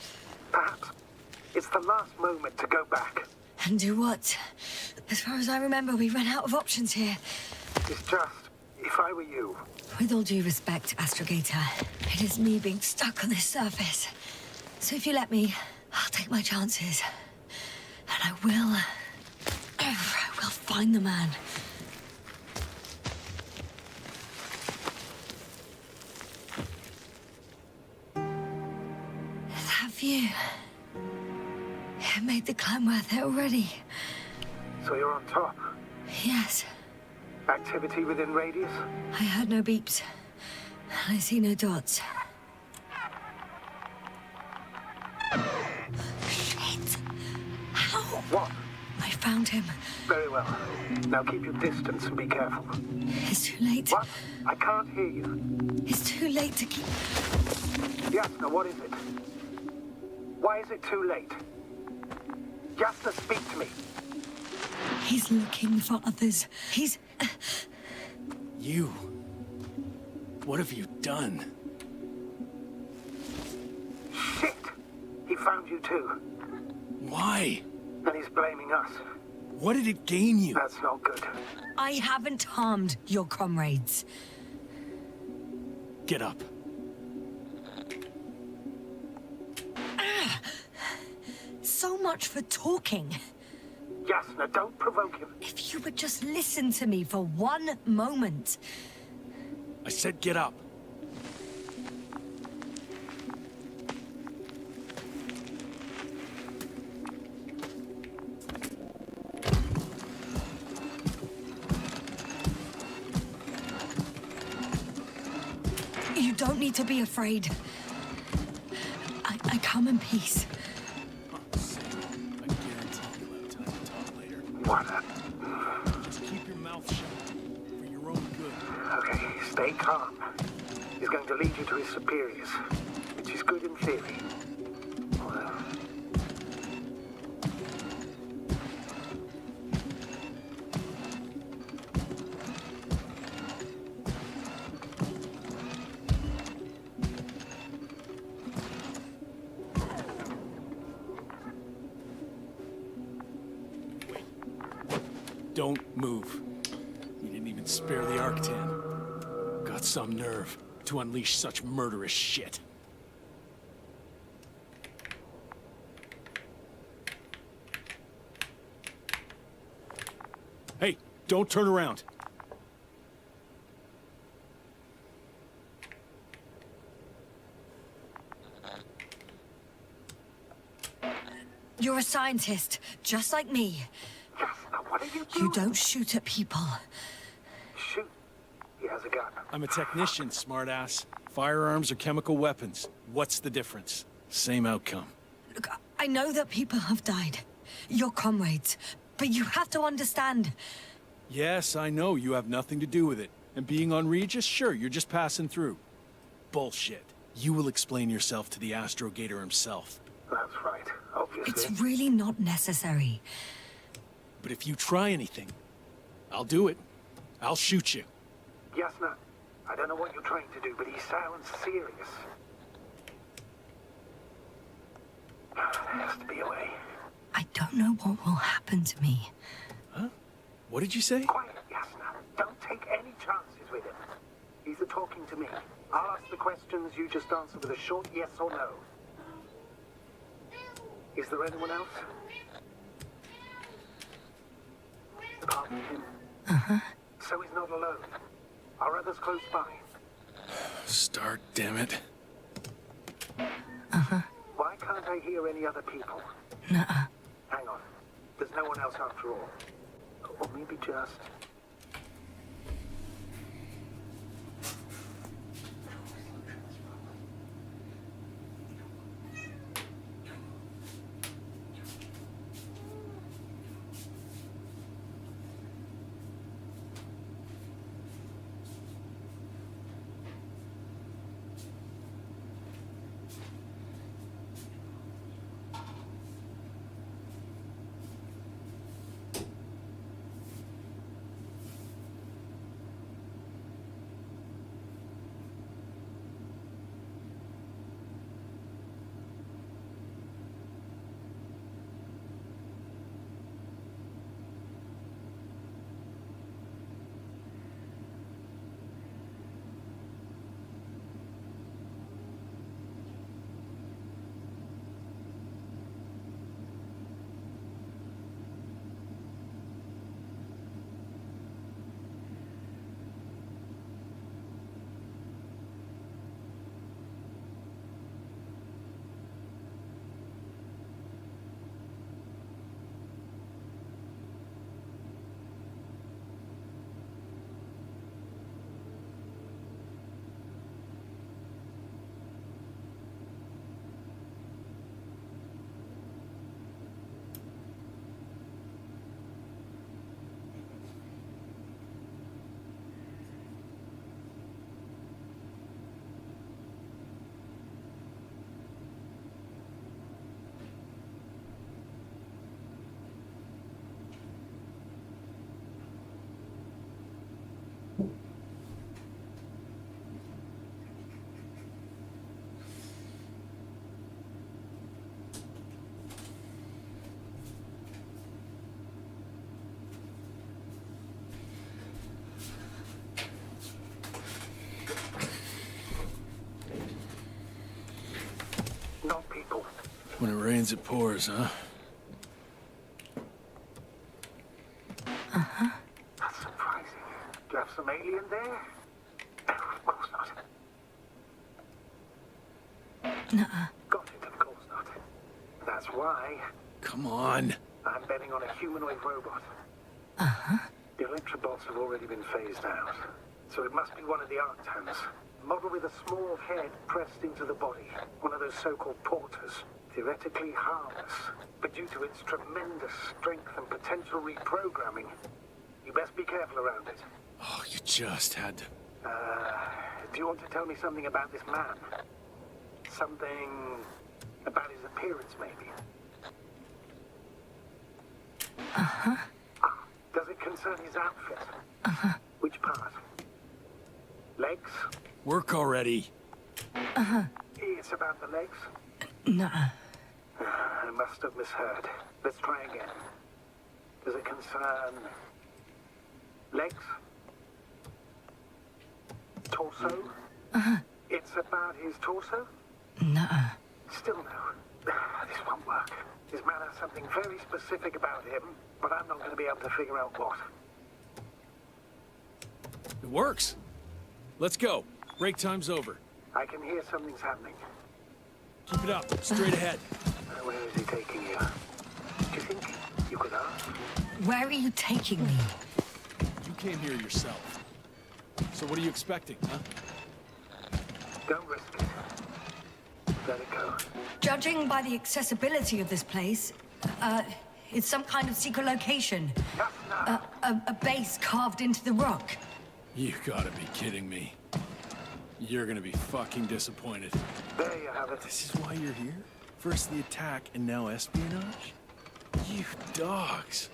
perhaps it's the last moment to go back. And do what? As far as I remember, we ran out of options here. It's just, if I were you, With all due respect, Astrogator, it is me being stuck on this surface. So if you let me, I'll take my chances. And I will find the man. That view. It made the climb worth it already. so you're on top. Yes, Activity within radius? I heard no beeps. I see no dots. Shit! How? What? I found him. Very well. Now keep your distance and be careful. It's too late. What? I can't hear you. It's too late to keep... Yasna, what is it? Why is it too late? Yasna, speak to me. He's looking for others. He's... You. What have you done? Shit! He found you too. Why? And he's blaming us. What did it gain you? That's not good. I haven't harmed your comrades. Get up. So much for talking. Yasna, don't provoke him. If you would just listen to me for one moment. I said get up. You don't need to be afraid. I come in peace. I guarantee you'll have time to talk later. What a... Just keep your mouth shut. For your own Stay calm. He's going to lead you to his superiors, which is good in theory. Well, Don't move. You didn't even spare the Arctan. Got some nerve to unleash such murderous shit. Hey, don't turn around. You're a scientist, just like me. yes, now what are you doing? You don't shoot at people. Shoot. He has a gun. I'm a technician, smartass. Firearms or chemical weapons. What's the difference? Same outcome. Look, I know that people have died. Your comrades. But you have to understand. Yes, I know you have nothing to do with it. And being on Regis, sure, you're just passing through. Bullshit. You will explain yourself to the Astrogator himself. That's right, obviously. It's really not necessary. But if you try anything, I'll do it. I'll shoot you. Yasna, I don't know what you're trying to do, but he sounds serious. There has to be a way. I don't know what will happen to me. Huh? What did you say? Quiet, Yasna. Don't take any chances with him. He's talking to me. I'll ask the questions, you just answer with a short yes or no. Is there anyone else? Apart from him? Uh-huh. So he's not alone. Are others close by? Start, damn it. Uh-huh. Why can't I hear any other people? Nuh-uh. Hang on. There's no one else after all. Or maybe just... Not people. When it rains, it pours, huh? Uh-huh. That's surprising. Do you have some alien there? Of course not. Nuh-uh. Got it, of course not. That's why Come on. I'm betting on a humanoid robot. Uh-huh. The electrobots have already been phased out, so it must be one of the Arctans. Model with a small head pressed into the body. One of those so-called porters. Theoretically harmless, but due to its tremendous strength and potential reprogramming, you best be careful around it. Oh, you just had to... Do you want to tell me something about this man? Something about his appearance, maybe? Uh-huh. Does it concern his outfit? Uh-huh. Which part? Legs? Work already. Uh-huh. It's about the legs? Nuh-uh. I must have misheard. Let's try again. Does it concern legs? Torso? Uh-huh. It's about his torso? Nuh-uh. Still no. This won't work. This man has something very specific about him, but I'm not going to be able to figure out what. It works. Let's go. Break time's over. I can hear something's happening. Keep it up. Straight ahead. Where is he taking you? Do you think you could ask? Where are you taking me? You came here yourself. So what are you expecting, huh? Don't risk it. Let it go. Judging by the accessibility of this place, it's some kind of secret location. A base carved into the rock. You gotta be kidding me. You're gonna be fucking disappointed. There you have it. This is why you're here? First the attack and now espionage? You dogs.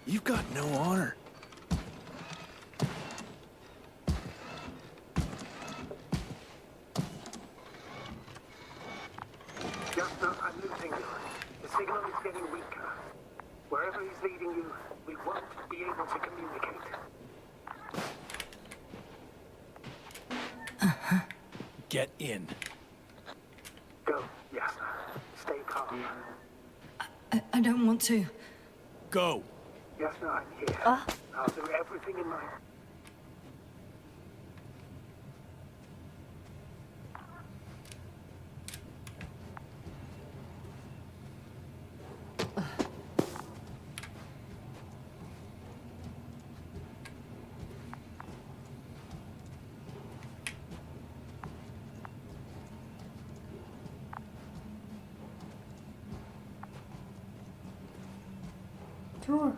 You've got no honor. Just now, I'm losing you. The signal is getting weaker. Wherever he's leading you, we won't be able to communicate. Get in. Go, Yasna. Stay calm. I don't want to. Go. Yasna, I'm here. I'll do everything in my... Sure.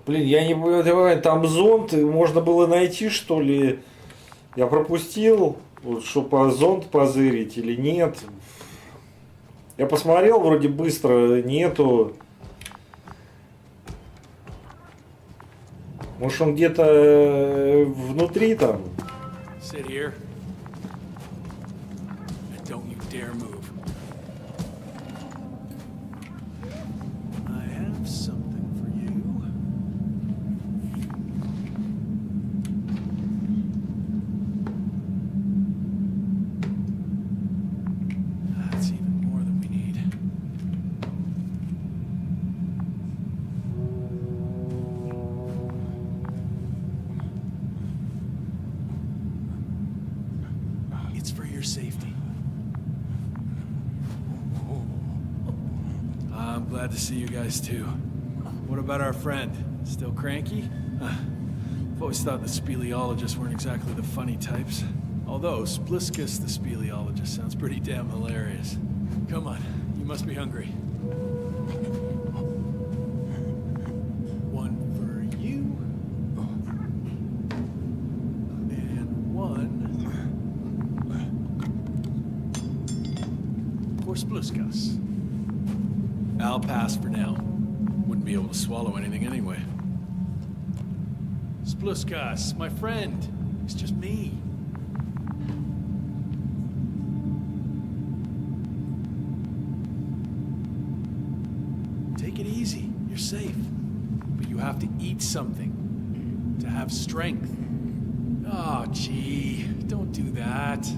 Блин, я не понимаю, там зонт можно было найти, что ли? Я пропустил, вот, чтобы зонт позырить или нет. Я посмотрел, вроде быстро, нету. Может, он где-то внутри там? Sit here. And don't you dare move. I have something for you. That's even more than we need. It's for your safety. I'm glad to see you guys too. What about our friend? Still cranky? I've always thought the speleologists weren't exactly the funny types. Although, Spliskus the speleologist sounds pretty damn hilarious. Come on, you must be hungry. One for you. And one for Spliskus. I'll pass for now. Wouldn't be able to swallow anything anyway. Spliskus, my friend. It's just me. Take it easy. You're safe. But you have to eat something to have strength. Oh, gee. Don't do that.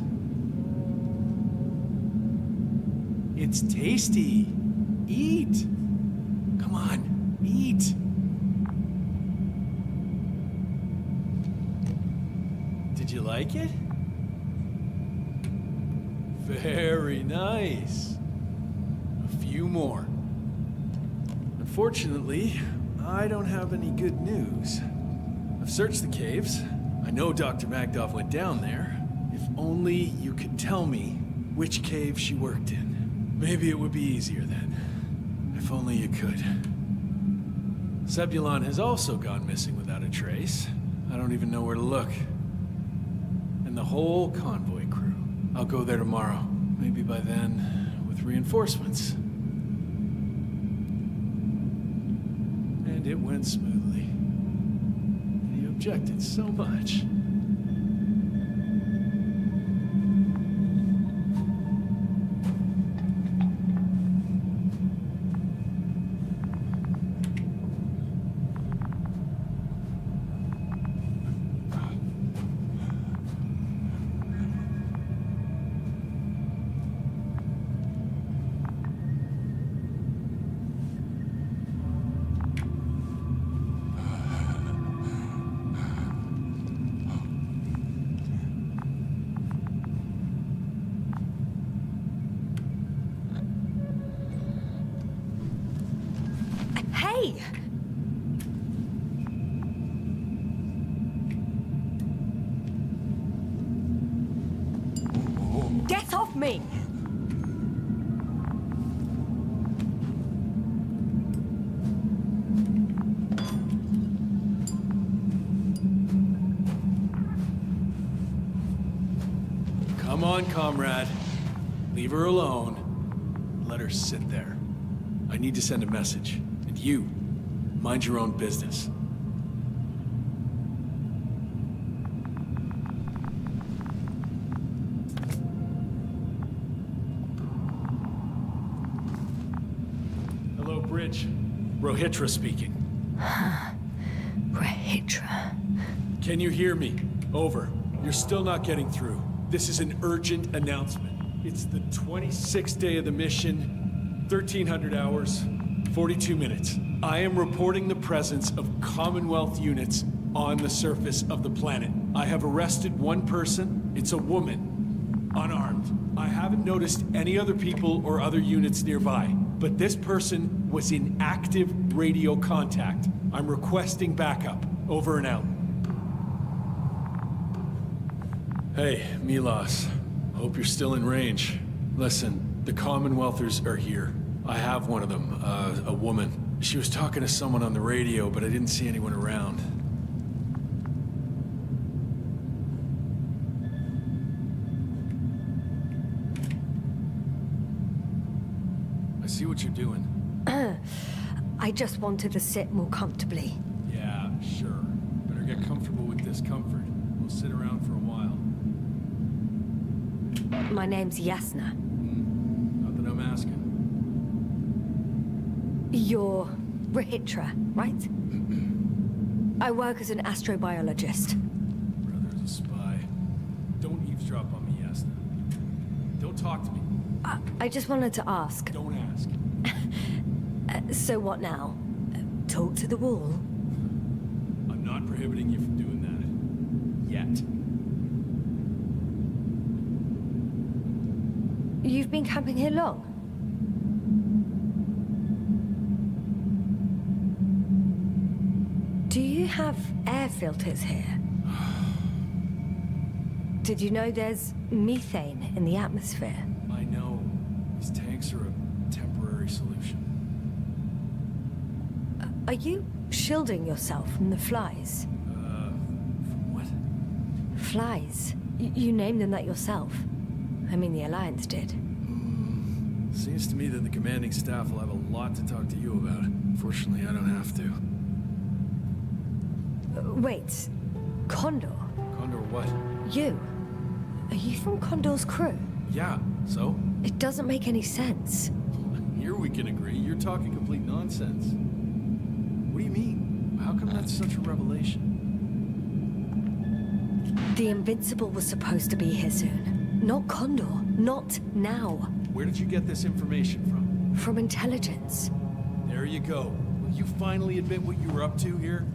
It's tasty. Eat. Come on, eat. Did you like it? Very nice. A few more. Unfortunately, I don't have any good news. I've searched the caves. I know Dr. Magdov went down there. If only you could tell me which cave she worked in. Maybe it would be easier then. If only you could. Zebulon has also gone missing without a trace. I don't even know where to look. And the whole convoy crew. I'll go there tomorrow. Maybe by then, with reinforcements. And it went smoothly. You objected so much. Hey! Get off me! Come on, comrade. Leave her alone. Let her sit there. I need to send a message. And you, mind your own business. Hello, Bridge. Rohitra speaking. Rohitra. Can you hear me? Over. You're still not getting through. This is an urgent announcement. It's the 26th day of the mission, 1300 hours, 42 minutes. I am reporting the presence of Commonwealth units on the surface of the planet. I have arrested one person. It's a woman, unarmed. I haven't noticed any other people or other units nearby, but this person was in active radio contact. I'm requesting backup. Over and out. Hey, Milos. Hope you're still in range. Listen, the Commonwealthers are here. I have one of them, a woman. She was talking to someone on the radio, but I didn't see anyone around. I see what you're doing. I just wanted to sit more comfortably. Yeah, sure. Better get comfortable with discomfort. We'll sit around for a while. My name's Yasna. Not that I'm asking. You're Rohitra, right? I work as an astrobiologist. Brother's a spy. Don't eavesdrop on me, Yasna. Don't talk to me. I just wanted to ask. Don't ask. So what now? Talk to the wall? I'm not prohibiting you from doing that. Yet. You've been camping here long? Do you have air filters here? Did you know there's methane in the atmosphere? I know. These tanks are a temporary solution. Are you shielding yourself from the flies? From what? Flies. You named them that yourself. I mean, the Alliance did. Seems to me that the commanding staff will have a lot to talk to you about. Fortunately, I don't have to. Wait. Condor? Condor what? You? Are you from Condor's crew? Yeah, so? It doesn't make any sense. Here we can agree. You're talking complete nonsense. What do you mean? How come that's such a revelation? The Invincible was supposed to be here soon. Not Condor. Not now. Where did you get this information from? From intelligence. There you go. Will you finally admit what you were up to here?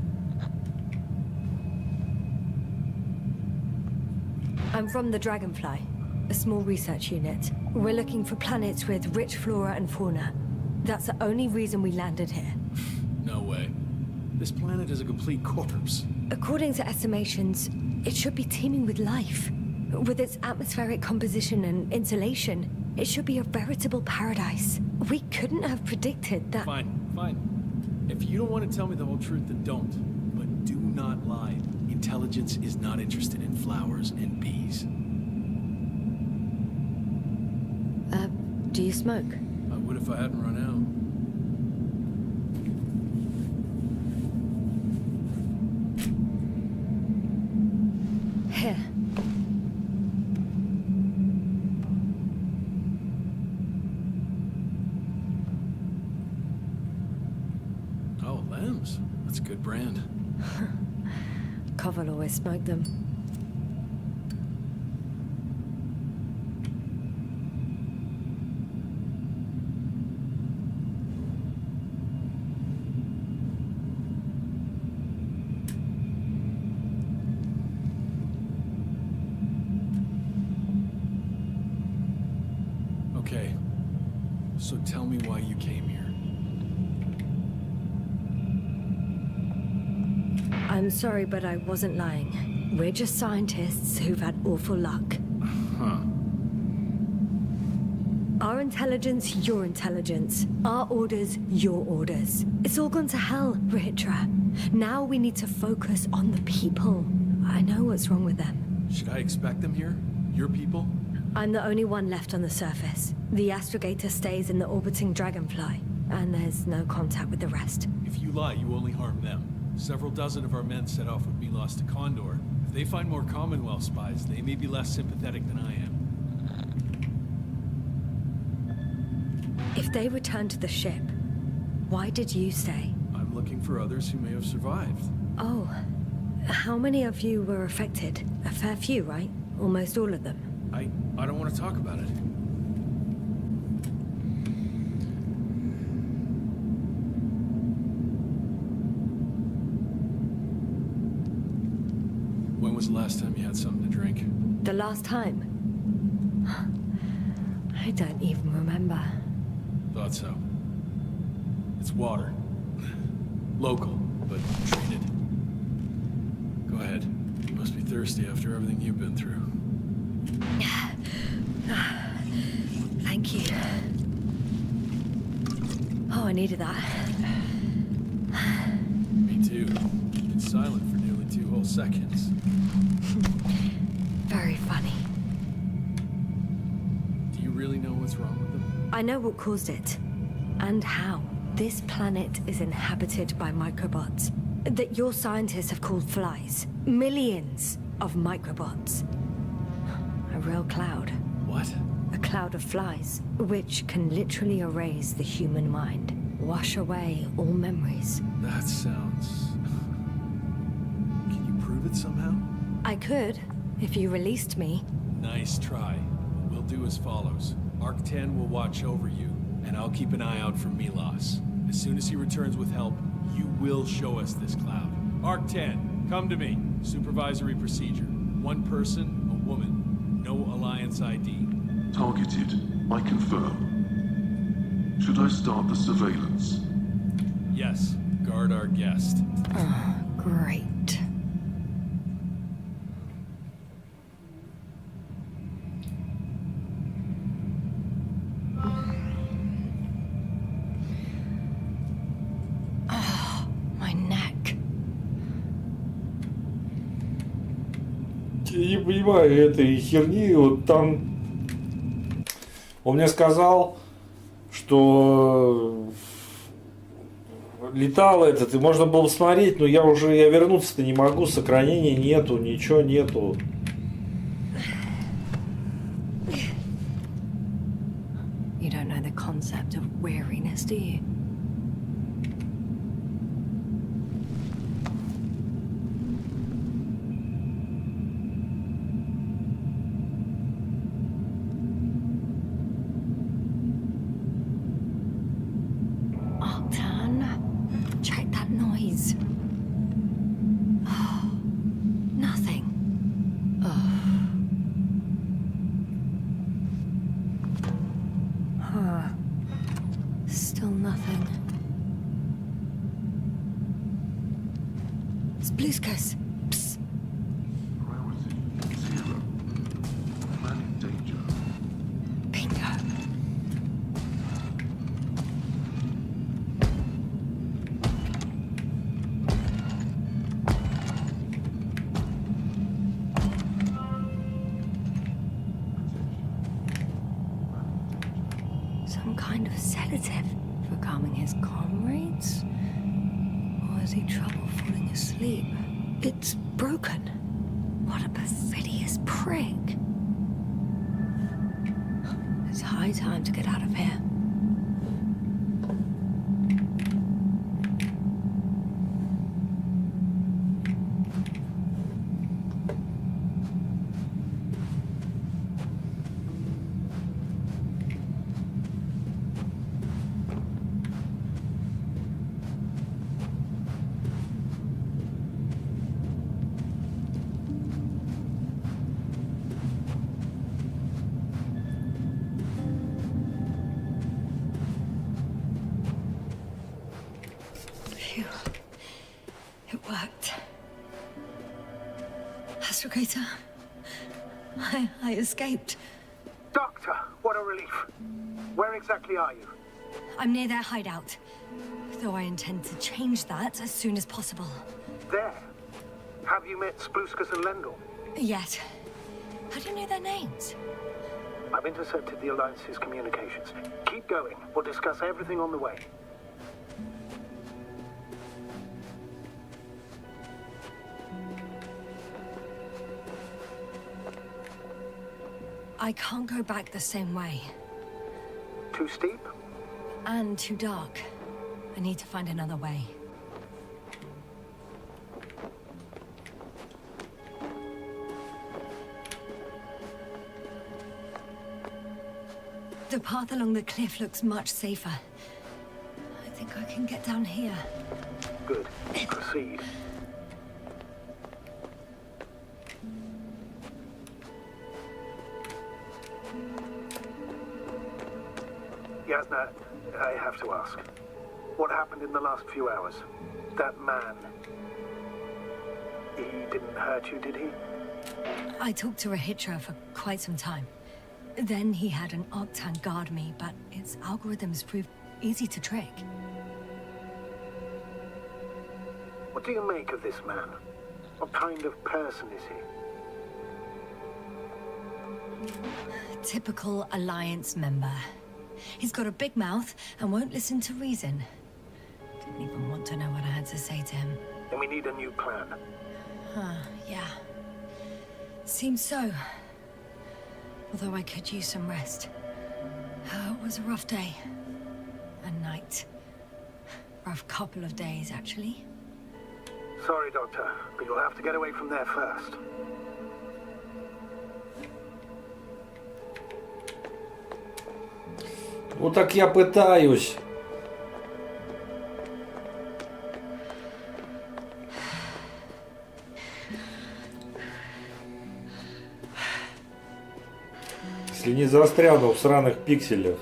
I'm from the Dragonfly, a small research unit. We're looking for planets with rich flora and fauna. That's the only reason we landed here. No way. This planet is a complete corpse. According to estimations, it should be teeming with life. With its atmospheric composition and insulation, it should be a veritable paradise. We couldn't have predicted that. Fine, fine. If you don't want to tell me the whole truth, then don't. But do not lie. Intelligence is not interested in flowers and bees. Do you smoke? I would if I hadn't run out. Here. Oh, Lambs. That's a good brand. Koval always smoked them. Okay. So tell me why you came here. I'm sorry, but I wasn't lying. We're just scientists who've had awful luck. Huh. Our intelligence, your intelligence. Our orders, your orders. It's all gone to hell, Rihitra. Now we need to focus on the people. I know what's wrong with them. Should I expect them here? Your people? I'm the only one left on the surface. The astrogator stays in the orbiting Dragonfly, and there's no contact with the rest. If you lie, you only harm them. Several dozen of our men set off with me lost to Condor. If they find more Commonwealth spies, they may be less sympathetic than I am. If they return to the ship, why did you stay? I'm looking for others who may have survived. Oh, how many of you were affected? A fair few, right? Almost all of them. I don't want to talk about it. When was the last time you had something to drink? The last time? I don't even remember. Thought so. It's water. Local, but treated. Go ahead. You must be thirsty after everything you've been through. Thank you. Oh, I needed that. Me too. Been silent for nearly 2 whole seconds. Very funny. Do you really know what's wrong with them? I know what caused it. And how. This planet is inhabited by microbots that your scientists have called flies. Millions of microbots. A real cloud. What? A cloud of flies, which can literally erase the human mind. Wash away all memories. That sounds... Can you prove it somehow? I could, if you released me. Nice try. We'll do as follows. Arc 10 will watch over you, and I'll keep an eye out for Milos. As soon as he returns with help, you will show us this cloud. Arc 10, come to me. Supervisory procedure. One person, a woman. No Alliance ID. Targeted. I confirm. Should I start the surveillance? Yes, guard our guest. Great. My neck. Я не понимаю этой херни. Вот там он мне сказал, что летал этот, и можно было смотреть, но я вернуться-то не могу, сохранения нету, ничего нету. You don't know the concept of weariness, do you? Octan, check that noise. Oh, nothing. Still nothing. Spluskas. Psst. Priority 0. Man in danger. Bingo. Some kind of sedative for calming his comrades? Or has he trouble falling asleep? It's broken. What a perfidious prick. It's high time to get out of here. Phew. It worked. Astrogator. I escaped. Doctor, what a relief. Where exactly are you? I'm near their hideout. Though I intend to change that as soon as possible. There. Have you met Spluskas and Lendl? Yet. How do you know their names? I've intercepted the Alliance's communications. Keep going. We'll discuss everything on the way. I can't go back the same way. Too steep? And too dark. I need to find another way. The path along the cliff looks much safer. I think I can get down here. Good. Proceed. Yasna, I have to ask. What happened in the last few hours? That man... He didn't hurt you, did he? I talked to Rahitra for quite some time. Then he had an Octan guard me, but its algorithms proved easy to trick. What do you make of this man? What kind of person is he? Typical Alliance member. He's got a big mouth and won't listen to reason. Didn't even want to know what I had to say to him. Then we need a new plan. Yeah. Seems so. Although I could use some rest. It was a rough day. A night. Rough couple of days, actually. Sorry, Doctor, but you'll have to get away from there first. Ну так я пытаюсь. Если не застряну в сраных пикселях.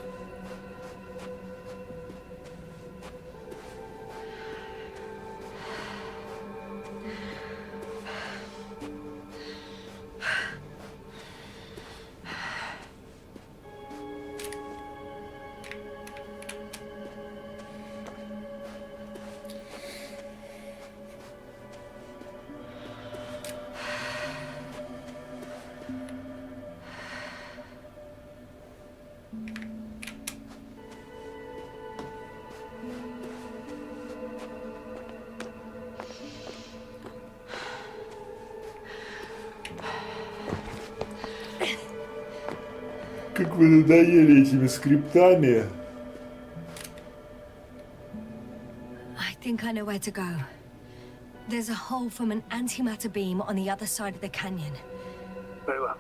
Как вы надоели этими скриптами. I think I know where to go. There's a hole from an antimatter beam on the other side of the canyon. Very well.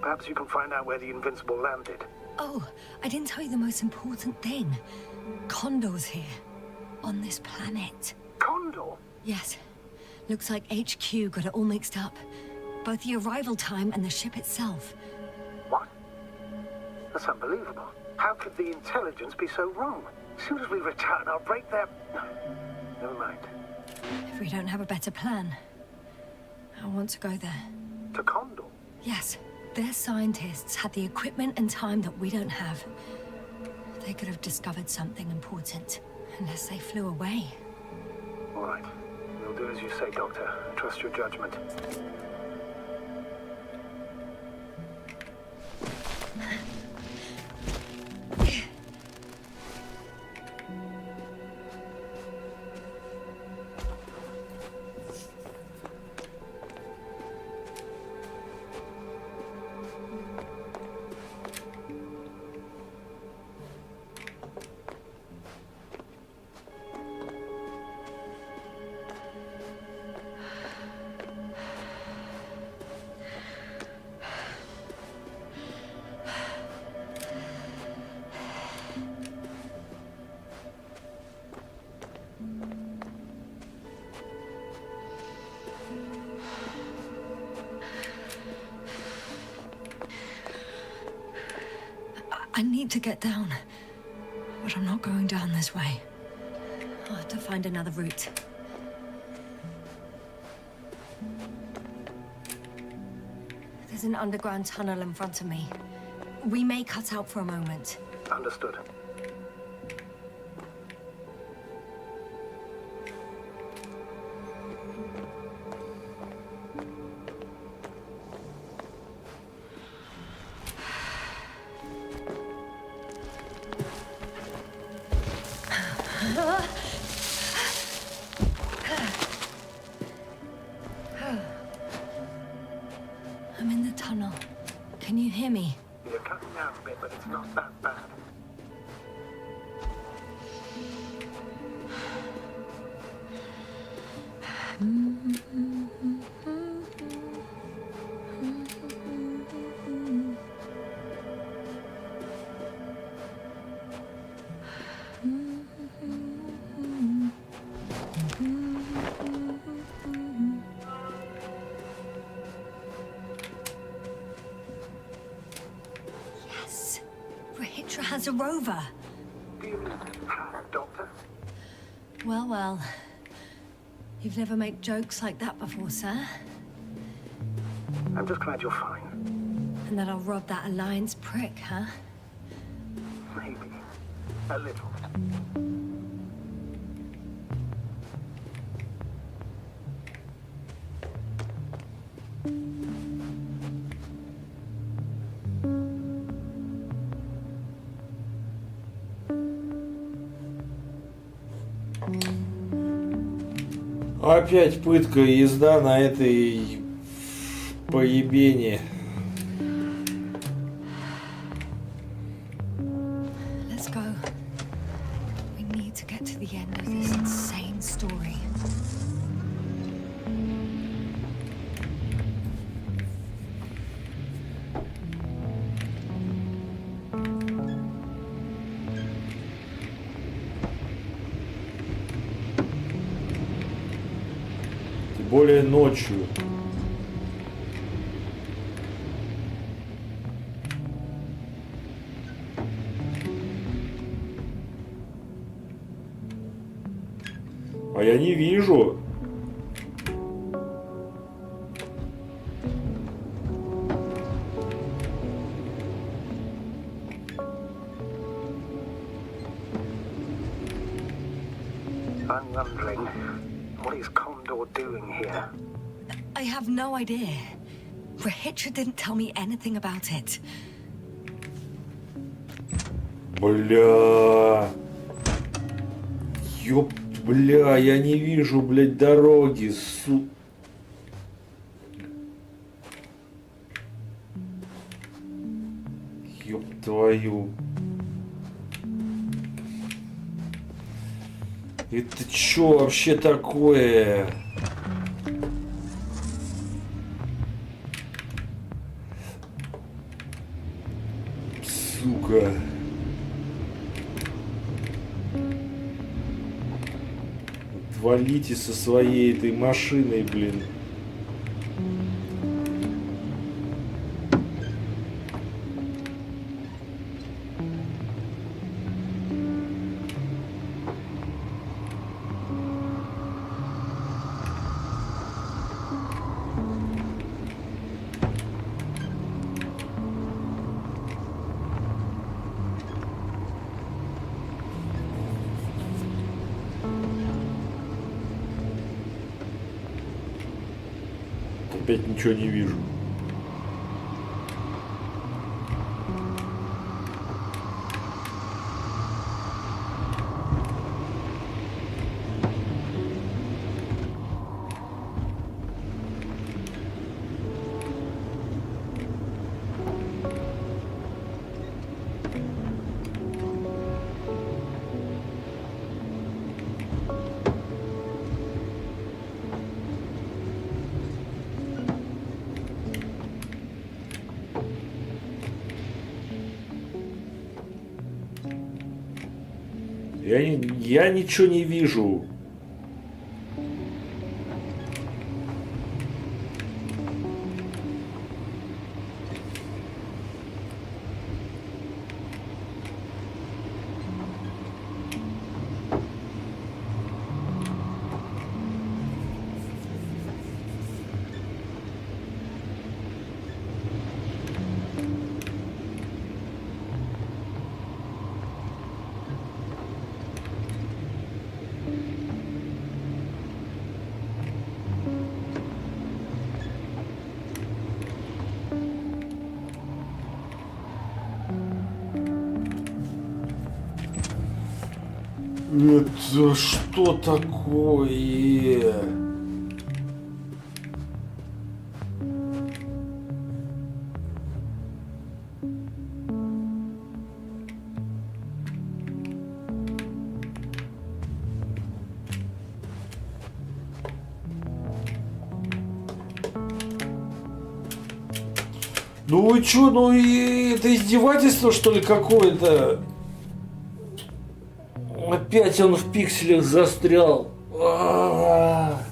Perhaps you can find out where the Invincible landed. Oh, I didn't tell you the most important thing. Condor's here. On this planet. Condor? Yes. Looks like HQ got it all mixed up. Both the arrival time and the ship itself. What? That's unbelievable. How could the intelligence be so wrong? As soon as we return, I'll break their... Never mind. If we don't have a better plan, I want to go there. To Condor? Yes. Their scientists had the equipment and time that we don't have. They could have discovered something important, unless they flew away. All right. We'll do as you say, Doctor. I trust your judgment. I need to get down, but I'm not going down this way. I'll have to find another route. There's an underground tunnel in front of me. We may cut out for a moment. Understood. I'm in the tunnel. Can you hear me? You're cutting out a bit, but it's not that bad. Yes. Rahitra has a rover. Do you have, Doctor? Well, well. You've never made jokes like that before, sir. I'm just glad you're fine. And that I'll rob that Alliance prick, huh? Maybe. A little. Опять пытка и езда на этой поебени. Let's go. We need to get to the end of this insane story. Тем более ночью. А я не вижу. I'm wondering, what is Condor doing here? I have no idea. Rahitra didn't tell me anything about it. Бля. Ёп, бля, я не вижу, блядь, дороги, Ёб твою. Это чё вообще такое? Сука. Валите со своей этой машиной, блин. Опять ничего не вижу. Я ничего не вижу. Это что такое? Ну вы чё, ну и это издевательство, что ли, какое-то? Опять он в пикселях застрял. А-а-а.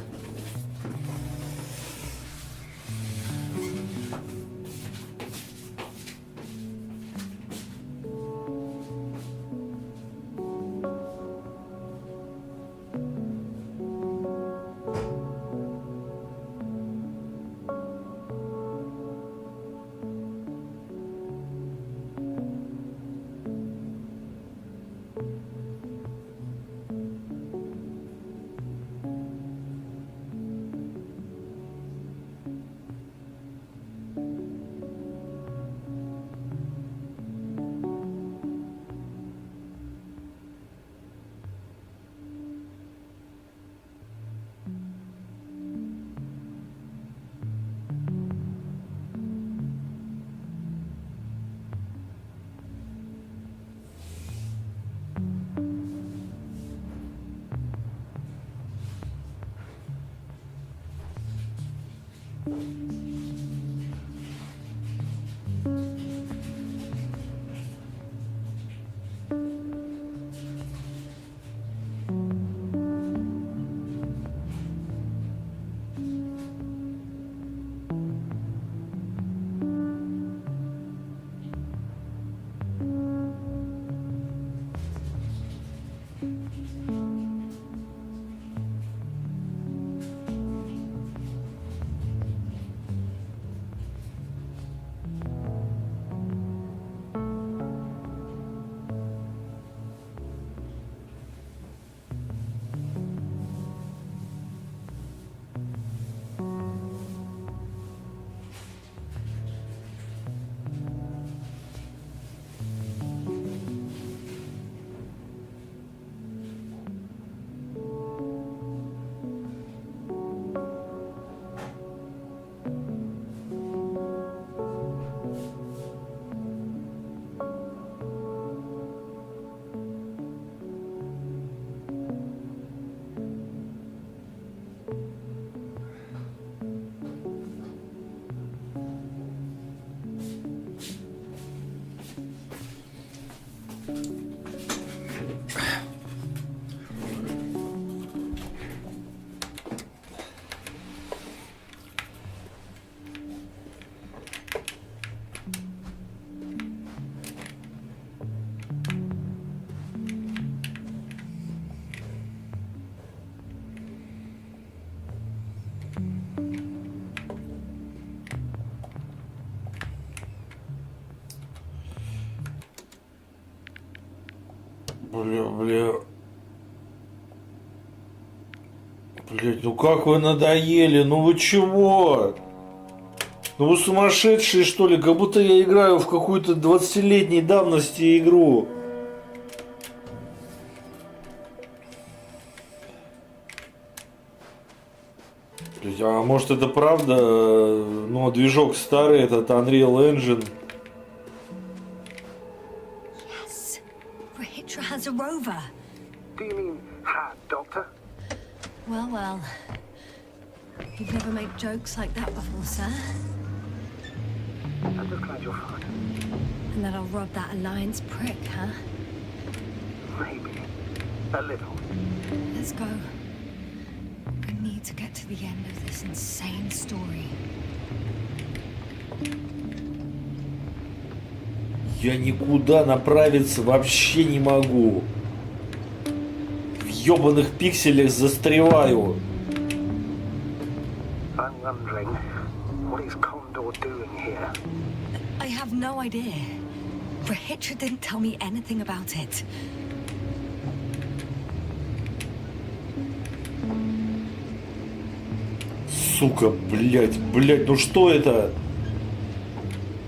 Бля. Блять, ну как вы надоели, ну вы чего? Ну вы сумасшедшие, что ли? Как будто я играю в какую-то 20-летней давности игру. Блять, а может это правда? Ну, движок старый, этот Unreal Engine. Yes. Rahitra has a rover. Do you mean had, Doctor? Well. You've never made jokes like that before, sir. I'm just glad you're fine. And that I'll rob that Alliance prick, huh? Maybe. A little. Let's go. We need to get to the end of this insane story. Я никуда направиться вообще не могу. В ёбаных пикселях застреваю. I'm wondering, what is Condor doing here? I have no idea. Rahitra didn't tell me anything about it. Сука, блять, ну что это?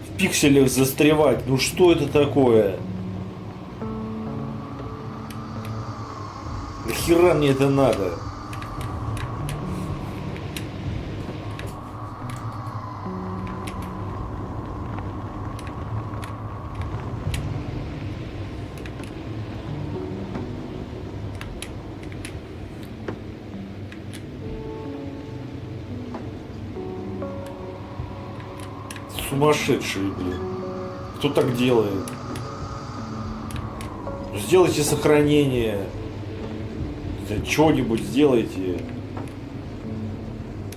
В пикселях застревать, ну что это такое? Нахера мне это надо? Сумасшедшие, блин. Кто так делает? Сделайте сохранение. Что-нибудь сделайте.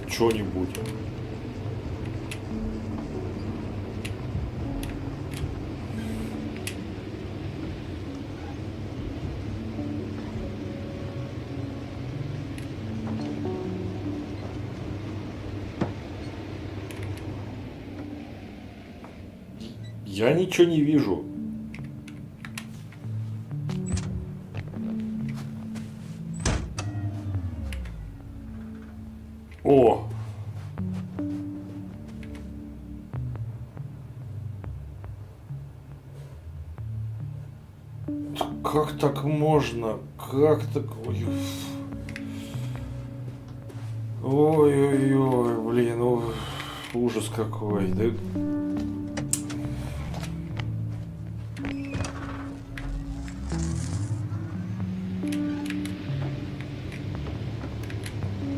Что-нибудь. Я ничего не вижу. О! Как так можно? Как так? Ой-ой-ой, блин, ужас какой. Да...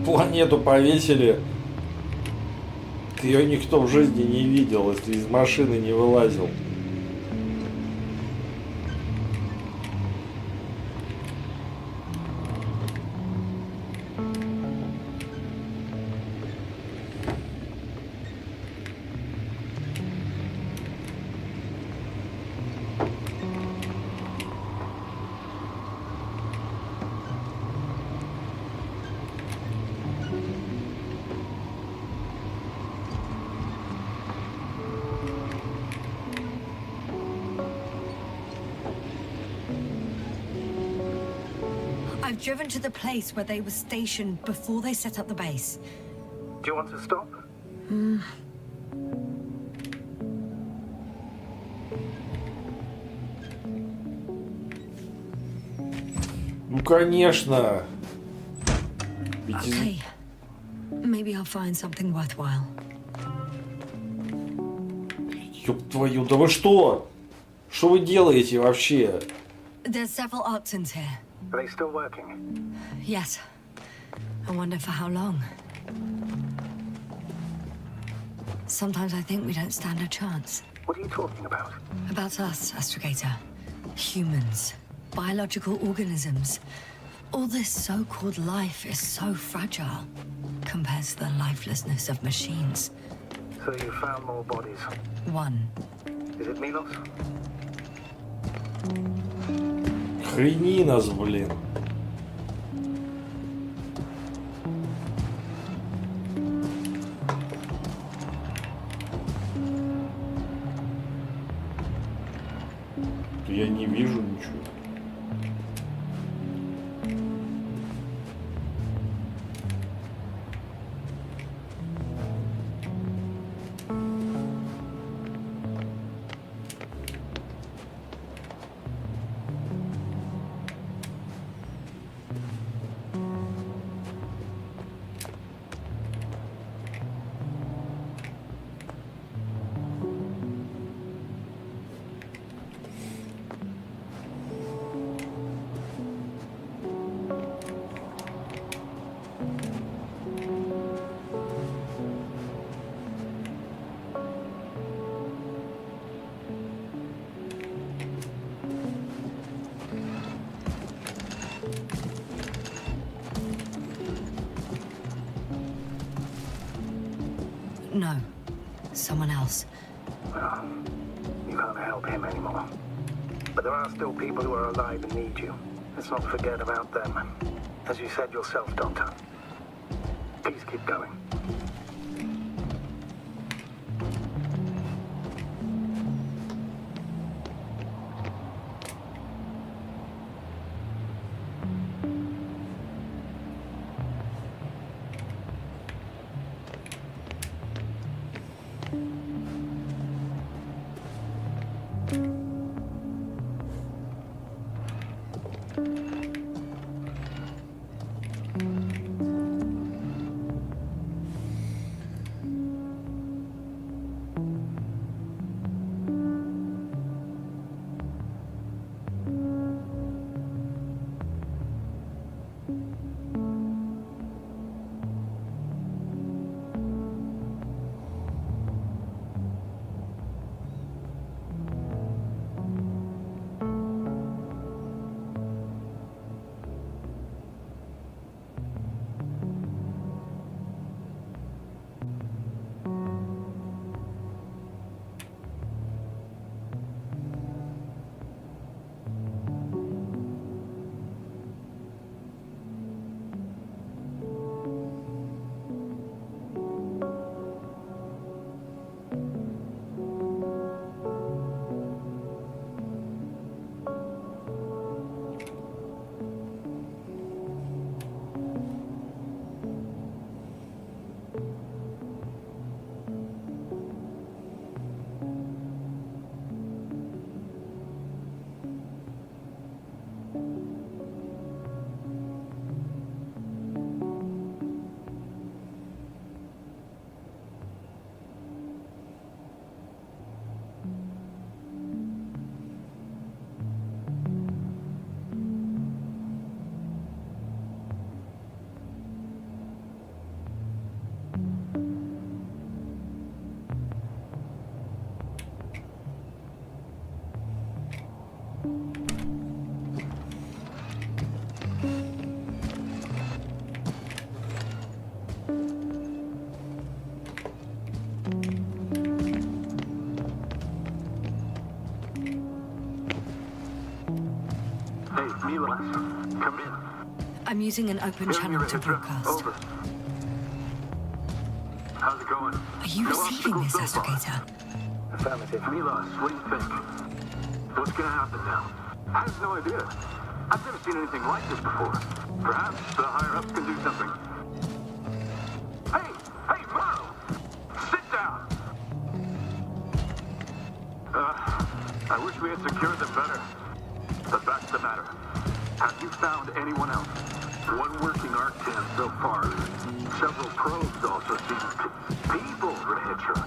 Планету повесили. Ее никто в жизни не видел, если из машины не вылазил. I've driven to the place where they were stationed before they set up the base. Do you want to stop? Ну конечно. Okay. Maybe I'll find something worthwhile. Ёб твою, да вы что? Что вы делаете вообще? There's several Arctons here. Are they still working? Yes. I wonder for how long. Sometimes I think we don't stand a chance. What are you talking about? About us, Astrogator. Humans. Biological organisms. All this so-called life is so fragile compared to the lifelessness of machines. So you found more bodies. One. Is it Milos? Хрени нас, блин. Я не вижу ничего. no. Someone else. Well, you can't help him anymore. But there are still people who are alive and need you. Let's not forget about them. As you said yourself, Doctor. Please keep going. Milos, come in. I'm using an open channel to broadcast. Over. How's it going? Are you receiving this, Astrogator? Affirmative. Milos, what do you think? What's gonna happen now? I have no idea. I've never seen anything like this before. Perhaps the higher-ups can do something. Hey! Hey, Merle! Sit down! I wish we had secured them better. But that's the matter. Have you found anyone else? One working Arc-10 so far. Several probes also seem people, Rahitra.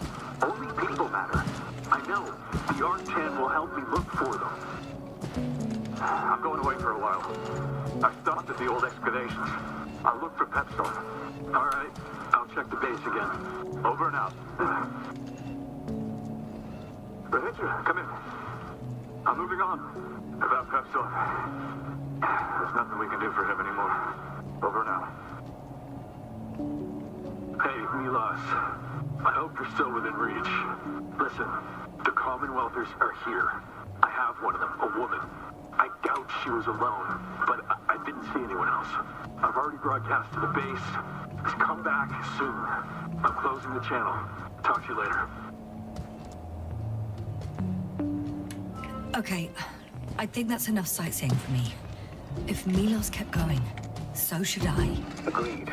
Only people matter. I know. The Arc-10 will help me look for them. I'm going away for a while. I stopped at the old excavations. I'll look for Pepsol. All right. I'll check the base again. Over and out. Rahitra, come in. I'm moving on. About Pepsol. There's nothing we can do for him anymore. Over now. Hey, Milos. I hope you're still within reach. Listen, the Commonwealthers are here. I have one of them, a woman. I doubt she was alone, but I didn't see anyone else. I've already broadcast to the base. Just come back soon. I'm closing the channel. Talk to you later. Okay, I think that's enough sightseeing for me. If Milos kept going, so should I. Agreed.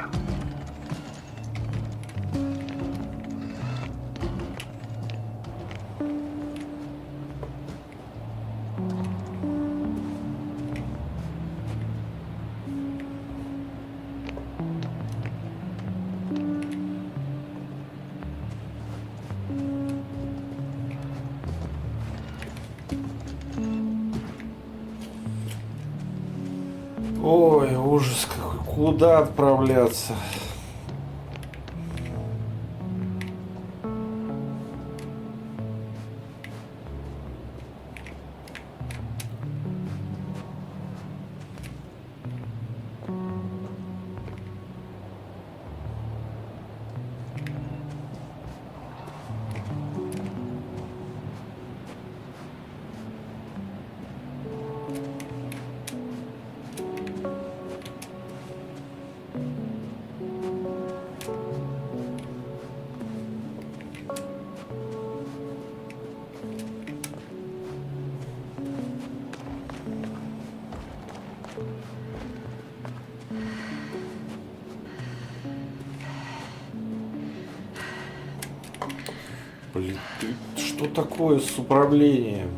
Ой, ужас какой. Куда отправляться? Что такое с управлением?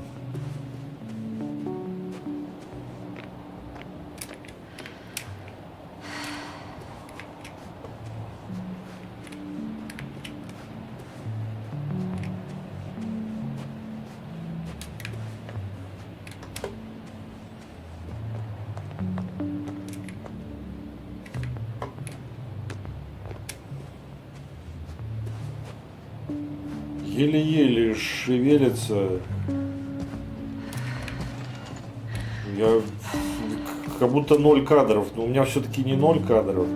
Еле-еле шевелится. Я как будто 0 кадров, но у меня все-таки не 0 кадров.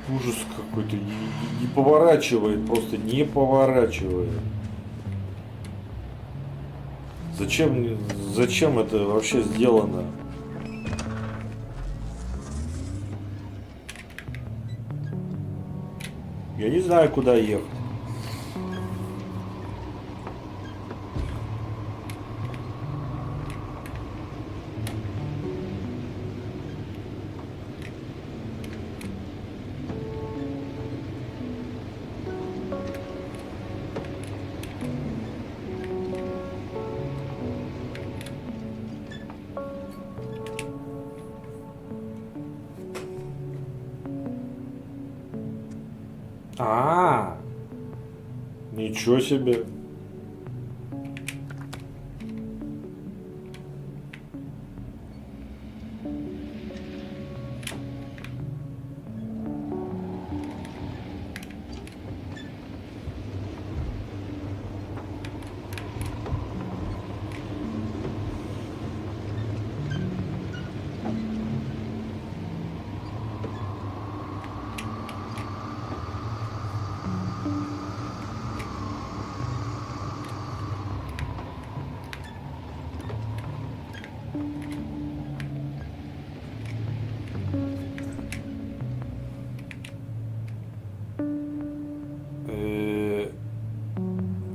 Ужас какой-то. Не поворачивает, просто не поворачивает. Зачем это вообще сделано? Я не знаю, куда ехать. Ничего себе.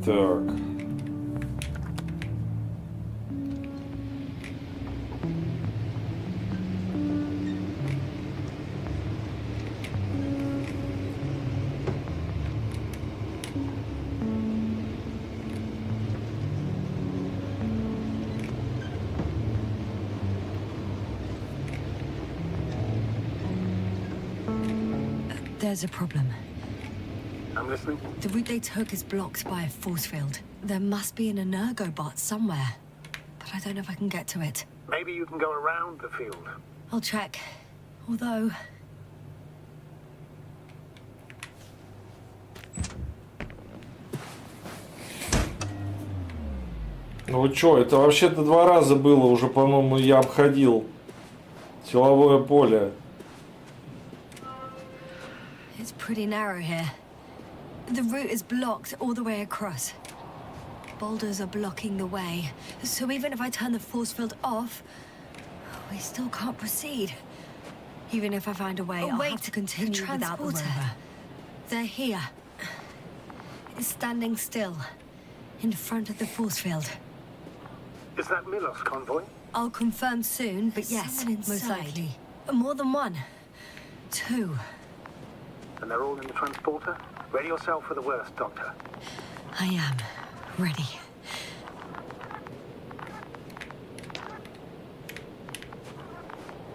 Так. There's a problem. I'm listening. The route they took is blocked by a force field. There must be an energobot somewhere, but I don't know if I can get to it. Maybe you can go around the field. I'll check. Although... Ну чё, это вообще-то 2 раза было уже, по-моему, я обходил силовое поле. It's pretty narrow here. The route is blocked all the way across. Boulders are blocking the way, so even if I turn the force field off, we still can't proceed. Even if I find a way, I'll have to continue without the rover. They're here. It's standing still, in front of the force field. Is that Milos convoy? I'll confirm soon, but yes, most likely. More than one. 2. And they're all in the transporter? Ready yourself for the worst, Doctor. I am. Ready.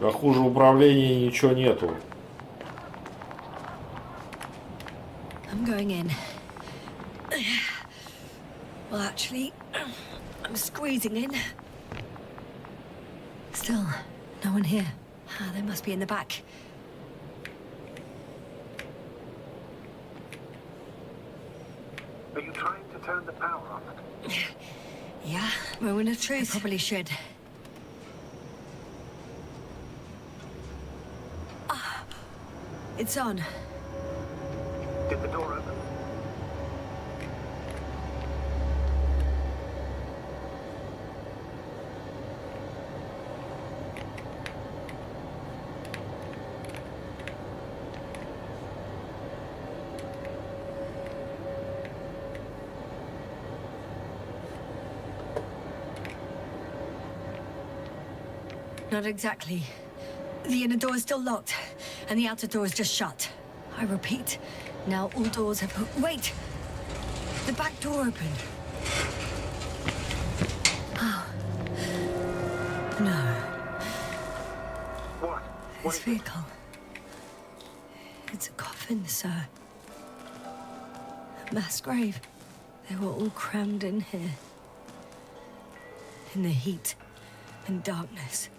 А хуже управления ничего нету. I'm going in. Well, actually, I'm squeezing in. Still, no one here. Ah, they must be in the back. Are you trying to turn the power on? Yeah, moment of truth. I probably should. Ah, it's on. Did the door open? Not exactly. The inner door is still locked, and the outer door is just shut. I repeat, now all doors have... Wait! The back door opened. Oh. No. What? This vehicle. It's a coffin, sir. A mass grave. They were all crammed in here. In the heat and darkness,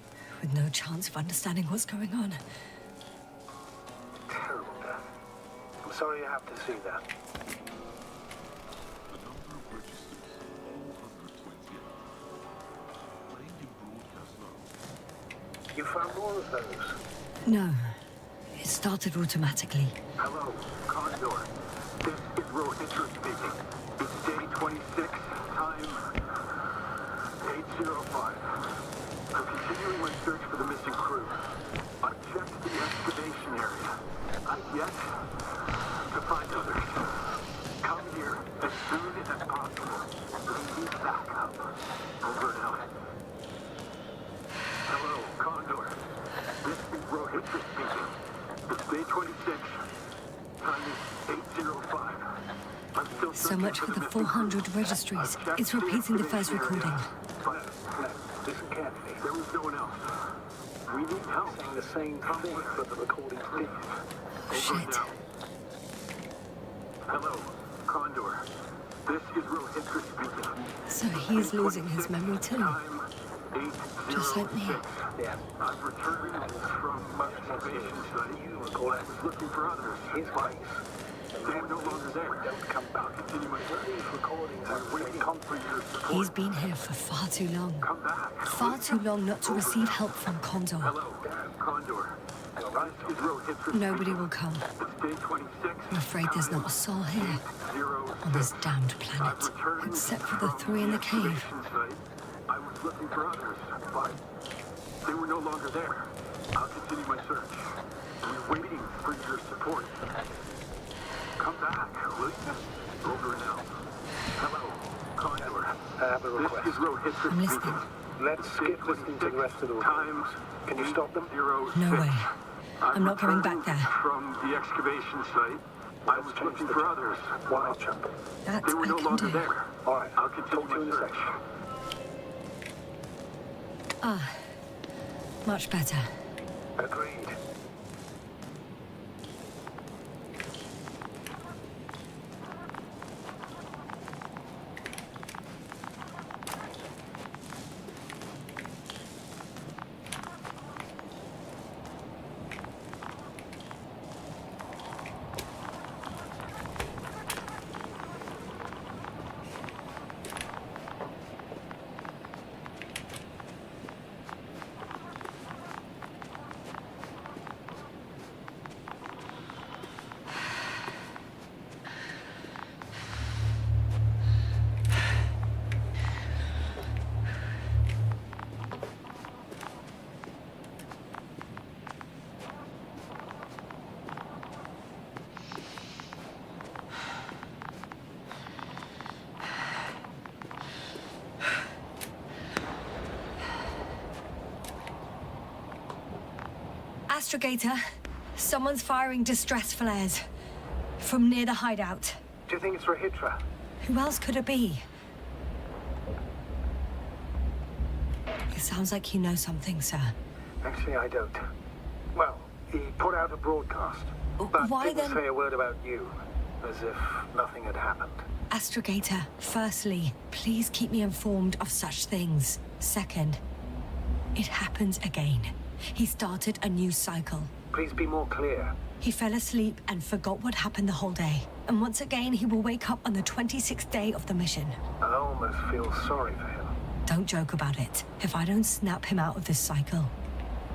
with no chance of understanding what's going on. Terrible death. I'm sorry you have to see that. The number of registers, 428. Playing in broadcast now. You found more of those? No. It started automatically. Hello, Condor. This is Rohitra speaking. It's day 26, time 8:05. I'm continuing my search for the missing crew. I've checked the excavation area. I've yet to find others. Come here as soon as possible. Leave back up. Over and out. Hello, Condor. This is Rohitra speaking. It's day 26. Time is 8:05. I'm still So much for the 400 registries. It's repeating the first recording. But, listen carefully. There was no one else. We need help. Saying the same thing, but the recording's different. Over and Shit. out. Hello, Condor. This is Rohitra speaking. So he's losing his memory too. Time Just like me. 8:06. Yeah. I'm returning from my excavation site. You recall I was looking for others. His bikes. They were no longer there. Don't come back. I'll continue my search. These recordings are waiting for your support. He's been here for far too long. Come back. Far too long not to receive help from Condor. Hello, Condor. This is Rohitra. Nobody will come. It's day 26. I'm afraid there's not a soul here on this damned planet, except for the three in the cave. I was looking for others, but they were no longer there. I'll continue my search. We're waiting for your support. Come back, will you? Over and out. Hello, Condor. I have a request. This is Rohitra I'm speaking. listening. Let's skip listening to the rest of the times. Can you stop them? No way. I'm not going back there. From the excavation site, I was looking for others. Why not jump? That They were I no can longer do. there. All right, I'll continue my search. Ah, much better. Agreed. Astrogator, someone's firing distress flares from near the hideout. Do you think it's Rohitra? Who else could it be? It sounds like you know something, sir. Actually, I don't. Well, he put out a broadcast, but Why didn't then- say a word about you, as if nothing had happened. Astrogator, firstly, please keep me informed of such things. Second, it happens again. He started a new cycle. Please be more clear. He fell asleep and forgot what happened the whole day. And once again, he will wake up on the 26th day of the mission. I almost feel sorry for him. Don't joke about it. If I don't snap him out of this cycle,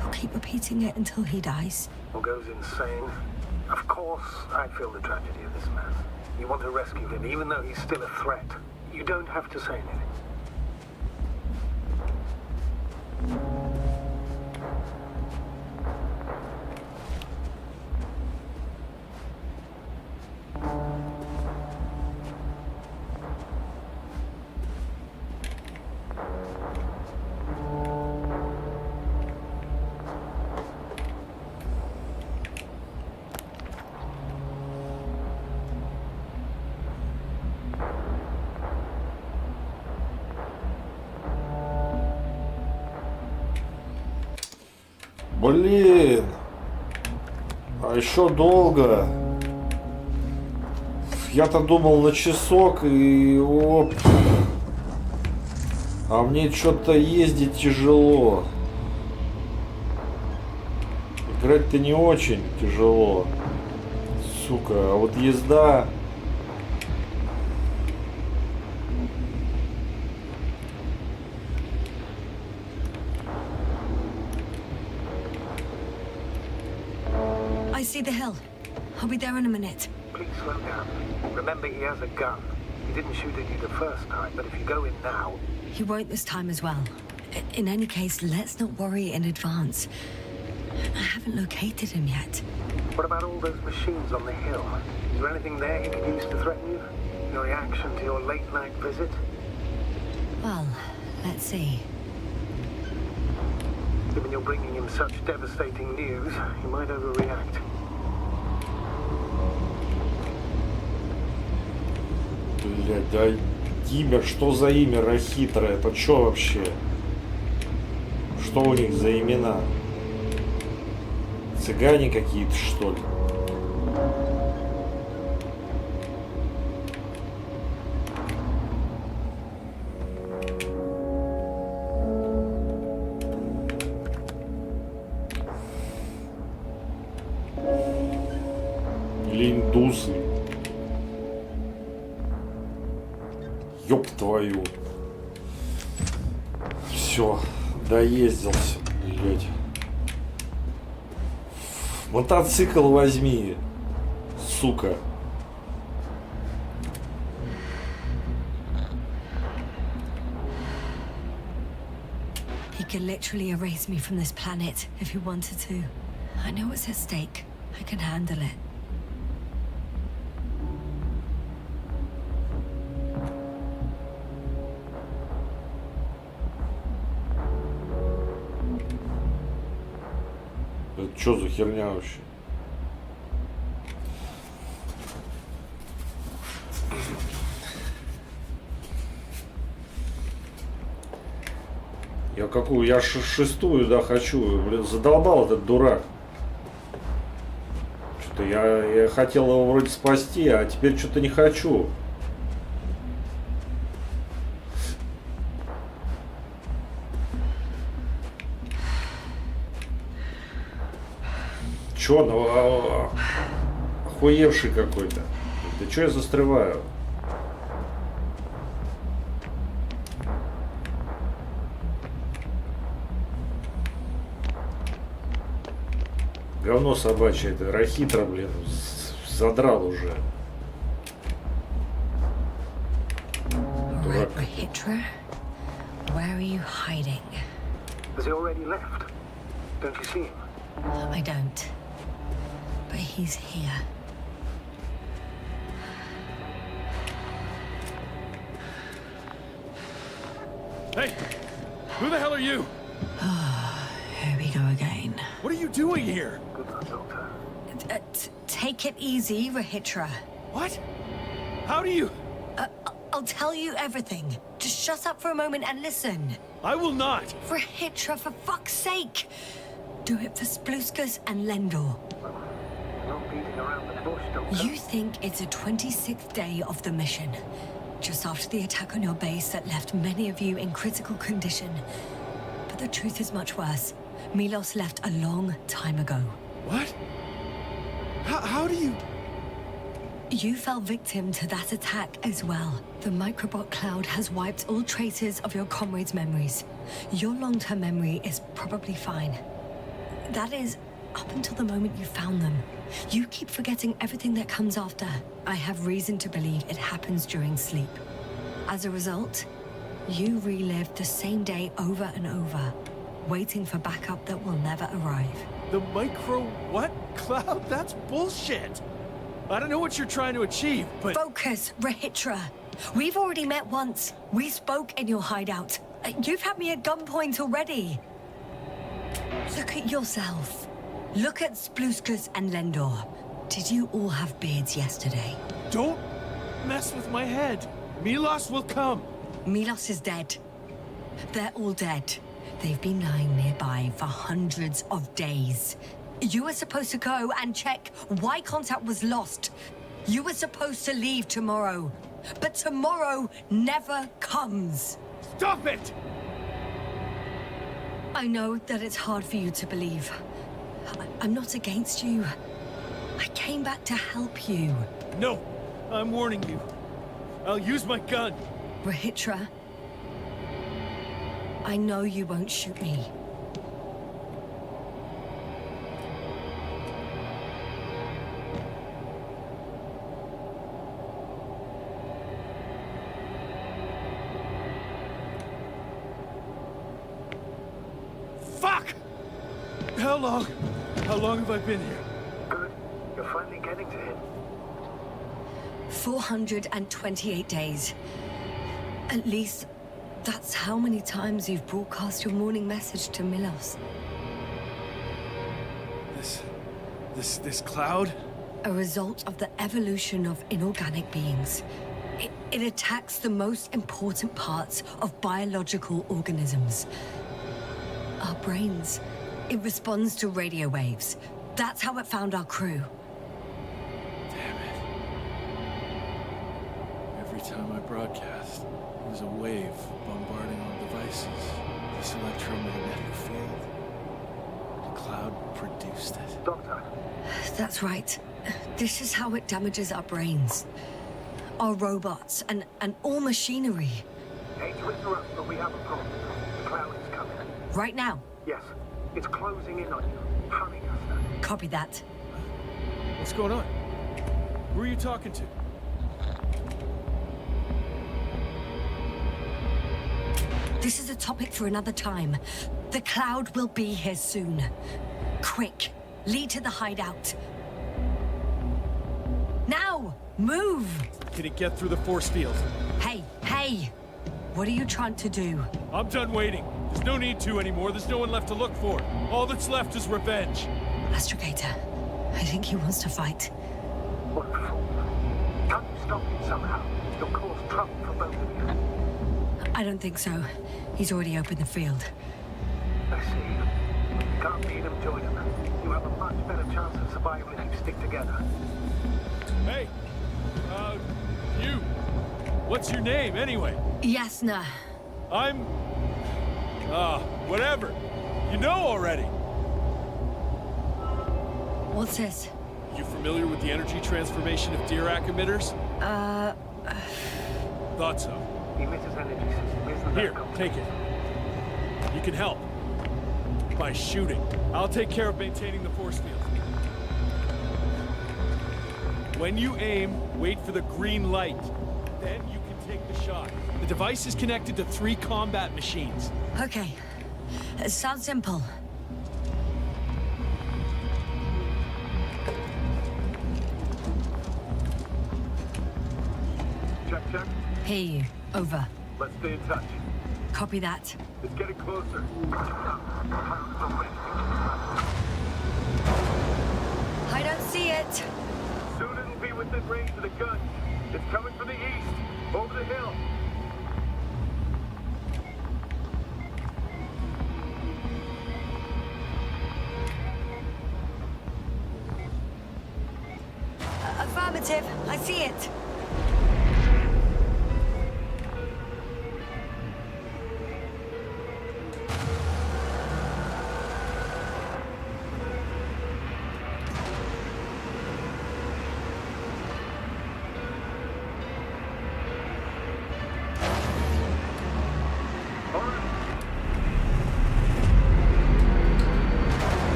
he'll keep repeating it until he dies. Or goes insane. Of course, I feel the tragedy of this man. You want to rescue him, even though he's still a threat. You don't have to say anything. Блин. А еще долго. Я-то думал на часок и оп. А мне что-то ездить тяжело. Играть-то не очень тяжело. Сука, а вот езда... I see the hill. I'll be there in a minute. Please slow down. Remember, he has a gun. He didn't shoot at you the first time, but if you go in now... He won't this time as well. In any case, let's not worry in advance. I haven't located him yet. What about all those machines on the hill? Is there anything there he could use to threaten you? Your reaction to your late-night visit? Well, let's see. Given you're bringing him such devastating news, he might overreact. Блядь, да имя, что за имя Рахитра? Это что вообще? Что у них за имена? Цыгане какие-то, что ли? Или индусы? Ёб твою. Все, доездился, блядь. Мотоцикл возьми, сука. He could literally erase me from this planet if he wanted to. I know what's at stake. I can handle it. Это что за херня вообще? Я какую? Я шестую, да, хочу. Блин, задолбал этот дурак. Что-то я хотел его вроде спасти, а теперь что-то не хочу. Чё, ну, охуевший какой-то. Да чё я застреваю? Говно собачье, это Рахитра, блин, задрал уже. Дурак. Rahitra, where are you hiding? Has he already left? Don't you see him? I don't. But he's here. Hey! Who the hell are you? Here we go again. What are you doing here? Good luck, Doctor. Take it easy, Rahitra. What? How do you... I'll tell you everything. Just shut up for a moment and listen. I will not! Rahitra, for fuck's sake! Do it for Spluskas and Lendor. Not beating around the bush, Doctor. You think it's a 26th day of the mission. Just after the attack on your base that left many of you in critical condition. But the truth is much worse. Milos left a long time ago. What? How do you... You fell victim to that attack as well. The microbot cloud has wiped all traces of your comrades' memories. Your long-term memory is probably fine. That is, up until the moment you found them. You keep forgetting everything that comes after. I have reason to believe it happens during sleep. As a result, you relive the same day over and over, waiting for backup that will never arrive. The micro... what? Cloud? That's bullshit! I don't know what you're trying to achieve, but... Focus, Rahitra. We've already met once. We spoke in your hideout. You've had me at gunpoint already. Look at yourself. Look at Spluskas and Lendor. Did you all have beards yesterday? Don't mess with my head. Milos will come. Milos is dead. They're all dead. They've been lying nearby for hundreds of days. You were supposed to go and check why contact was lost. You were supposed to leave tomorrow. But tomorrow never comes. Stop it! I know that it's hard for you to believe. I'm not against you. I came back to help you. No, I'm warning you. I'll use my gun. Rahitra, I know you won't shoot me. Fuck! How long have I been here? Good. You're finally getting to him. 428 days. At least that's how many times you've broadcast your morning message to Milos. This cloud? A result of the evolution of inorganic beings. It attacks the most important parts of biological organisms. Our brains. It responds to radio waves. That's how it found our crew. Damn it. Every time I broadcast, it was a wave bombarding all devices. This electromagnetic field. The cloud produced it. Doctor, That's right. This is how it damages our brains. Our robots and all machinery. hate to interrupt, but we have a problem. The cloud is coming. Right now. Yes, it's closing in on you. Hurry, Asta. Copy that. What's going on? Who are you talking to? This is a topic for another time. The cloud will be here soon. Quick, lead to the hideout. Now, move! Can it get through the force field? Hey! What are you trying to do? I'm done waiting. There's no need to anymore. There's no one left to look for. All that's left is revenge. Astrogator, I think he wants to fight. What a fool. Can't you stop him somehow? You'll cause trouble for both of you. I don't think so. He's already opened the field. I see. You can't beat him, join him. You have a much better chance of survival if you stick together. Hey, you. What's your name, anyway? Yasna. I'm... whatever. You know already. What's this? You familiar with the energy transformation of Dirac emitters? Thought so. The emitter's energy system isn't that Here, complicated. take it. You can help. By shooting. I'll take care of maintaining the force field. When you aim, wait for the green light. Then you can take the shot. The device is connected to 3 combat machines. Okay. It sounds simple. Check. Hear you. Over. Let's stay in touch. Copy that. It's getting closer. I don't see it. Soon it'll be within range of the gun. It's coming from the east, over the hill. Affirmative. I see it.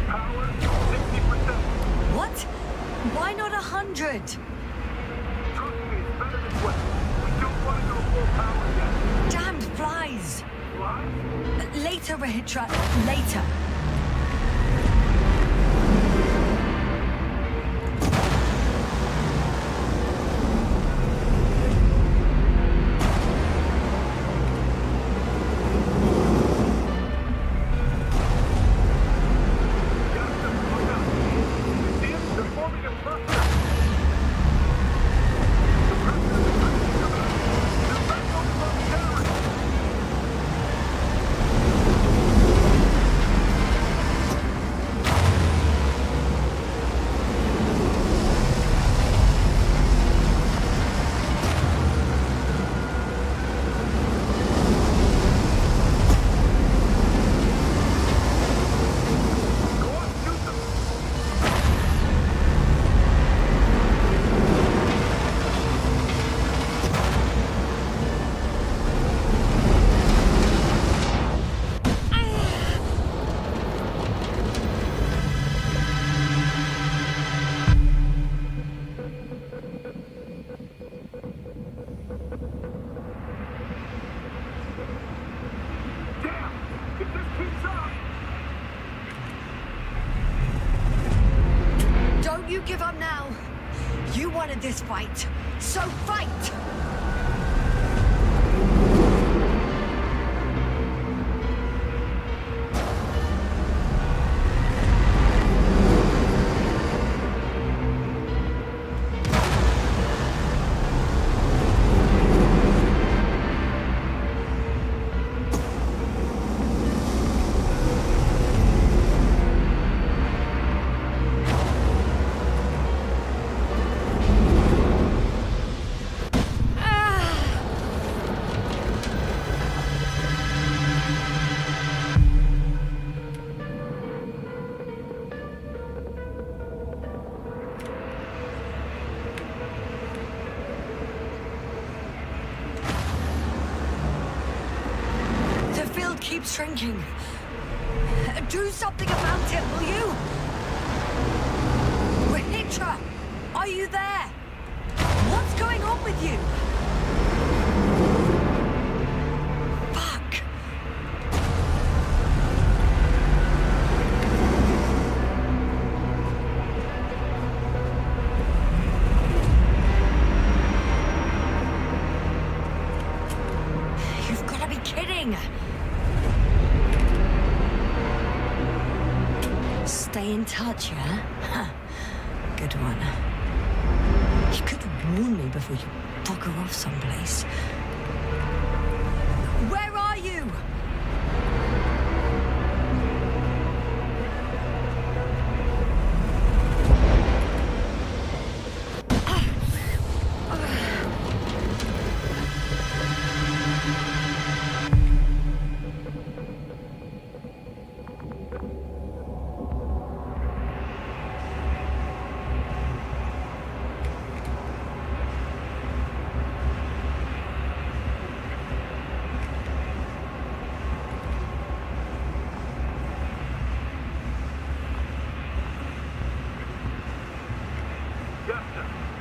Power, 60%. What? Why not 100? Trust me, it's better this way. We don't want to go full power yet. Damned flies. Why? Later, Rahitra. Later. wanted this fight. So fight! Keeps shrinking. Do something about it, will you? Rahitra, are you there? What's going on with you? Fuck. You've got to be kidding. Stay in touch, yeah? Huh. Good one. You could warn me before you bugger off someplace. Where are you?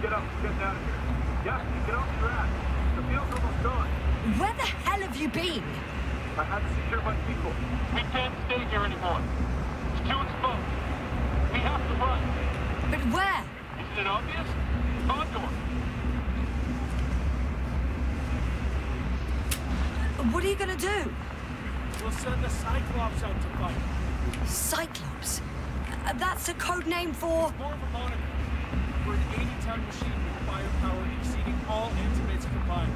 Get up, get down here. Justin, get off your ass. The field's almost gone. Where the hell have you been? I had to secure my people. We can't stay here anymore. It's too exposed. We have to run. But where? Isn't it obvious? Condor. What are you gonna do? We'll send the Cyclops out to fight. Cyclops? That's a code name for... More of a moniker. We're an 80-ton machine with firepower exceeding all antimates combined.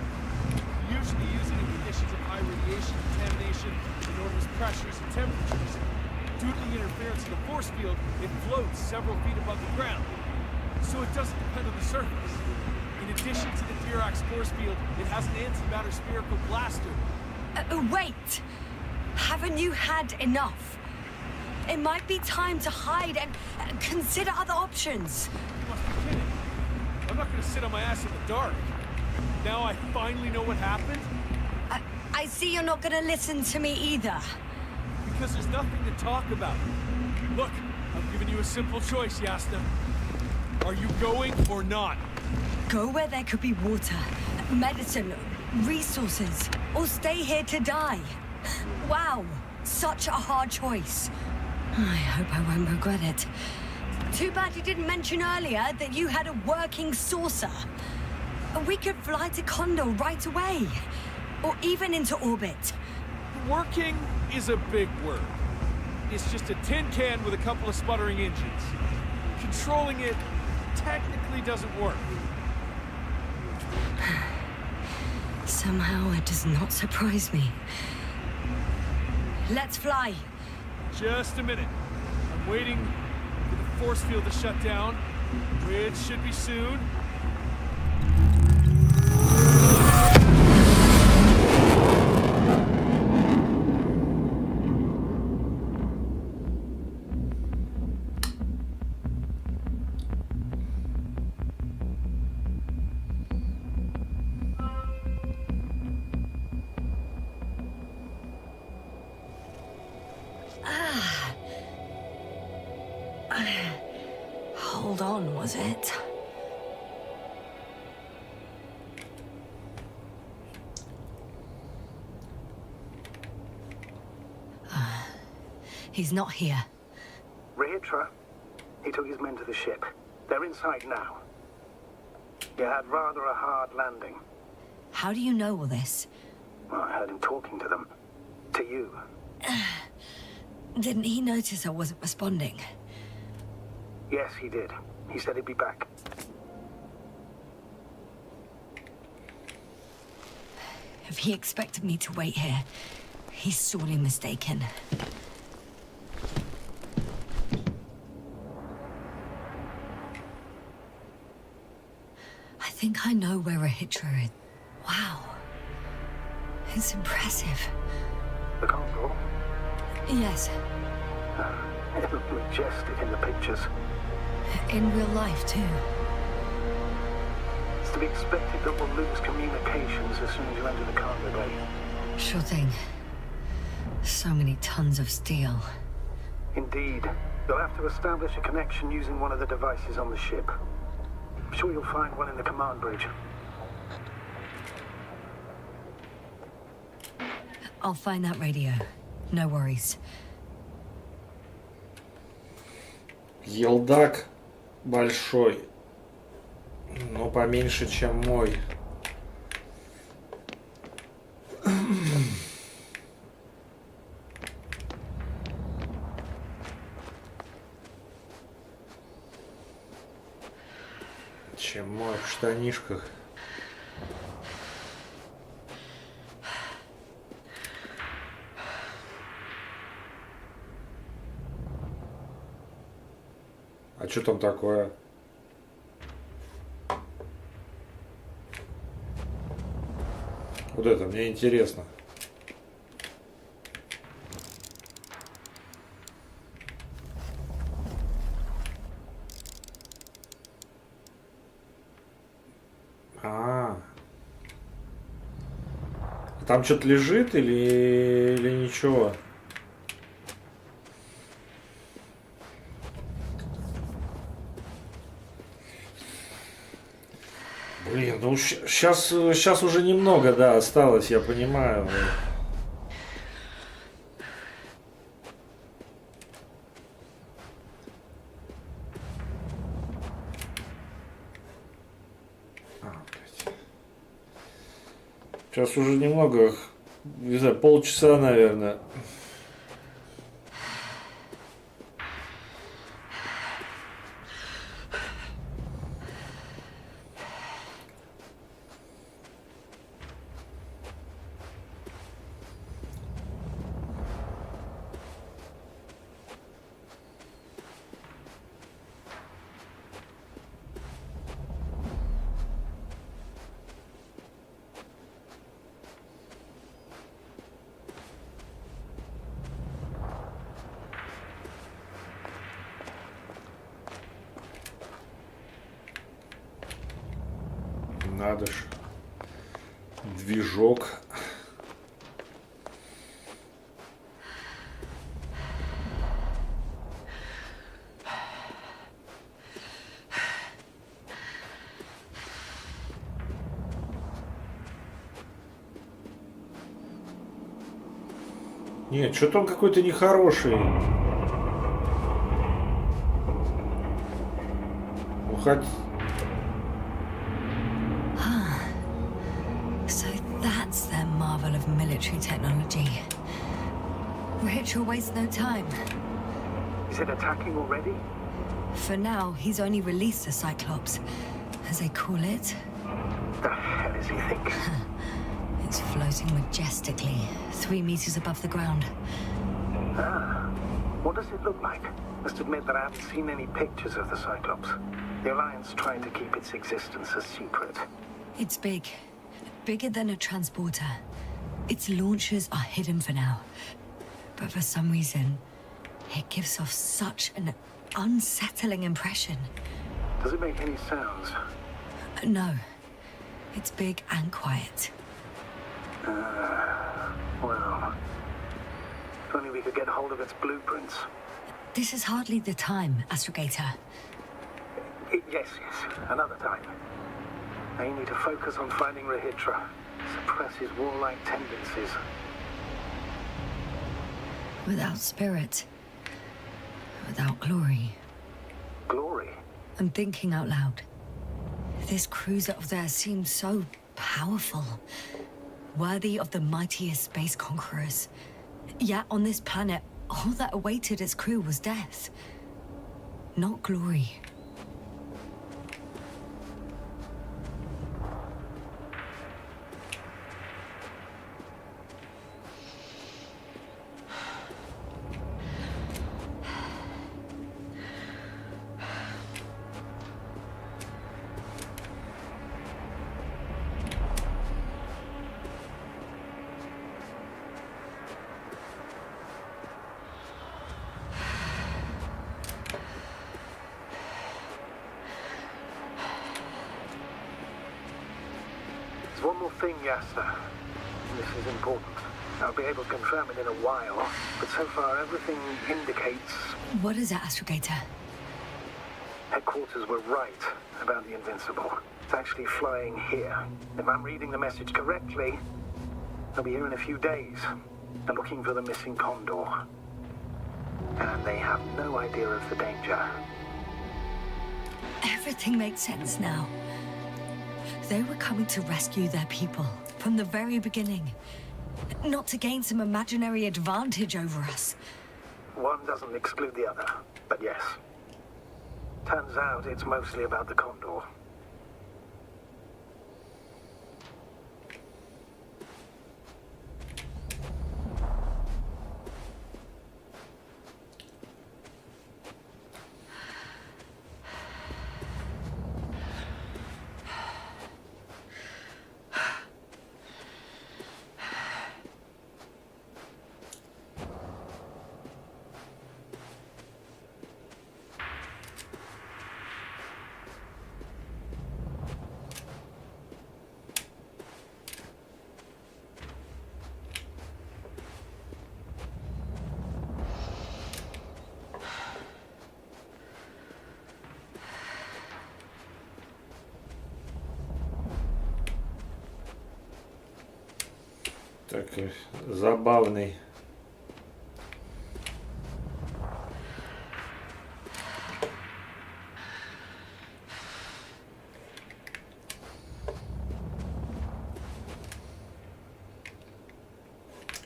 We usually use it in conditions of high radiation contamination, enormous pressures and temperatures. Due to the interference of the force field, it floats several feet above the ground. So it doesn't depend on the surface. In addition to the Dirac force field, it has an antimatter spherical blaster. Wait! Haven't you had enough? It might be time to hide and consider other options. You must be kidding. I'm not gonna sit on my ass in the dark. Now I finally know what happened? I see you're not gonna listen to me either. Because there's nothing to talk about. Look, I'm giving you a simple choice, Yasna. Are you going or not? Go where there could be water, medicine, resources, or stay here to die. Wow, such a hard choice. I hope I won't regret it. Too bad you didn't mention earlier that you had a working saucer. We could fly to Condor right away. Or even into orbit. Working is a big word. It's just a tin can with a couple of sputtering engines. Controlling it technically doesn't work. Somehow it does not surprise me. Let's fly. Just a minute. I'm waiting for the force field to shut down, which should be soon. Hold on, was it? He's not here. Rahitra, he took his men to the ship. They're inside now. You had rather a hard landing. How do you know all this? Well, I heard him talking to them. To you. Didn't he notice I wasn't responding? Yes, he did. He said he'd be back. If he expected me to wait here, he's sorely mistaken. I think I know where Rahitra is. Wow. It's impressive. The Congo? Yes, It looked majestic in the pictures. in real life too. It's to be expected that we'll lose communications as soon as you enter the cargo bay. Sure thing. So many tons of steel. Indeed. You'll have to establish a connection using one of the devices on the ship. I'm sure you'll find one in the command bridge. I'll find that radio. No worries. Елдак большой, но поменьше, чем мой. Чем мой в штанишках. А что там такое? Вот это мне интересно. Там что-то лежит или ничего? Блин, ну сейчас уже немного, да, осталось, я понимаю. Сейчас уже немного, не знаю, полчаса, наверное. Надо ж. Движок. Нет, что-то он какой-то нехороший. Ну, хоть... So that's their marvel of military technology. Rahitra wastes no time. Is it attacking already? For now, he's only released the Cyclops, as they call it. The hell is he thinking? It's floating majestically, 3 meters above the ground. Ah, what does it look like? Must admit that I haven't seen any pictures of the Cyclops. The Alliance tried to keep its existence a secret. It's big. Bigger than a transporter. Its launchers are hidden for now. But for some reason, it gives off such an unsettling impression. Does it make any sounds? No. It's big and quiet. Well, if only we could get hold of its blueprints. This is hardly the time, Astrogator. Yes, another time. I need to focus on finding Rahitra, suppress his warlike tendencies. Without spirit. Without glory. Glory? I'm thinking out loud. This cruiser of theirs seemed so powerful, worthy of the mightiest space conquerors. Yet on this planet, all that awaited its crew was death, not glory. There's one more thing, Yasta. This is important. I'll be able to confirm it in a while, but so far everything indicates What is it, Astrogator? headquarters were right about the Invincible. It's actually flying here. If I'm reading the message correctly, they'll be here in a few days. They're looking for the missing Condor. And they have no idea of the danger. Everything makes sense now. They were coming to rescue their people from the very beginning. Not to gain some imaginary advantage over us. One doesn't exclude the other, but yes. Turns out it's mostly about the Condor. Такой забавный.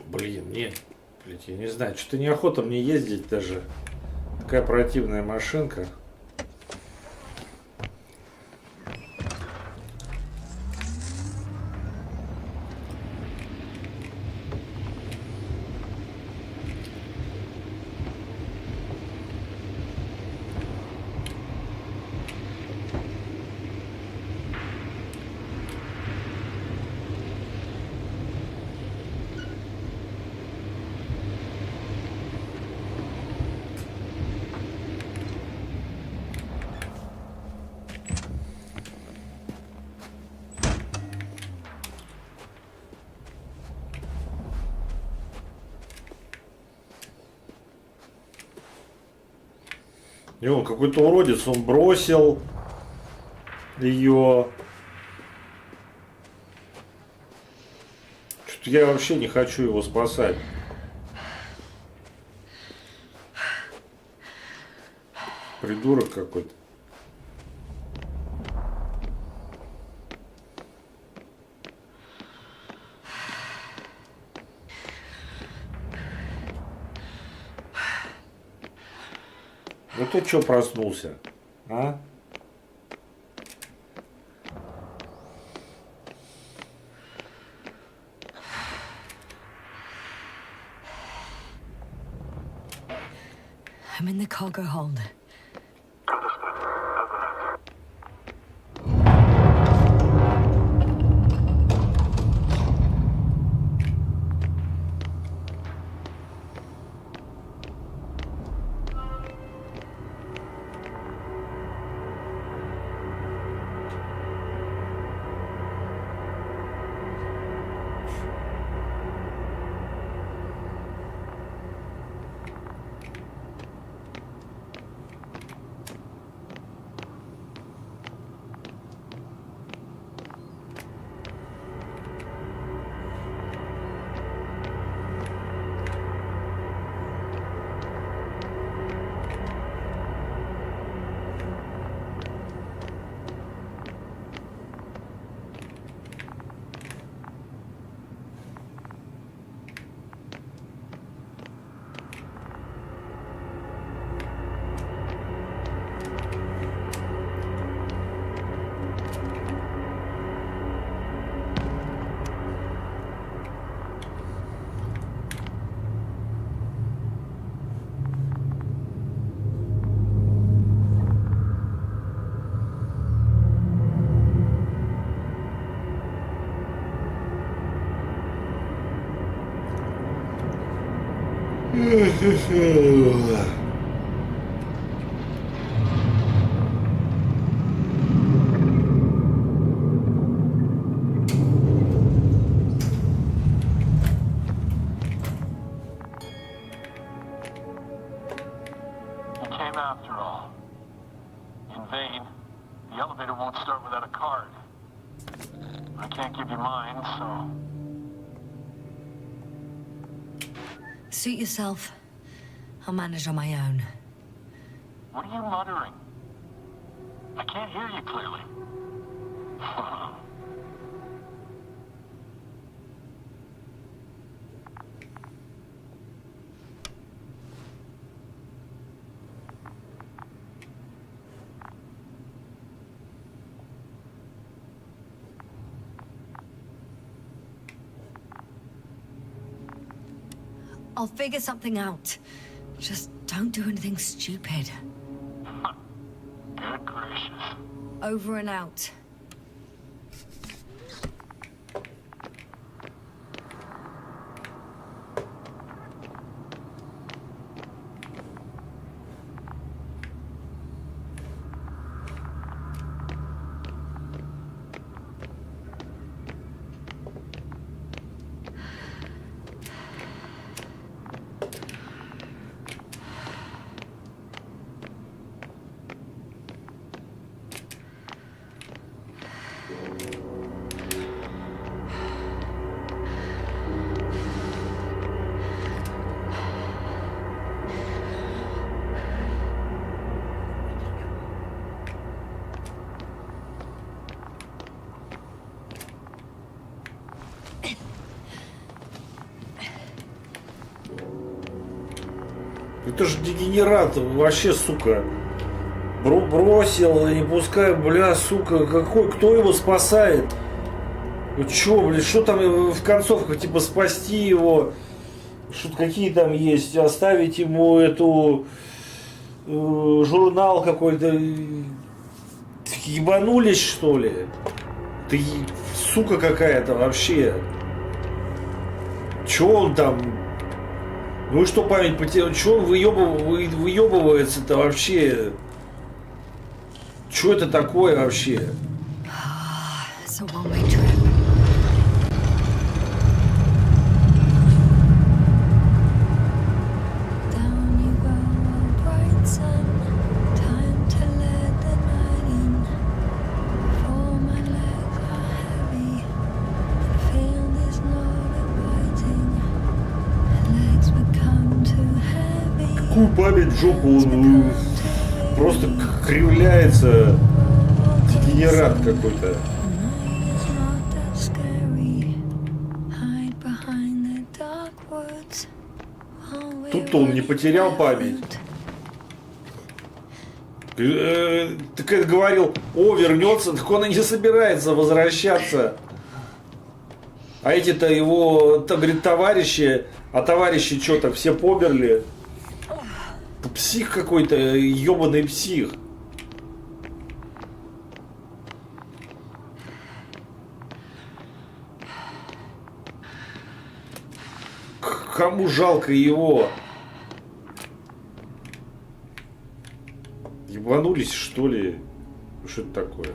Блин, нет. Блин, я не знаю, что-то неохота мне ездить даже. Такая противная машинка. И он какой-то уродец, он бросил ее. Что-то я вообще не хочу его спасать. Придурок какой-то. Ну ты чё проснулся, а? I'm in the cargo hold. Understood. Over. You came after all. In vain. The elevator won't start without a card. I can't give you mine, so... Suit yourself. I'll manage on my own. What are you muttering? I can't hear you clearly. I'll figure something out. Just don't do anything stupid. Good gracious. Over and out. Это же дегенерат, вообще, сука. Бросил, не пускай, бля, сука, какой, кто его спасает? Чё, блин, что там в концовках, типа, спасти его? Что какие там есть? Оставить ему эту журнал какой-то? Ебанулись, что ли? Ты, сука какая-то вообще. Чё он там? Ну и что память потерял? Чё он выебывается-то вообще? Чё это такое вообще? It's a one-way trip. Down you go, oh bright sun. Time to let the night in. For my legs are heavy. The field is not inviting. My legs become too heavy. Какую память в жопу он просто кривляется. Дегенерат какой-то. It's not that scary. Hide behind the dark woods. While we're Тут-то он не потерял память. Так это говорил, вернется, так он и не собирается возвращаться. А эти-то его, говорит, товарищи, а товарищи что-то все померли. Псих какой-то, ебаный псих. Кому жалко его? Ебанулись, что ли? Что это такое?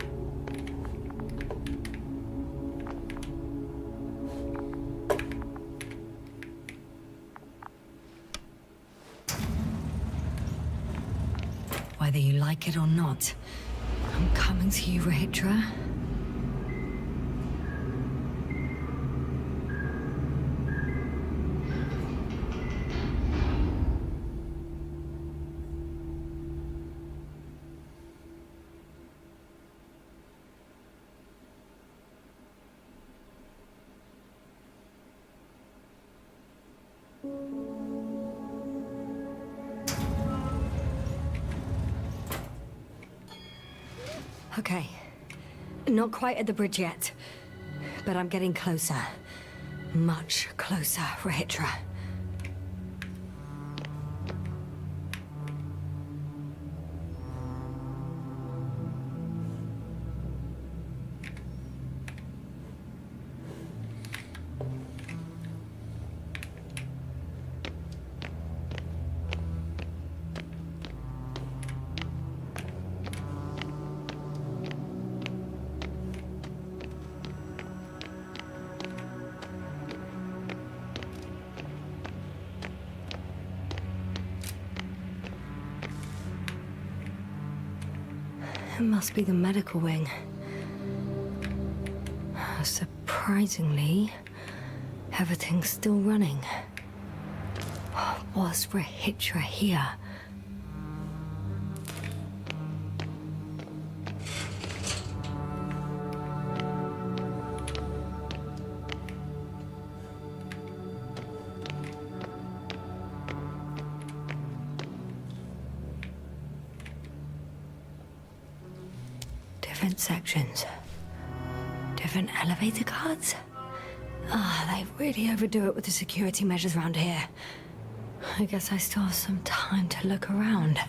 Whether you like it or not, I'm coming to you, Rahitra. Okay. Not quite at the bridge yet, but I'm getting closer. Much closer, Rahitra. It must be the medical wing. Surprisingly, everything's still running. What's for a hitcher here? Different sections. Different elevator cards? They really overdo it with the security measures around here. I guess I still have some time to look around.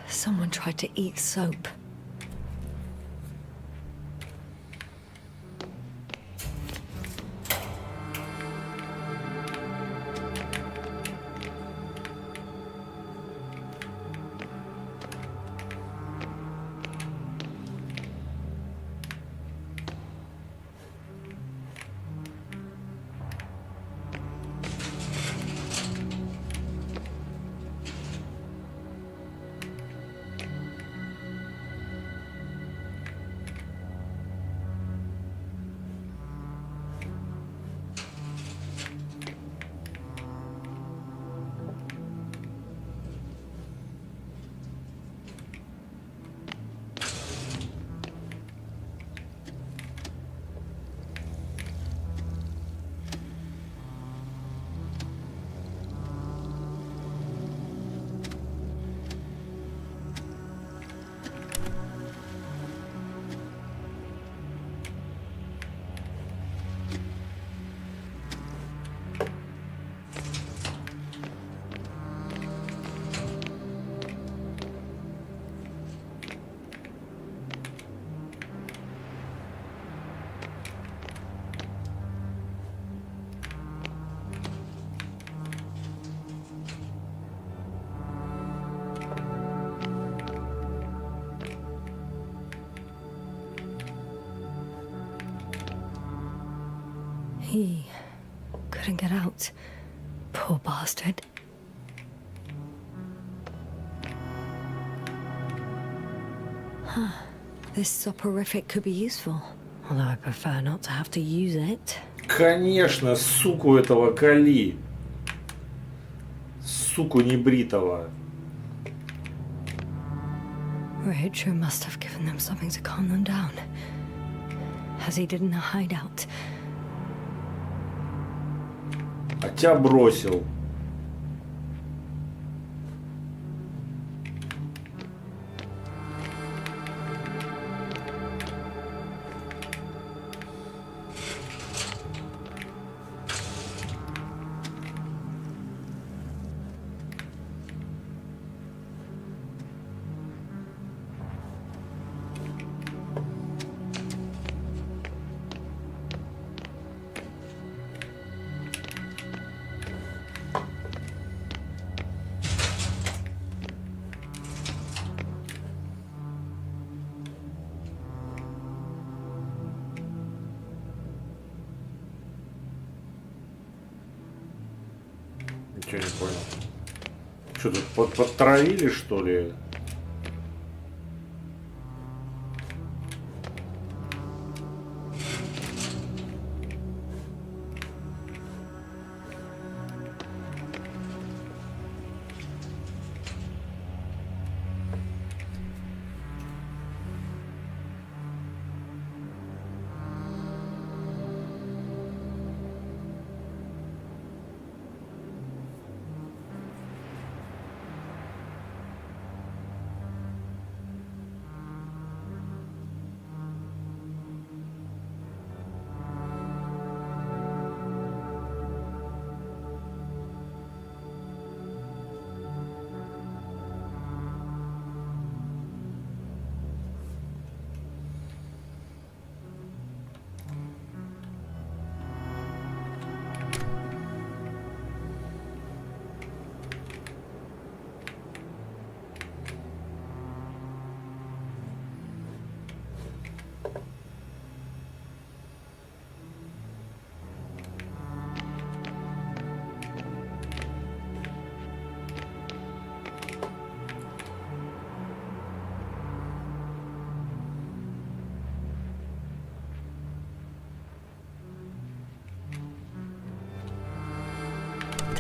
Someone tried to eat soap. He couldn't get out. Poor bastard. This soporific could be useful, although I prefer not to have to use it. Конечно, суку этого Кали. Суку небритого. Rachel must have given them something to calm them down, as he did in the hideout. А тебя бросил. Ничего не понял. Что тут подтравили, что ли?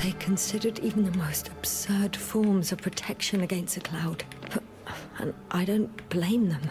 They considered even the most absurd forms of protection against a cloud. And I don't blame them.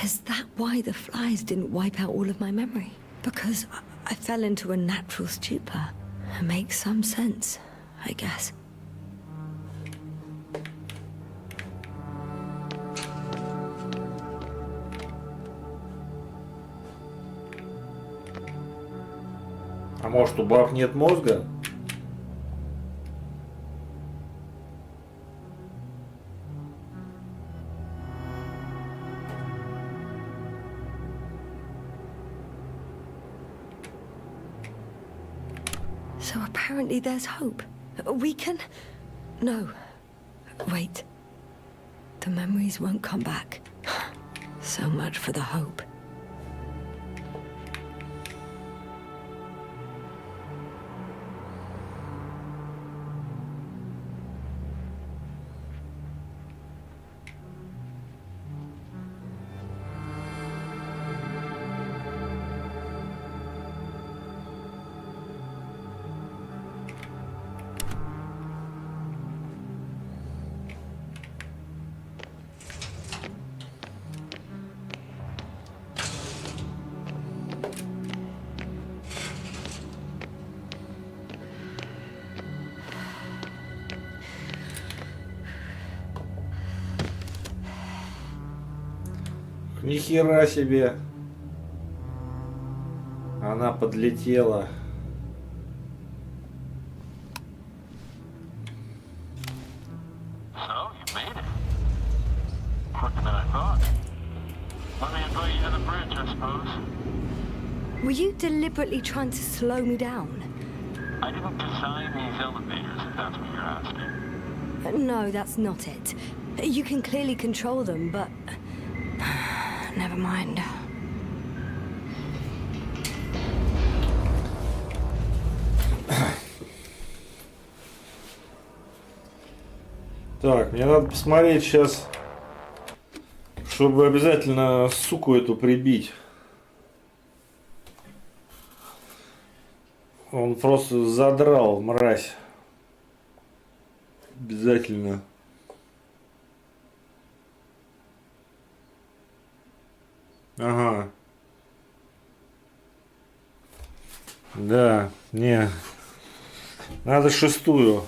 Is that why the flies didn't wipe out all of my memory? Because I fell into a natural stupor. It makes some sense, I guess. А может, у баб нет мозга? So apparently there's hope. We can... No. Wait. The memories won't come back. So much for the hope. Ни хера себе. Она подлетела. So, you made it. Quicker than I thought. Let me invite you to the bridge, I suppose. Were you deliberately trying to slow me down? I didn't design these elevators, if that's what you're asking. No, that's not it. You can clearly control them, but... Never mind. Так, мне надо посмотреть сейчас, чтобы обязательно суку эту прибить. Он просто задрал, мразь. Обязательно. Ага. Да, не. Надо шестую.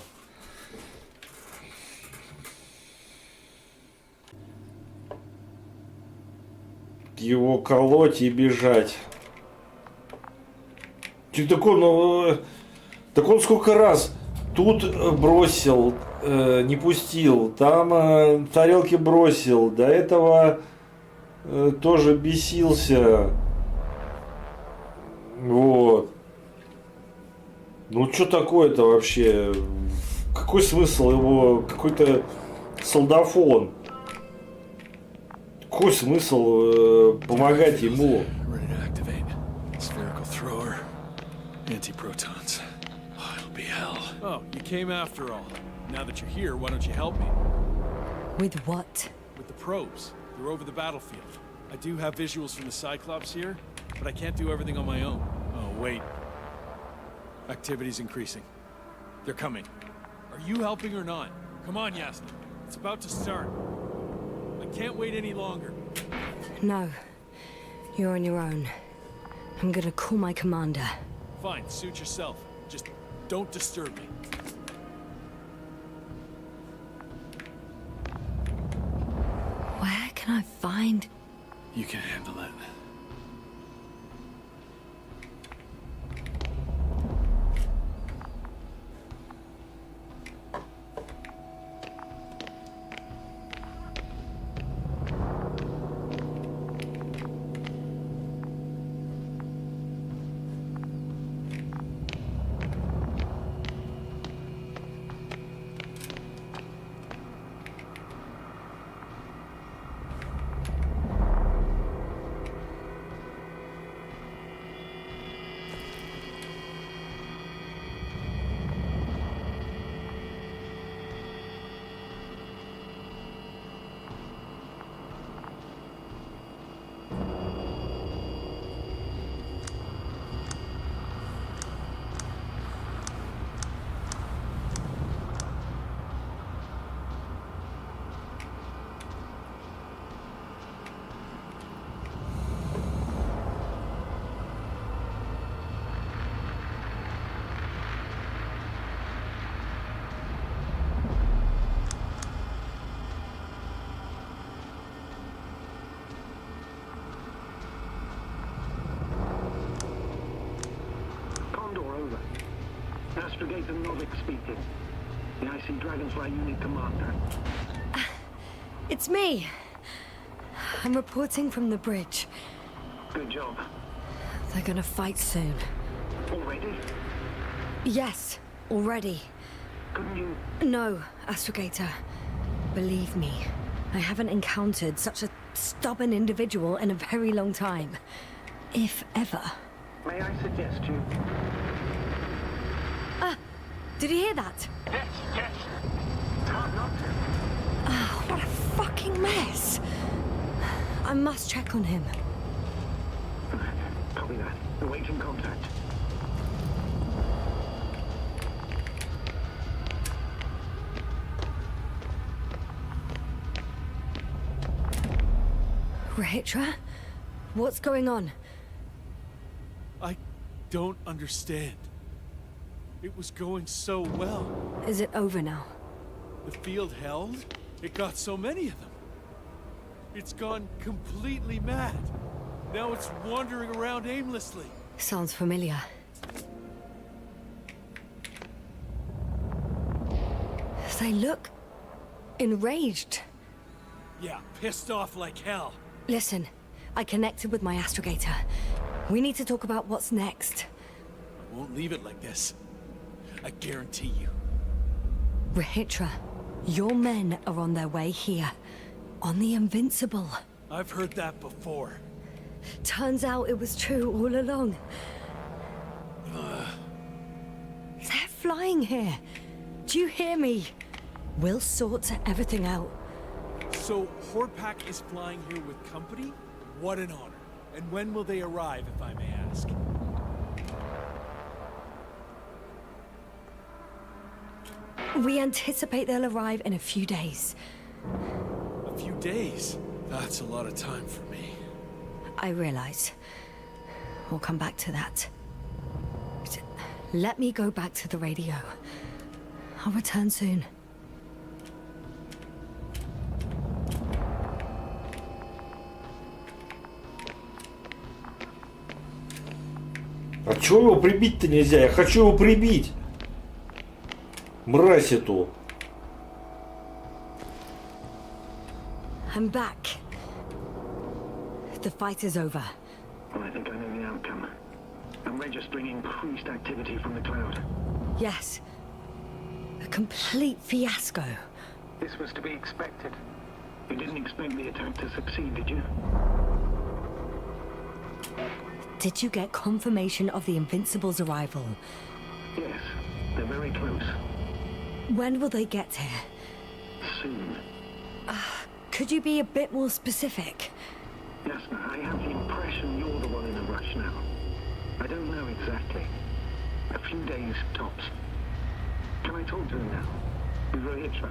Его колоть и бежать. Так он, так он сколько раз тут бросил, не пустил, там тарелки бросил, до этого тоже бесился. Вот. Ну что такое-то вообще? Какой смысл его? Какой-то солдафон. Какой смысл помогать ему? Anti-protons. Oh, it'll be hell. Oh, you came after all. Now that you're here, why don't you help me? With what? With the probes. They're over the battlefield. I do have visuals from the Cyclops here, but I can't do everything on my own. Oh, wait. Activity's increasing. They're coming. Are you helping or not? Come on, Yasna. It's about to start. I can't wait any longer. No. You're on your own. I'm gonna call my commander. Fine, suit yourself. Just don't disturb me. Where can I find... You can handle it. Astrogator Novik speaking. The IC Dragonfly Unit Commander. It's me. I'm reporting from the bridge. Good job. They're gonna fight soon. Already? Yes, already. Couldn't you... No, Astrogator. Believe me, I haven't encountered such a stubborn individual in a very long time. If ever. May I suggest you... Did you hear that? Yes, yes. It's hard not to. Oh, what a fucking mess. I must check on him. Copy that. Awaiting contact. Rahitra? What's going on? I don't understand. It was going so well. Is it over now? The field held? It got so many of them. It's gone completely mad. Now it's wandering around aimlessly. Sounds familiar. They look enraged. Yeah, pissed off like hell. Listen, I connected with my astrogator. We need to talk about what's next. I won't leave it like this. I guarantee you. Rahitra, your men are on their way here. On the Invincible. I've heard that before. Turns out it was true all along. They're flying here. Do you hear me? We'll sort everything out. So, Horpak is flying here with company? What an honor. And when will they arrive, if I may ask? We anticipate they'll arrive in a few days. A few days? That's a lot of time for me. I realize. We'll come back to that. Let me go back to the radio. I'll return soon. А чего его прибить-то нельзя? Я хочу его прибить. Мразь эту. I'm back. The fight is over. Well, I think I know the outcome. I'm registering increased activity from the cloud. Yes. A complete fiasco. This was to be expected. You didn't expect the attack to succeed, did you? Did you get confirmation of the Invincible's arrival? Yes, they're very close. When will they get here? Soon. Could you be a bit more specific? Yasna, I have the impression you're the one in a rush now. I don't know exactly. A few days tops. Can I talk to him now? With Rahitra?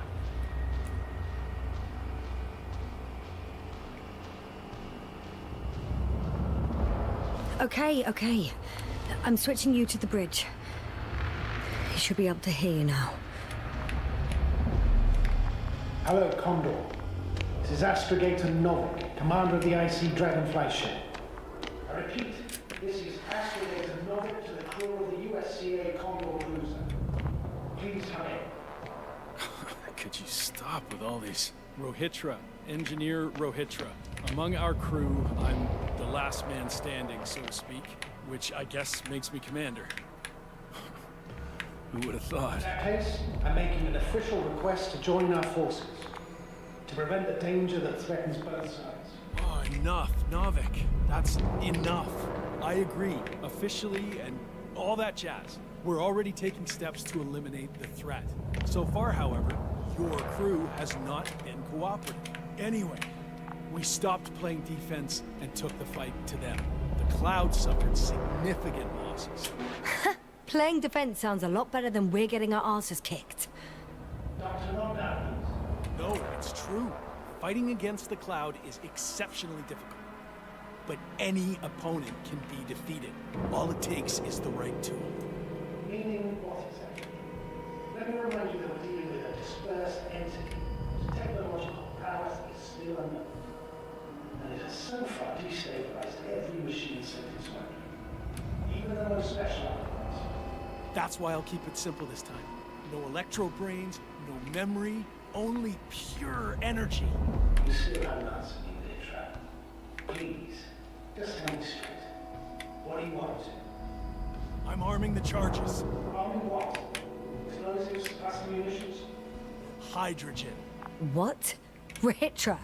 Okay. I'm switching you to the bridge. He should be able to hear you now. Hello, Condor. This is Astrogator Novik, commander of the IC Dragonfly ship. I repeat, this is Astrogator Novik to the crew of the USCA Condor cruiser. Please come in. Could you stop with all these? Rohitra, Engineer Rohitra. Among our crew, I'm the last man standing, so to speak, which I guess makes me commander. Who would have thought? In that case, I'm making an official request to join our forces, to prevent the danger that threatens both sides. Oh, enough, Novik. That's enough. I agree, officially and all that jazz. We're already taking steps to eliminate the threat. So far, however, your crew has not been cooperative. Anyway, we stopped playing defense and took the fight to them. The Cloud suffered significant losses. Playing defense sounds a lot better than we're getting our asses kicked. Dr. Lockdown. No, it's true. Fighting against the Cloud is exceptionally difficult. But any opponent can be defeated. All it takes is the right tool. Meaning what exactly? Let me remind you that we're dealing with a dispersed entity whose technological prowess is still unknown. And it has so far destabilized every machine sent its way. Even the most specialized ones. That's why I'll keep it simple this time. No electro brains, no memory, only pure energy. You still haven't answered me there, Trap. Please, just tell me straight. What do you want? I'm arming the charges. Arming what? Explosives, plasma munitions? Hydrogen. What? Rahitra?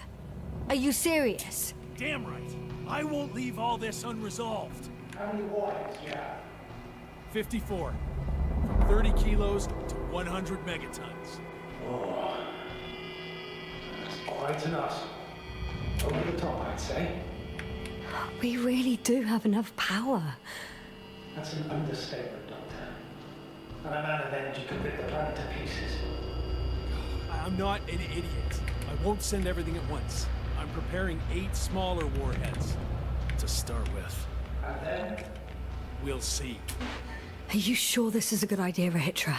Are you serious? Damn right. I won't leave all this unresolved. How many warheads do you have? 54. From 30 kilos to 100 megatons. Oh. That's quite an arsenal. Over the top, I'd say. We really do have enough power. That's an understatement, Doctor. And a man of energy could rip the planet to pieces. I'm not an idiot. I won't send everything at once. I'm preparing 8 smaller warheads to start with. And then? We'll see. Are you sure this is a good idea, Rahitra?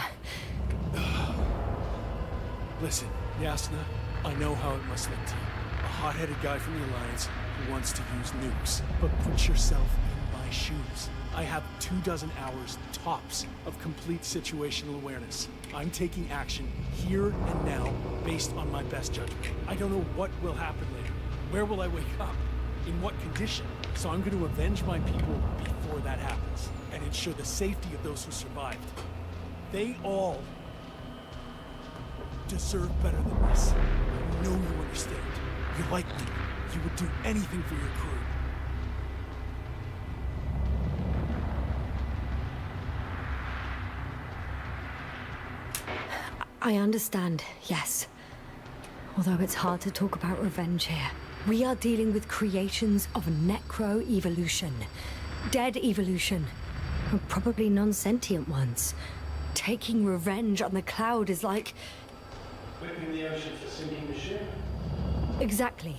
Listen, Yasna, I know how it must look to you. A hot-headed guy from the Alliance who wants to use nukes. But put yourself in my shoes. I have 24 hours tops of complete situational awareness. I'm taking action here and now based on my best judgment. I don't know what will happen later. Where will I wake up? In what condition? So I'm going to avenge my people before that happens and ensure the safety of those who survived. They all deserve better than this. I know you understand. You like me. You would do anything for your crew. I understand, yes. Although it's hard to talk about revenge here. We are dealing with creations of necro-evolution. Dead evolution. And probably non-sentient ones. Taking revenge on the Cloud is like... Whipping the ocean for sinking the ship? Exactly.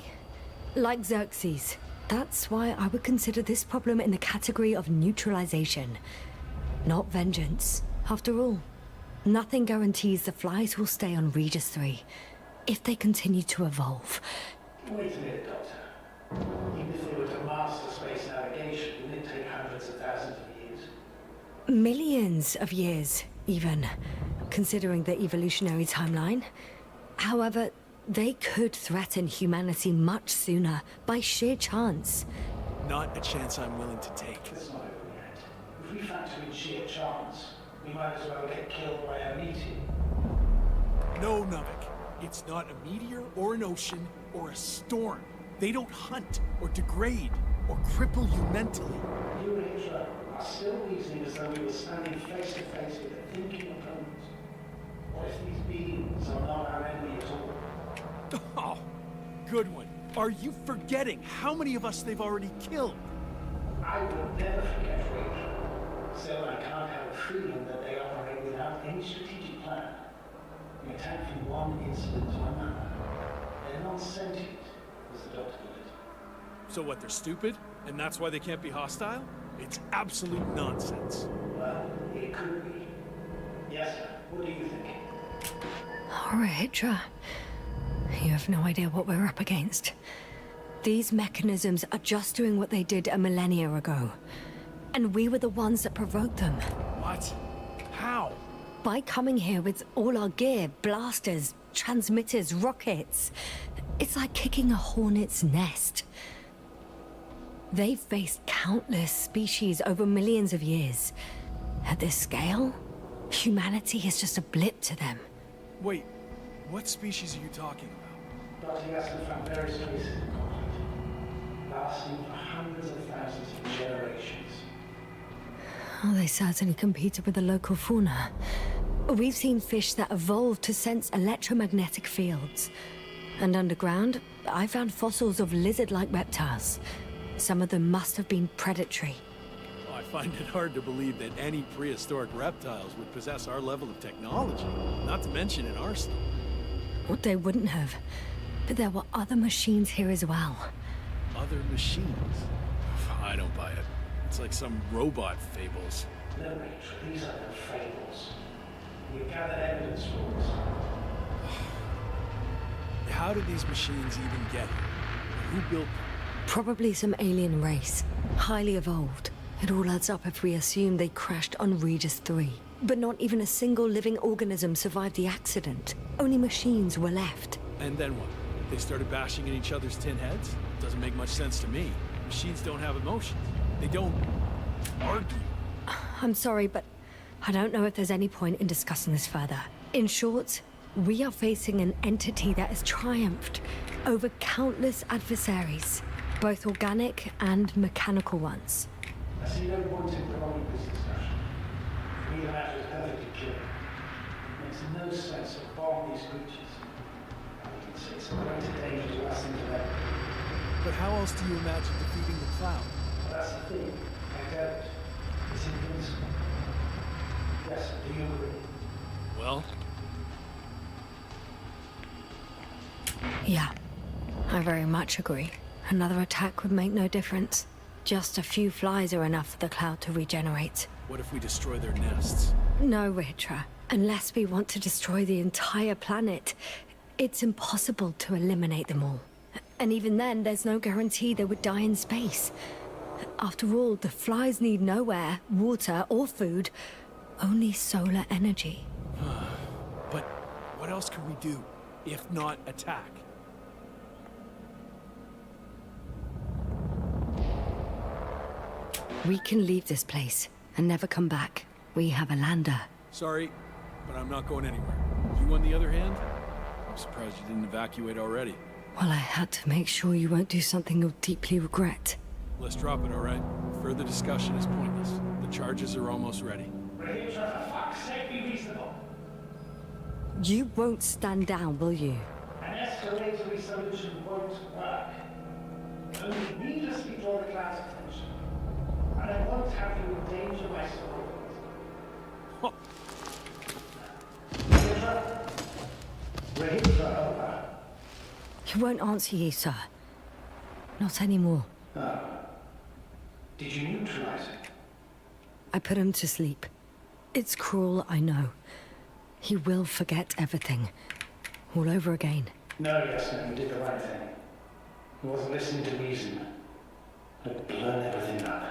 Like Xerxes. That's why I would consider this problem in the category of neutralization. Not vengeance. After all, nothing guarantees the flies will stay on Regis 3 if they continue to evolve. Wait a minute, Doctor. Even if they were to master space navigation, wouldn't it take hundreds of thousands of years? Millions of years, even, considering the evolutionary timeline. However, they could threaten humanity much sooner, by sheer chance. Not a chance I'm willing to take. That's not open yet. If we factor in sheer chance, we might as well get killed by a meteor. No, Nuvik. It's not a meteor or an ocean or a storm. They don't hunt or degrade or cripple you mentally. You and Hitler are still reasoning as though we were standing face to face with a thinking opponent. What if these beings are not our enemy at all? Oh, good one. Are you forgetting how many of us they've already killed? I will never forget, Rachel. Still, I can't help feeling that they operate without any strategic plan. They attack from one incident to another. They're non-sentient, as the doctor put it. So what, they're stupid? And that's why they can't be hostile? It's absolute nonsense. Well, it could be. Yes, sir. What do you think? All right, Hydra. You have no idea what we're up against. These mechanisms are just doing what they did a millennia ago. And we were the ones that provoked them. What? How? By coming here with all our gear, blasters, transmitters, rockets. It's like kicking a hornet's nest. They've faced countless species over millions of years. At this scale, humanity is just a blip to them. Wait, what species are you talking about? Dr. Yasser found various traces of conflict, lasting for hundreds of thousands of generations. Oh, they certainly competed with the local fauna. We've seen fish that evolved to sense electromagnetic fields. And underground, I found fossils of lizard-like reptiles. Some of them must have been predatory. I find it hard to believe that any prehistoric reptiles would possess our level of technology, not to mention an arsenal. Well, they wouldn't have. But there were other machines here as well. Other machines? I don't buy it. It's like some robot fables. No, Rachel, these are no fables. We've gathered evidence for us. How did these machines even get here? Who built them? Probably some alien race. Highly evolved. It all adds up if we assume they crashed on Regis 3. But not even a single living organism survived the accident. Only machines were left. And then what? They started bashing in each other's tin heads? Doesn't make much sense to me. Machines don't have emotions. They don't argue. I'm sorry, but I don't know if there's any point in discussing this further. In short, we are facing an entity that has triumphed over countless adversaries, both organic and mechanical ones. I see no point in prolonging this discussion. For me, the matter is perfectly clear. It makes no sense to bomb these creatures. It's a greater danger to us than to them. But how else do you imagine defeating the Cloud? That's the thing. I doubt. It's invincible. Yes, do you agree? Well, Yeah, I very much agree. Another attack would make no difference. Just a few flies are enough for the Cloud to regenerate. what if we destroy their nests? No, Ritra. Unless we want to destroy the entire planet, it's impossible to eliminate them all. And even then, there's no guarantee they would die in space. After all, the flies need no air, water, or food, only solar energy. But what else can we do, if not attack? We can leave this place and never come back. We have a lander. Sorry, but I'm not going anywhere. You, on the other hand? I'm surprised you didn't evacuate already. Well, I had to make sure you won't do something you'll deeply regret. Let's drop it, all right? Further discussion is pointless. The charges are almost ready. Rahim, for fuck's sake, be reasonable. You won't stand down, will you? An escalatory solution won't work. Only needlessly draw the crowd's attention. And I won't have you endanger my subordinates. Rahim, over. He won't answer you, sir. Not anymore. Oh. Did you neutralize it? I put him to sleep. It's cruel, I know. He will forget everything. All over again. No, yes, no, you did the right thing. He wasn't listening to reason. I'd blown everything up.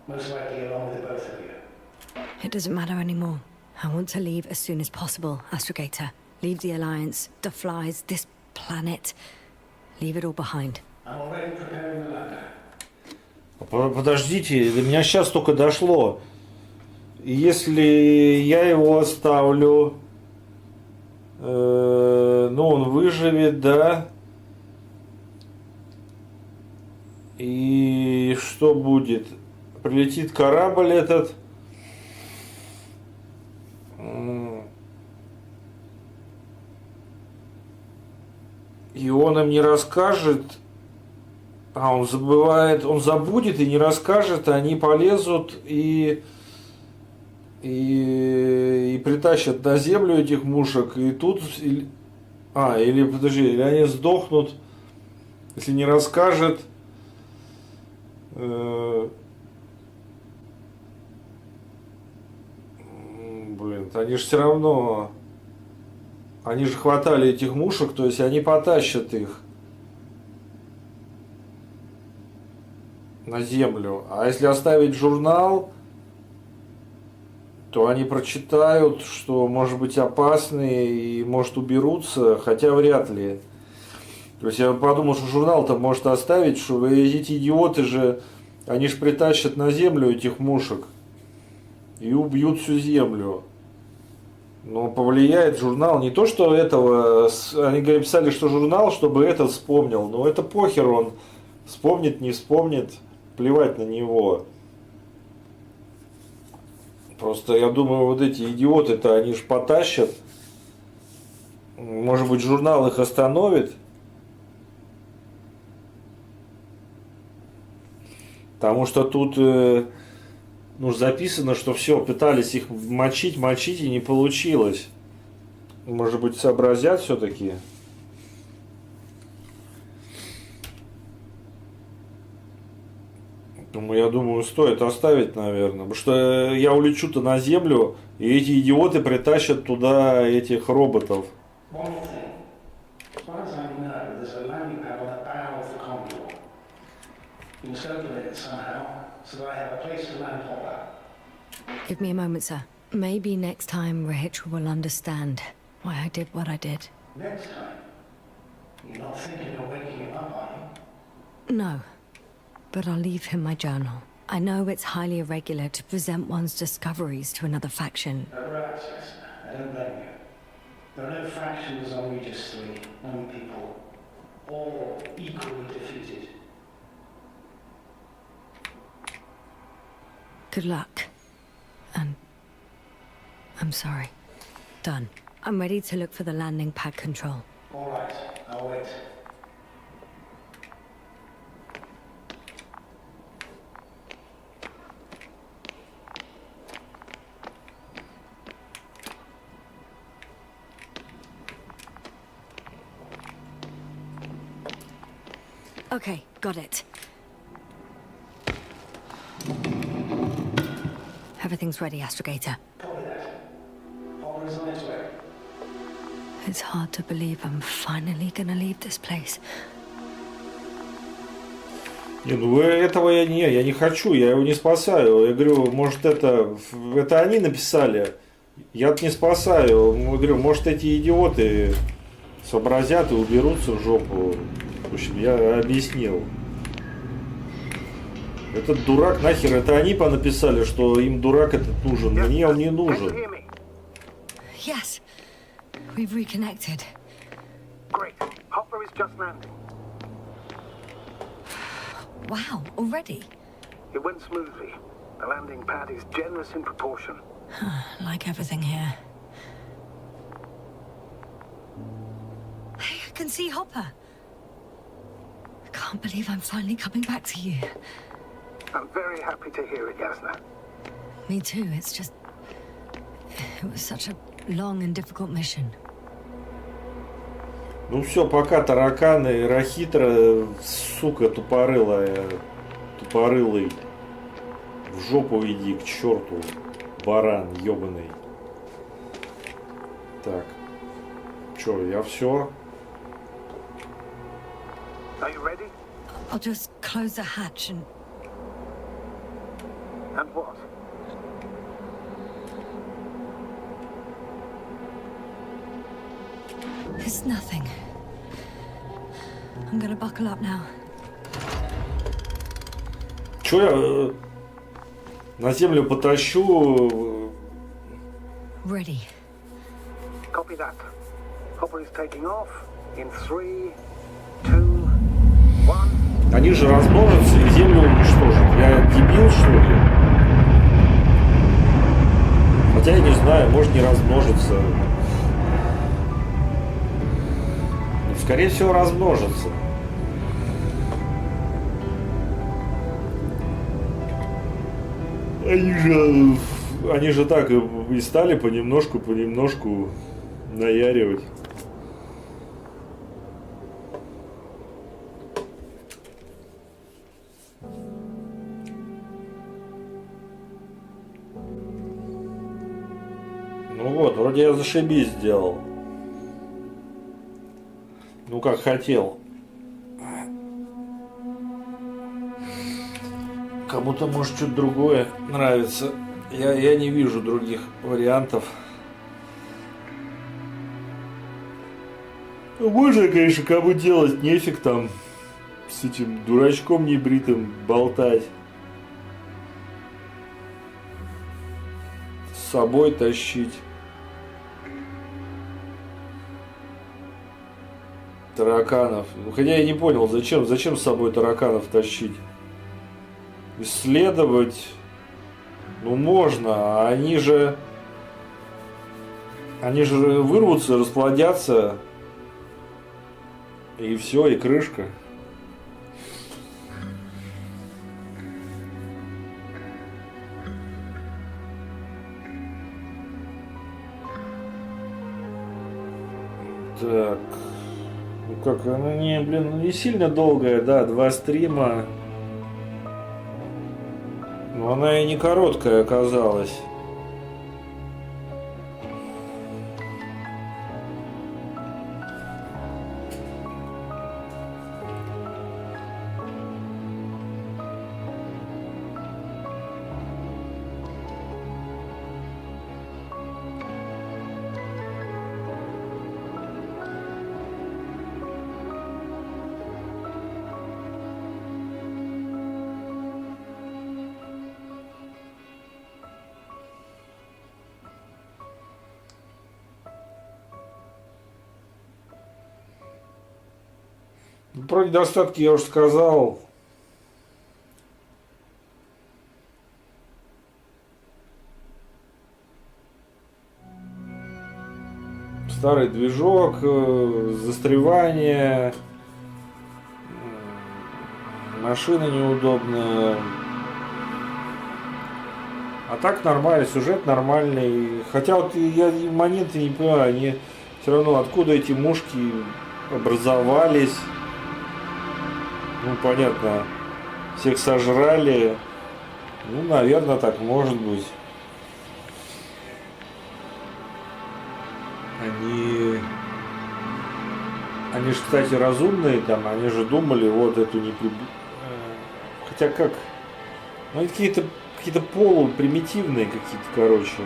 Most likely along with the both of you. It doesn't matter anymore. I want to leave as soon as possible, Astrogator. Leave the Alliance, the flies, this planet. Leave it all behind. I'm already preparing the lander. Подождите, до меня сейчас только дошло. Если я его оставлю, ну он выживет, да? И что будет? Прилетит корабль этот. И он им не расскажет. Он забывает, он забудет и не расскажет, они полезут и притащат на землю этих мушек, и тут, или подожди, или они сдохнут, если не расскажет, они же все равно, они же хватали этих мушек, то есть они потащат их на землю. А если оставить журнал, то они прочитают, что может быть опасны и может уберутся, хотя вряд ли. То есть я подумал, что журнал-то может оставить, что эти идиоты же, они же притащат на землю этих мушек и убьют всю землю. Но повлияет журнал, не то что этого, они писали, что журнал, чтобы этот вспомнил, но это похер, он вспомнит, не вспомнит, плевать на него. Просто я думаю, вот эти идиоты-то, они же потащат. Может быть, журнал их остановит. Потому что тут записано, что все, пытались их мочить и не получилось. Может быть, сообразят все-таки. Я думаю, стоит оставить, наверное. Потому что я улечу-то на Землю, и эти идиоты притащат туда этих роботов. Give me a moment, sir. Maybe next time Rahitra will understand why I did what I did. Next time? You're not thinking of waking him up, are you? No. But I'll leave him my journal. I know it's highly irregular to present one's discoveries to another faction. Relax, listen. I don't blame you. There are no factions on Regis 3, no people. All equally defeated. Good luck. And I'm sorry. Done. I'm ready to look for the landing pad control. All right, I'll wait. Okay, got it. Everything's ready, Astrogator. Copy that. Follow his on his way. It's hard to believe I'm finally gonna leave this place. Не, ну этого я не хочу, я его не спасаю. Я говорю, может это они написали, я не спасаю. Я говорю, может эти идиоты сообразят и уберутся в жопу. В общем, я объяснил. Этот дурак нахер, это они понаписали, что им дурак этот нужен. Мне он не нужен. Yes, we've reconnected. Great. Hopper is just landing. Wow, already? It went smoothly. The landing pad is generous in proportion. Like everything here. Hey, I can see Hopper. I can't believe I'm finally coming back to you. I'm very happy to hear it, Yasna. Me too, it's just... It was such a long and difficult mission. Ну все, пока, тараканы, Рахитра, сука, тупорылая, тупорылый. В жопу иди, к черту, баран ебаный. Так. Че, я все? Are you ready? I'll just close the hatch and... And what? It's nothing. I'm gonna buckle up now. Че я на землю потащу? Ready. Copy that. Hopper is taking off in 3, 2, 1. Они же размножатся и землю уничтожат. Я дебил, что ли? Хотя я не знаю, может не размножится. Скорее всего, размножится. Они же так и стали понемножку наяривать. Ну вот, вроде я зашибись сделал. Ну, как хотел. Кому-то, может, что-то другое нравится. Я не вижу других вариантов. Ну, можно, конечно, кому делать, нефиг там с этим дурачком небритым болтать. С собой тащить. Тараканов. Ну, хотя я не понял, зачем с собой тараканов тащить? Исследовать, ну можно, а они же вырвутся, расплодятся, и все, и крышка. Так. Ну как, она не сильно долгая, да, 2 стрима. Но она и не короткая оказалась. Про недостатки я уже сказал. Старый движок, застревание, машина неудобная. А так нормально, сюжет нормальный. Хотя вот я моменты не понимаю, они все равно откуда эти мушки образовались. Ну, понятно, всех сожрали. Ну, наверное, так может быть. Они Они же, кстати, разумные там, они же думали, вот эту не хотя как? Ну, это какие-то полупримитивные какие-то, короче.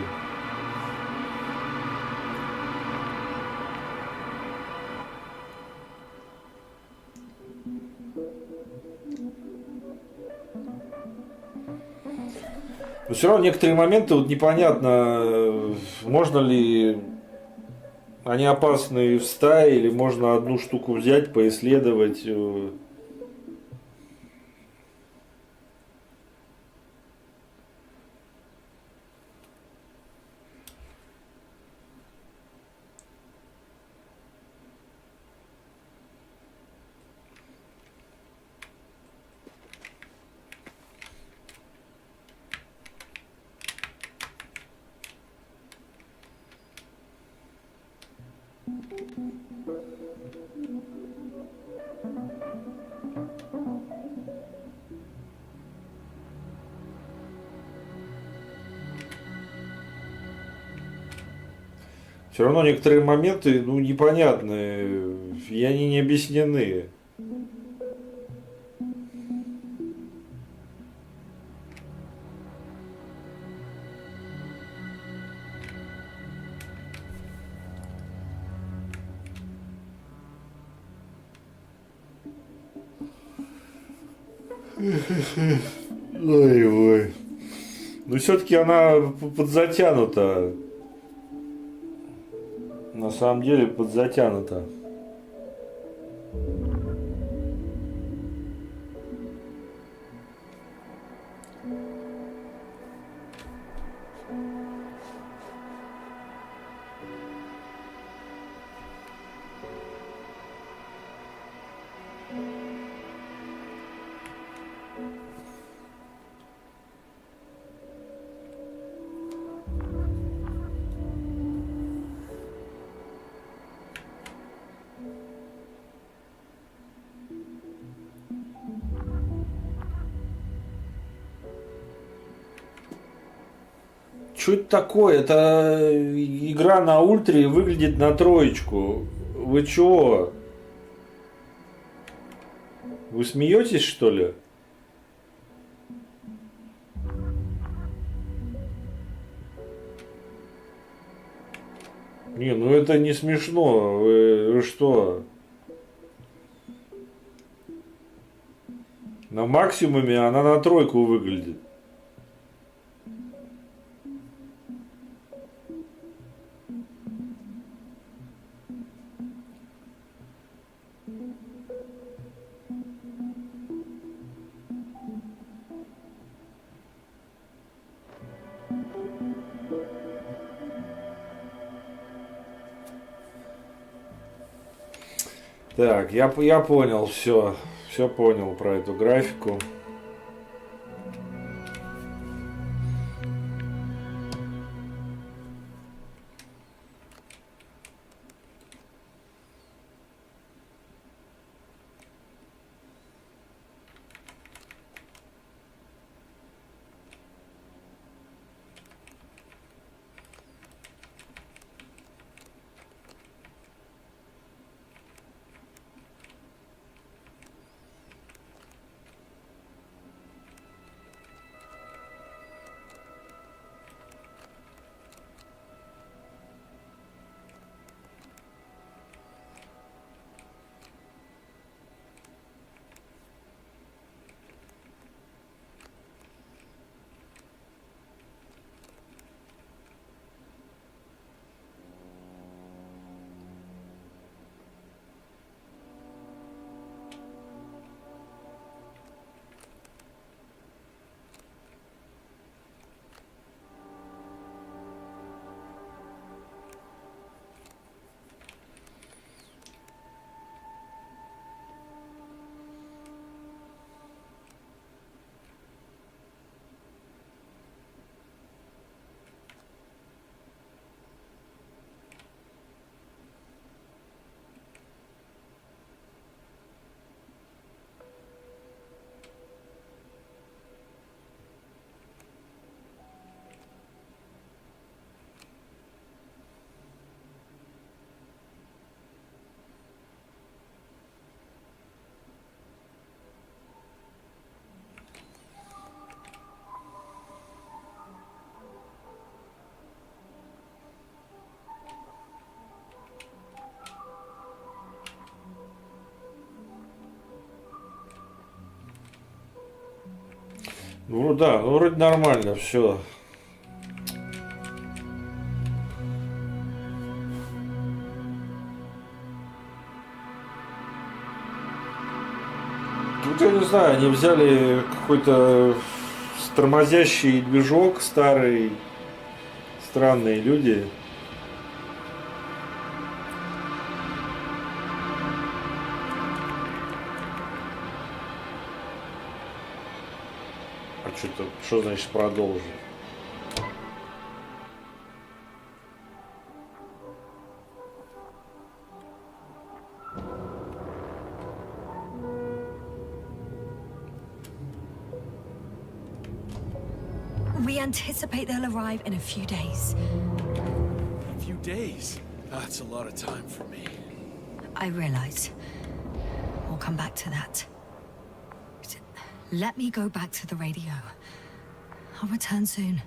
Но все равно некоторые моменты вот непонятно, можно ли они опасны в стае, или можно одну штуку взять, поисследовать. Все равно некоторые моменты, ну, непонятны, и они не объяснены. Ой, ой. Но все-таки она подзатянута. На самом деле подзатянута. Что это такое? Это игра на ультре выглядит на троечку. Вы чего? Вы смеетесь, что ли? Не, ну это не смешно. Вы что? На максимуме она на тройку выглядит. Так, я понял, все понял про эту графику. Ну да, ну вроде нормально, все. Тут я не знаю, они взяли какой-то тормозящий движок старый, странные люди. А что значит продолжить? We anticipate they'll arrive in a few days. A few days? That's a lot of time for me. I realize. We'll come back to that. Let me go back to the radio. I'll return soon.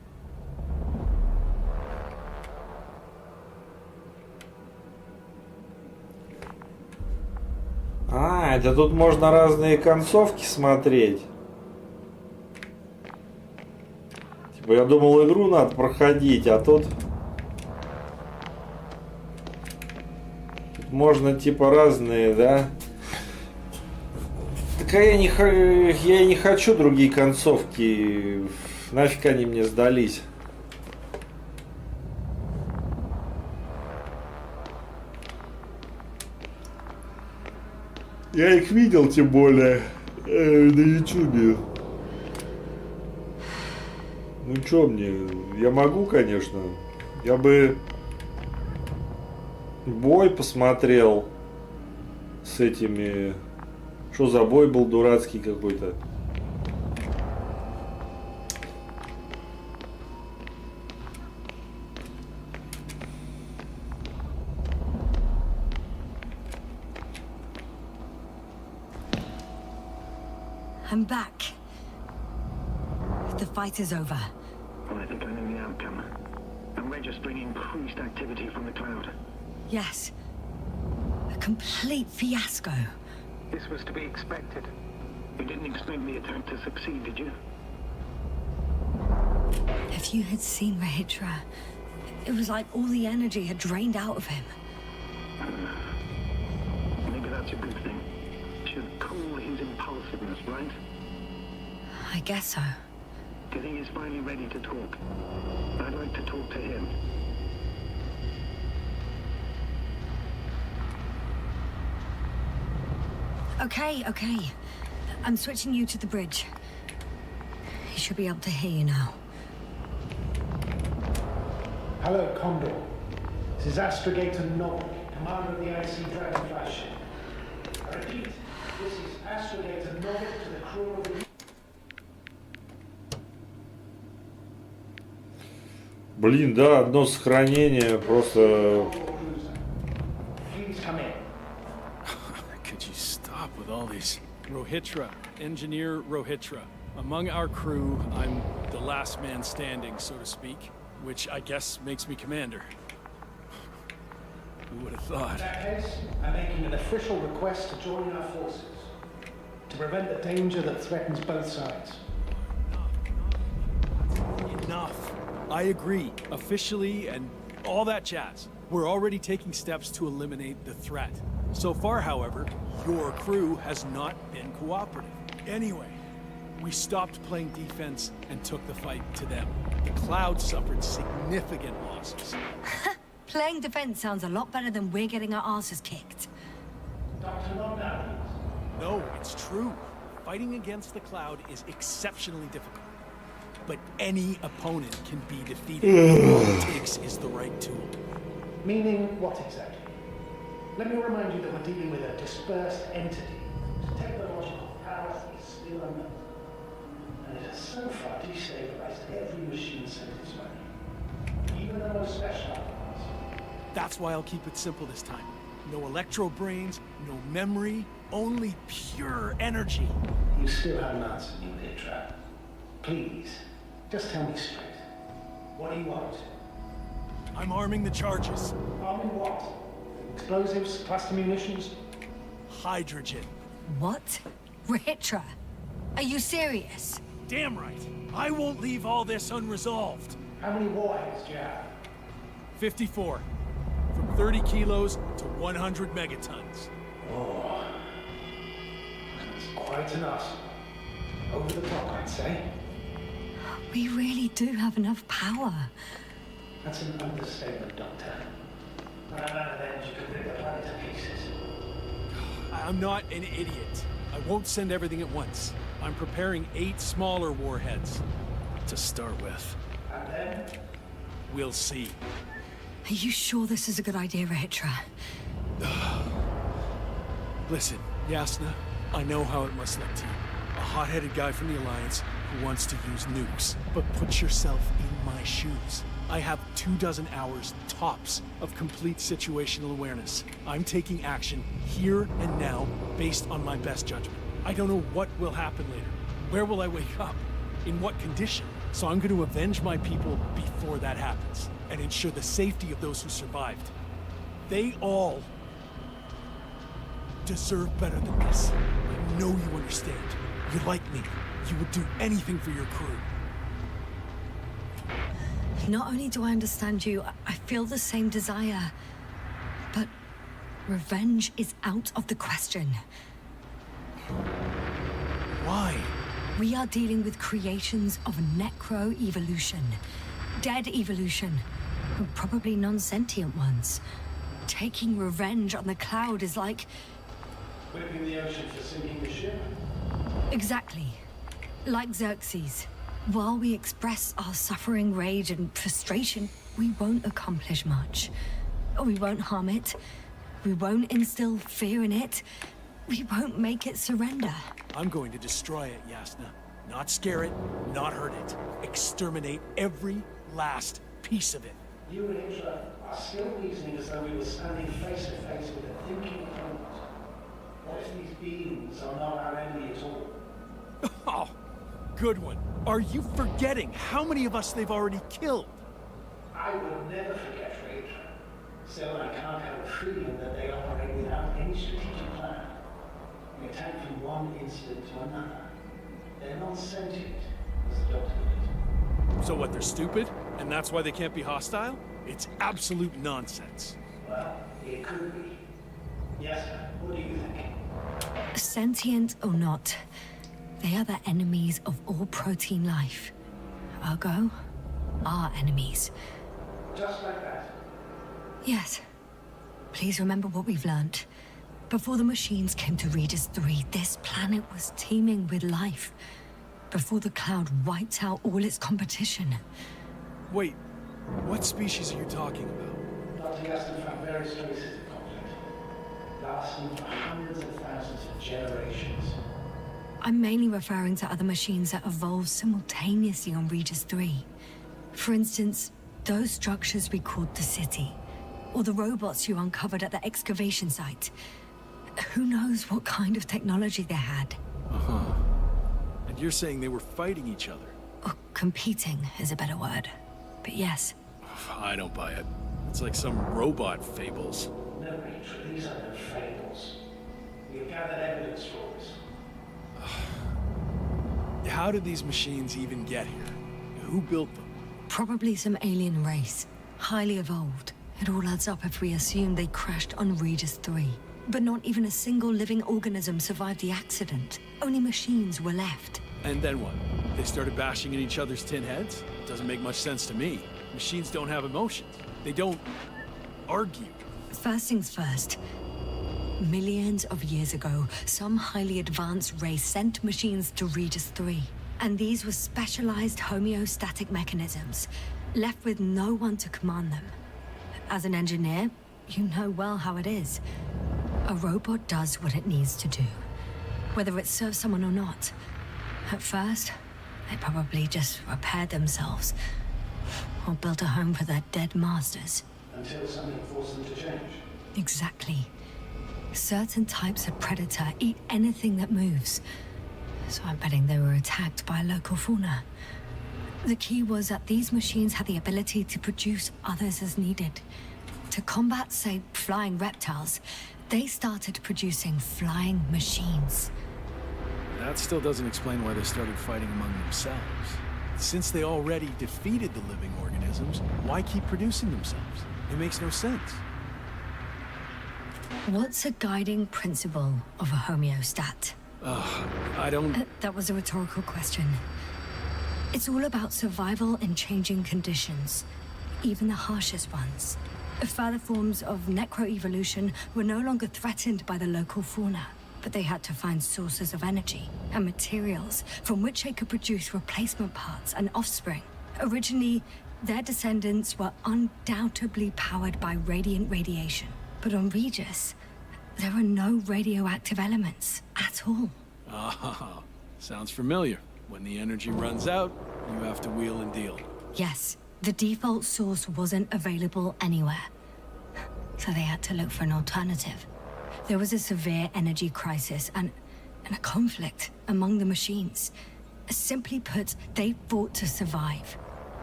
А, это тут можно разные концовки смотреть. Типа я думал, игру надо проходить, а тут можно типа разные, да? Так я и не хочу другие концовки. Нафиг они мне сдались. Я их видел, тем более, на ютубе. Ну чё мне, я могу, конечно. Я бы бой посмотрел с этими... Что за бой был дурацкий какой-то? I'm back. The fight is over. Well, I think I know the outcome. I'm registering increased activity from the cloud. Yes. A complete fiasco. This was to be expected. You didn't expect the attack to succeed, did you? If you had seen Rahitra, it was like all the energy had drained out of him. Maybe that's a good thing. Should cool his impulsiveness, right? I guess so. Do you think he's finally ready to talk? I'd like to talk to him. Okay. I'm switching you to the bridge. He should be able to hear you now. Hello, Condor. This is Astrogator Noble, commander of the IC Dragonfly ship. I repeat, this is Astrogator Noble to the crew of the... Блин, да, одно сохранение просто... Please come in. Could you stop with all these? Rohitra, Engineer Rohitra. Among our crew, I'm the last man standing, so to speak, which I guess makes me commander. Who would have In thought? that case, I'm making an official request to join our forces. To prevent the danger that threatens both sides. Enough. I agree, officially, and all that jazz. We're already taking steps to eliminate the threat. So far, however, your crew has not been cooperative. Anyway, we stopped playing defense and took the fight to them. The Cloud suffered significant losses. Playing defense sounds a lot better than we're getting our asses kicked. Dr. Longdown, No, it's true. Fighting against the Cloud is exceptionally difficult. But any opponent can be defeated. All it takes is the right tool. meaning what exactly? Let me remind you that we're dealing with a dispersed entity whose technological prowess is still unknown. And it has so far destabilized every machine sent its way. Even the most specialized ones. That's why I'll keep it simple this time. No electro brains, no memory, only pure energy. You still haven't answered me, Litra. Please, just tell me straight. What do you want? I'm arming the charges. Arming what? Explosives, cluster munitions? Hydrogen. What? Rahitra? Are you serious? Damn right. I won't leave all this unresolved. How many warheads do you have? 54. From 30 kilos to 100 megatons. Oh, that's quite an arsenal. Over the top, I'd say. We really do have enough power. That's an understatement, Doctor. On a man event, you could rip the planet to pieces. I'm not an idiot. I won't send everything at once. I'm preparing 8 smaller warheads to start with. And then? We'll see. Are you sure this is a good idea, Rahitra? Listen, Yasna, I know how it must look to you. A hot-headed guy from the Alliance who wants to use nukes. But put yourself in my shoes. I have 24 hours tops of complete situational awareness. I'm taking action here and now based on my best judgment. I don't know what will happen later. Where will I wake up? In what condition? So I'm going to avenge my people before that happens and ensure the safety of those who survived. They all deserve better than this. I know you understand. You like me. You would do anything for your crew. Not only do I understand you, I feel the same desire. But revenge is out of the question. Why? We are dealing with creations of necro-evolution. Dead evolution. Probably non-sentient ones. Taking revenge on the Cloud is like... Whipping the ocean for sinking the ship? Exactly. Like Xerxes. While we express our suffering, rage, and frustration, we won't accomplish much. We won't harm it. We won't instill fear in it. We won't make it surrender. I'm going to destroy it, Yasna. Not scare it, not hurt it. Exterminate every last piece of it. You and Hitler are still reasoning as though we were standing face to face with a thinking opponent. What if these beings are not our enemy at all? Oh, good one. Are you forgetting how many of us they've already killed? I will never forget Hitler. Still, I can't have a feeling that they operate without any strategic plan. We attack from one incident to another. They're not sentient, as the doctor put it. So what, they're stupid? And that's why they can't be hostile? It's absolute nonsense. Well, it could be. Yes, what do you think? Sentient or not, they are the enemies of all protein life. Ergo, our enemies. Just like that. Yes. Please remember what we've learnt. Before the machines came to Regis 3, this planet was teeming with life. Before the Cloud wiped out all its competition. Wait, what species are you talking about? Dr. Gaston found various traces of conflict, lasting for hundreds of thousands of generations. I'm mainly referring to other machines that evolved simultaneously on Regis 3. For instance, those structures we called the City, or the robots you uncovered at the excavation site. Who knows what kind of technology they had? Uh-huh. And you're saying they were fighting each other? Or competing is a better word. But yes. I don't buy it. It's like some robot fables. No, Rachel, these are no fables. We have gathered evidence for us. How did these machines even get here? Who built them? Probably some alien race. Highly evolved. It all adds up if we assume they crashed on Regis 3. But not even a single living organism survived the accident. Only machines were left. And then what? They started bashing in each other's tin heads? Doesn't make much sense to me. Machines don't have emotions. They don't argue. First things first. Millions of years ago, some highly advanced race sent machines to Regis 3. And these were specialized homeostatic mechanisms, left with no one to command them. As an engineer, you know well how it is. A robot does what it needs to do, whether it serves someone or not. At first, they probably just repaired themselves, or built a home for their dead masters. Until something forced them to change. Exactly. Certain types of predator eat anything that moves, so I'm betting they were attacked by local fauna. The key was that these machines had the ability to produce others as needed. To combat, say, flying reptiles, they started producing flying machines. that still doesn't explain why they started fighting among themselves. Since they already defeated the living organisms, why keep producing themselves? It makes no sense. What's a guiding principle of a homeostat? I don't... That was a rhetorical question. It's all about survival in changing conditions, even the harshest ones. Further forms of necroevolution were no longer threatened by the local fauna, but they had to find sources of energy and materials from which they could produce replacement parts and offspring. Originally, their descendants were undoubtedly powered by radiant radiation. But on Regis, there are no radioactive elements at all. Ah, sounds familiar. When the energy runs out, you have to wheel and deal. Yes, the default source wasn't available anywhere. So they had to look for an alternative. There was a severe energy crisis and a conflict among the machines. Simply put, they fought to survive.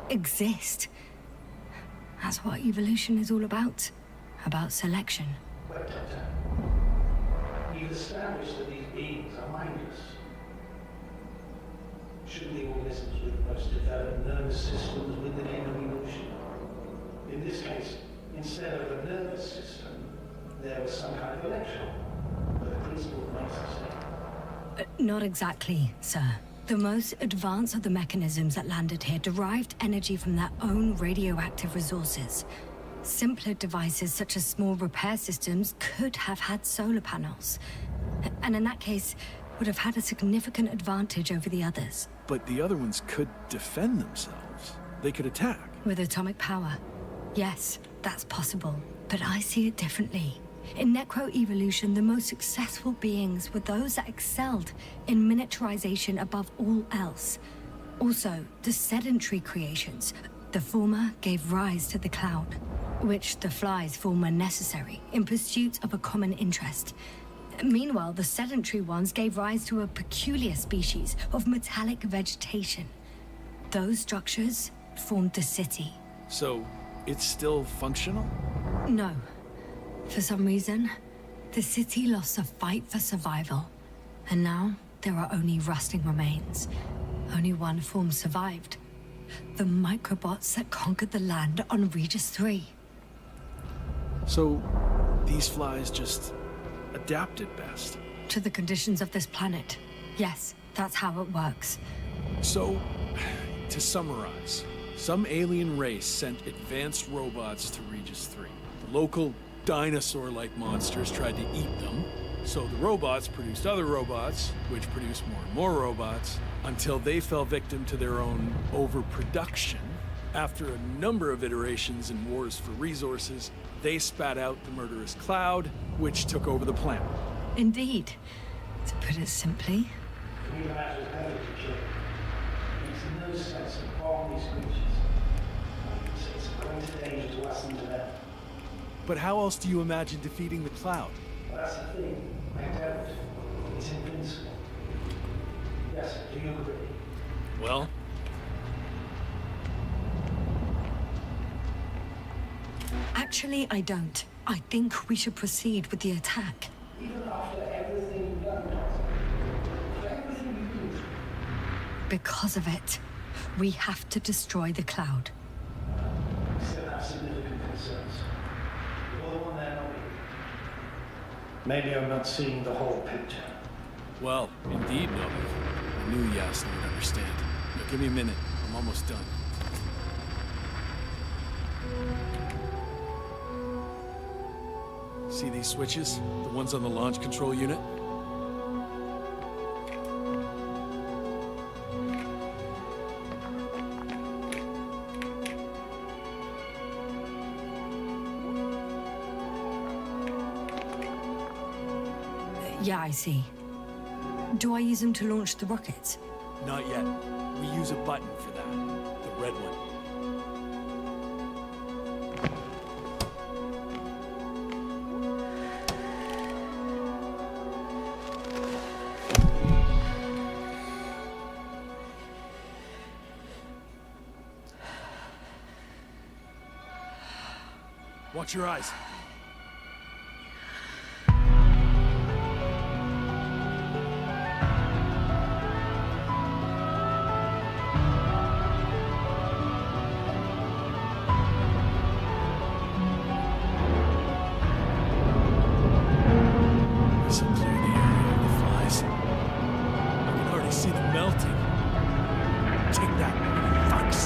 Exist. That's what evolution is all about. About selection. Wait, Doctor. You've established that these beings are mindless. Shouldn't the organisms with the most developed nervous systems win the game of evolution? In this case, instead of a nervous system, there was some kind of electron. But the principle remains the same. Not exactly, sir. The most advanced of the mechanisms that landed here derived energy from their own radioactive resources. Simpler devices such as small repair systems could have had solar panels. And in that case, would have had a significant advantage over the others. But the other ones could defend themselves. They could attack. With atomic power. Yes, that's possible. But I see it differently. In necroevolution, the most successful beings were those that excelled in miniaturization above all else. Also, the sedentary creations. The former gave rise to the cloud, which the flies form when necessary, in pursuit of a common interest. Meanwhile, the sedentary ones gave rise to a peculiar species of metallic vegetation. Those structures formed the city. So, it's still functional? No. For some reason, the city lost a fight for survival. And now, there are only rusting remains. Only one form survived. The microbots that conquered the land on Regis 3. So, these flies just adapted best. To the conditions of this planet. Yes, that's how it works. So, to summarize, some alien race sent advanced robots to Regis 3. The local dinosaur-like monsters tried to eat them, so the robots produced other robots, which produced more and more robots, until they fell victim to their own overproduction. After a number of iterations and wars for resources, they spat out the murderous cloud, which took over the planet. Indeed. To put it simply. We imagine heavily to kill. It makes no sense to bomb these creatures. It's a greater danger to us than to them. But how else do you imagine defeating the cloud? Well, that's the thing. I doubt it. It's invincible. Yes, do you agree? Well, Actually, I don't. I think we should proceed with the attack. Even after everything you've done, Doctor. For everything you've been through. Because of it, we have to destroy the cloud. We still have significant concerns. You're the one there, not me. Maybe I'm not seeing the whole picture. well, indeed, Novi. I knew Yasna would understand. Now, give me a minute. I'm almost done. See these switches? The ones on the launch control unit? Yeah, I see. Do I use them to launch the rockets? Not yet. We use a button for that. The red one. Watch your eyes. Take that, fucks.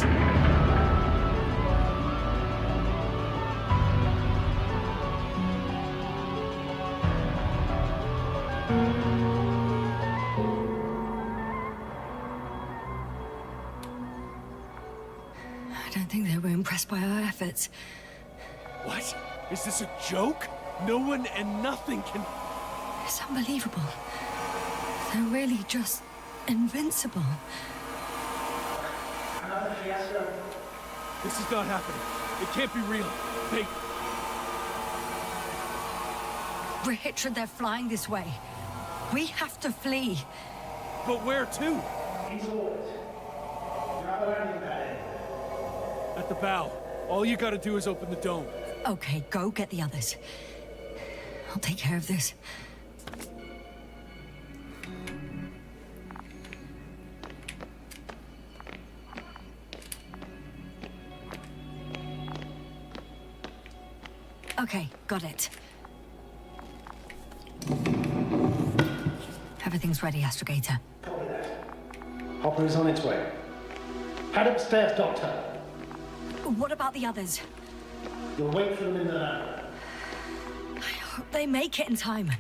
I don't think they were impressed by our efforts. What? Is this a joke? No one and nothing can... It's unbelievable. They're really just invincible. Another fiasco. This is not happening. It can't be real. They... We're Hitler, they're flying this way. We have to flee. But where to? He's orders. You have a landing pad. At the bow. All you gotta do is open the dome. Okay, go get the others. I'll take care of this. Okay, got it. Everything's ready, Astrogator. Copy that. Hopper is on its way. Head upstairs, Doctor. What about the others? You'll wait for them in the lab. I hope they make it in time.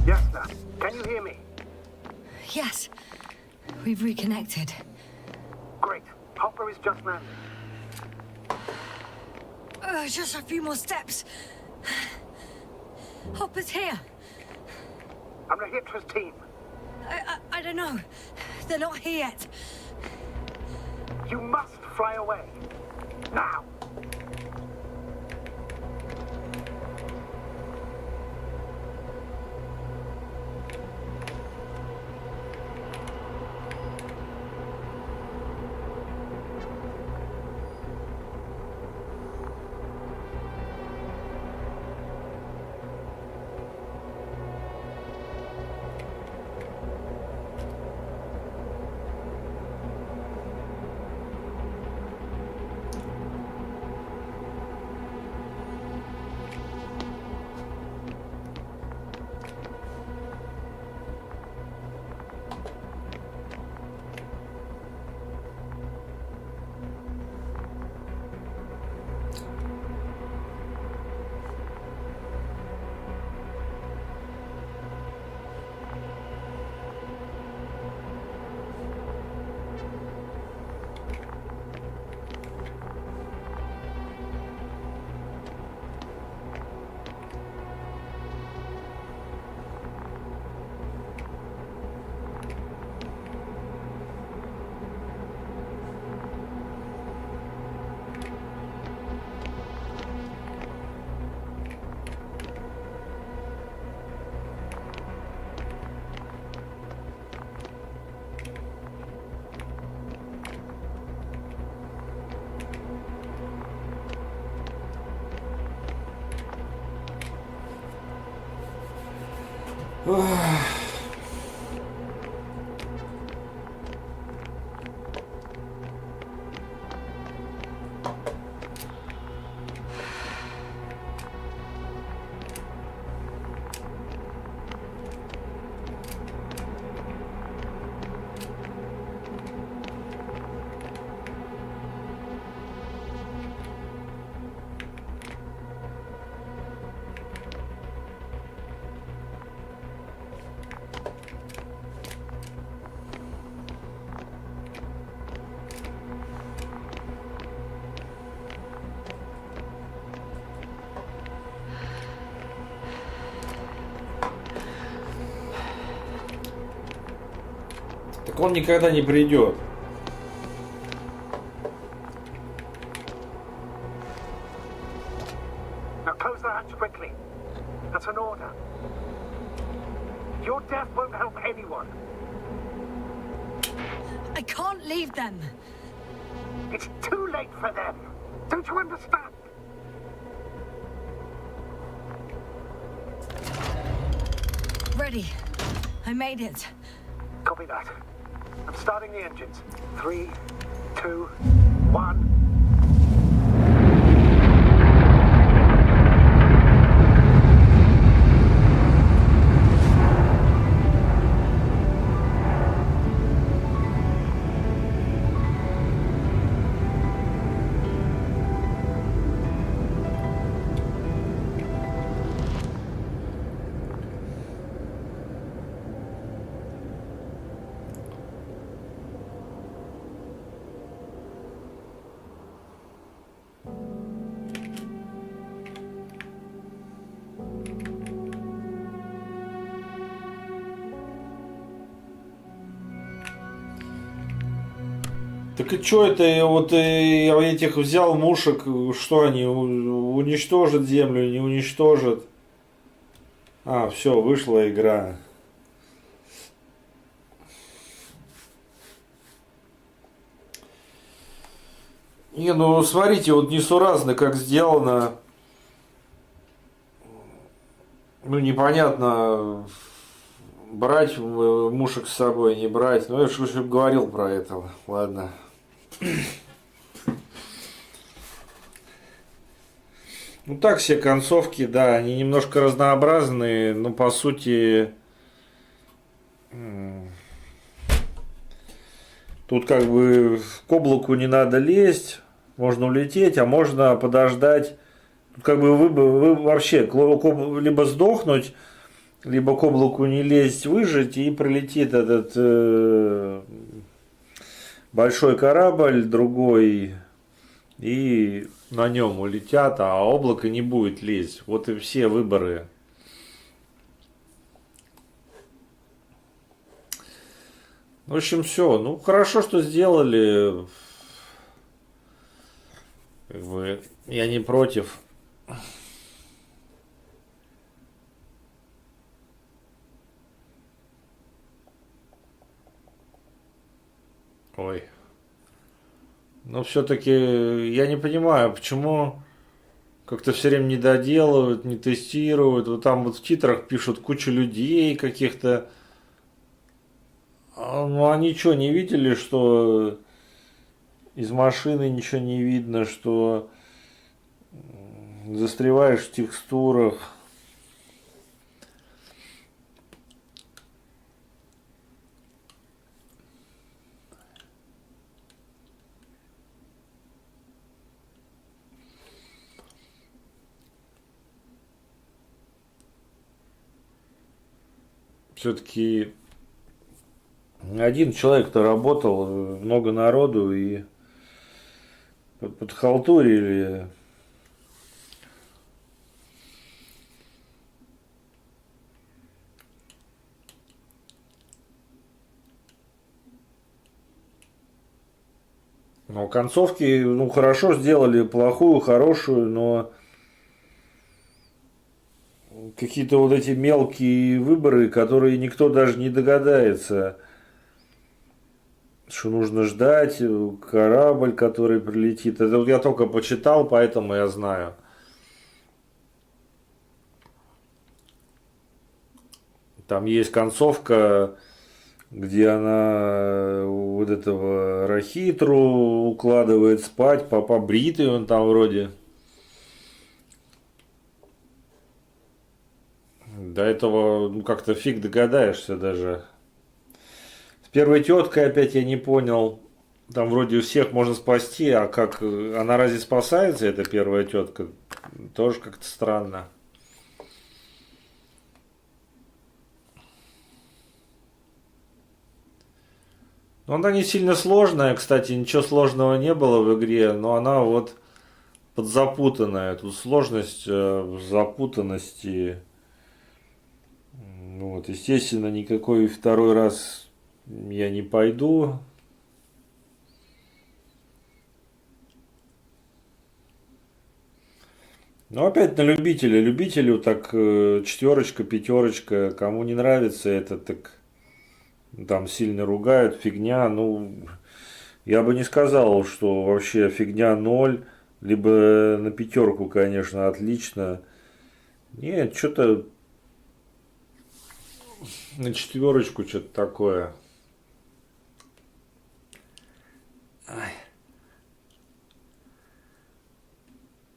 Yes, sir. Can you hear me? Yes, we've reconnected. Great. Hopper is just landing. Just a few more steps. Hopper's here. I'm the Hitler's team. I don't know. They're not here yet. You must fly away. Now. Так он никогда не придет. Now close the hatch quickly. That's an order. Your death won't help anyone. I can't leave them. It's too late for them. Don't you understand? Ready. I made it. Copy that. I'm starting the engines. 3, 2, 1. Так и что это, вот я этих взял мушек, что они уничтожат землю, не уничтожат? А, все, вышла игра. Не, ну смотрите, вот несуразно как сделано. Ну непонятно, брать мушек с собой, не брать. Ну я же уже говорил про это, ладно. Ну так все концовки, да, они немножко разнообразные, но по сути тут как бы к облаку не надо лезть, можно улететь, а можно подождать. Тут как бы вы вообще либо сдохнуть, либо к облаку не лезть, выжить, и прилетит этот большой корабль, другой, и на нем улетят, а облако не будет лезть. Вот и все выборы. В общем, все. Ну, хорошо, что сделали. Как бы, я не против. Ой. Но все-таки я не понимаю, почему как-то все время не доделывают, не тестируют. Вот там вот в титрах пишут кучу людей каких-то. Ну они что, не видели, что из машины ничего не видно, что застреваешь в текстурах. Все-таки один человек-то работал, много народу и подхалтурили. Но концовки, ну, хорошо сделали, плохую, хорошую, но какие-то вот эти мелкие выборы, которые никто даже не догадается, что нужно ждать корабль, который прилетит. Это вот я только почитал, поэтому я знаю. Там есть концовка, где она вот этого Рахитру укладывает спать, папа бритый он там вроде. До этого ну, как-то фиг догадаешься даже. С первой теткой опять я не понял. Там вроде всех можно спасти, а как она разве спасается, эта первая тетка? Тоже как-то странно. Но она не сильно сложная, кстати, ничего сложного не было в игре, но она вот подзапутанная. Тут сложность в запутанности. Вот, естественно, никакой второй раз я не пойду. Но опять на любителя. Любителю так четверочка, пятерочка. Кому не нравится это, так там сильно ругают, фигня. Ну, Я бы не сказал, что вообще фигня 0, либо на 5, конечно, отлично. Нет, что-то на 4 что-то такое. Ай.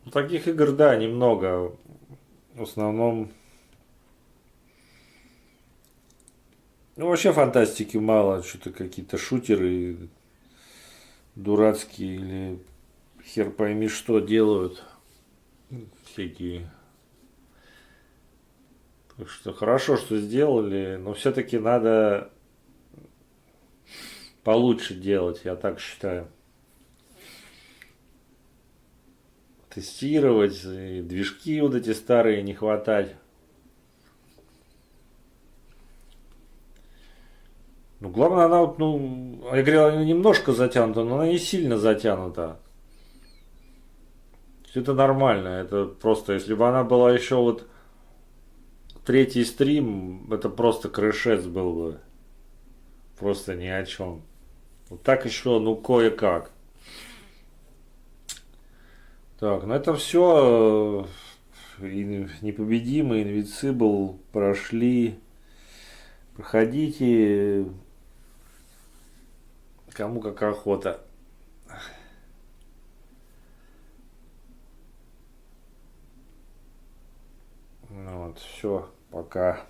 Ну, таких игр, да, немного. В основном... Ну, вообще фантастики мало. Что-то какие-то шутеры дурацкие или хер пойми что делают. Всякие. Так что хорошо, что сделали, но все-таки надо получше делать, я так считаю. Тестировать, и движки вот эти старые не хватать. Ну, главное, она вот, ну, я говорил, она немножко затянута, но она не сильно затянута. Это нормально, это просто, если бы она была еще вот 3-й стрим, это просто крышец был бы. Просто ни о чем. Вот так еще, ну, кое-как. Так, ну это все. Непобедимый, Invincible прошли. Проходите. Кому как охота. Ну вот, все, пока.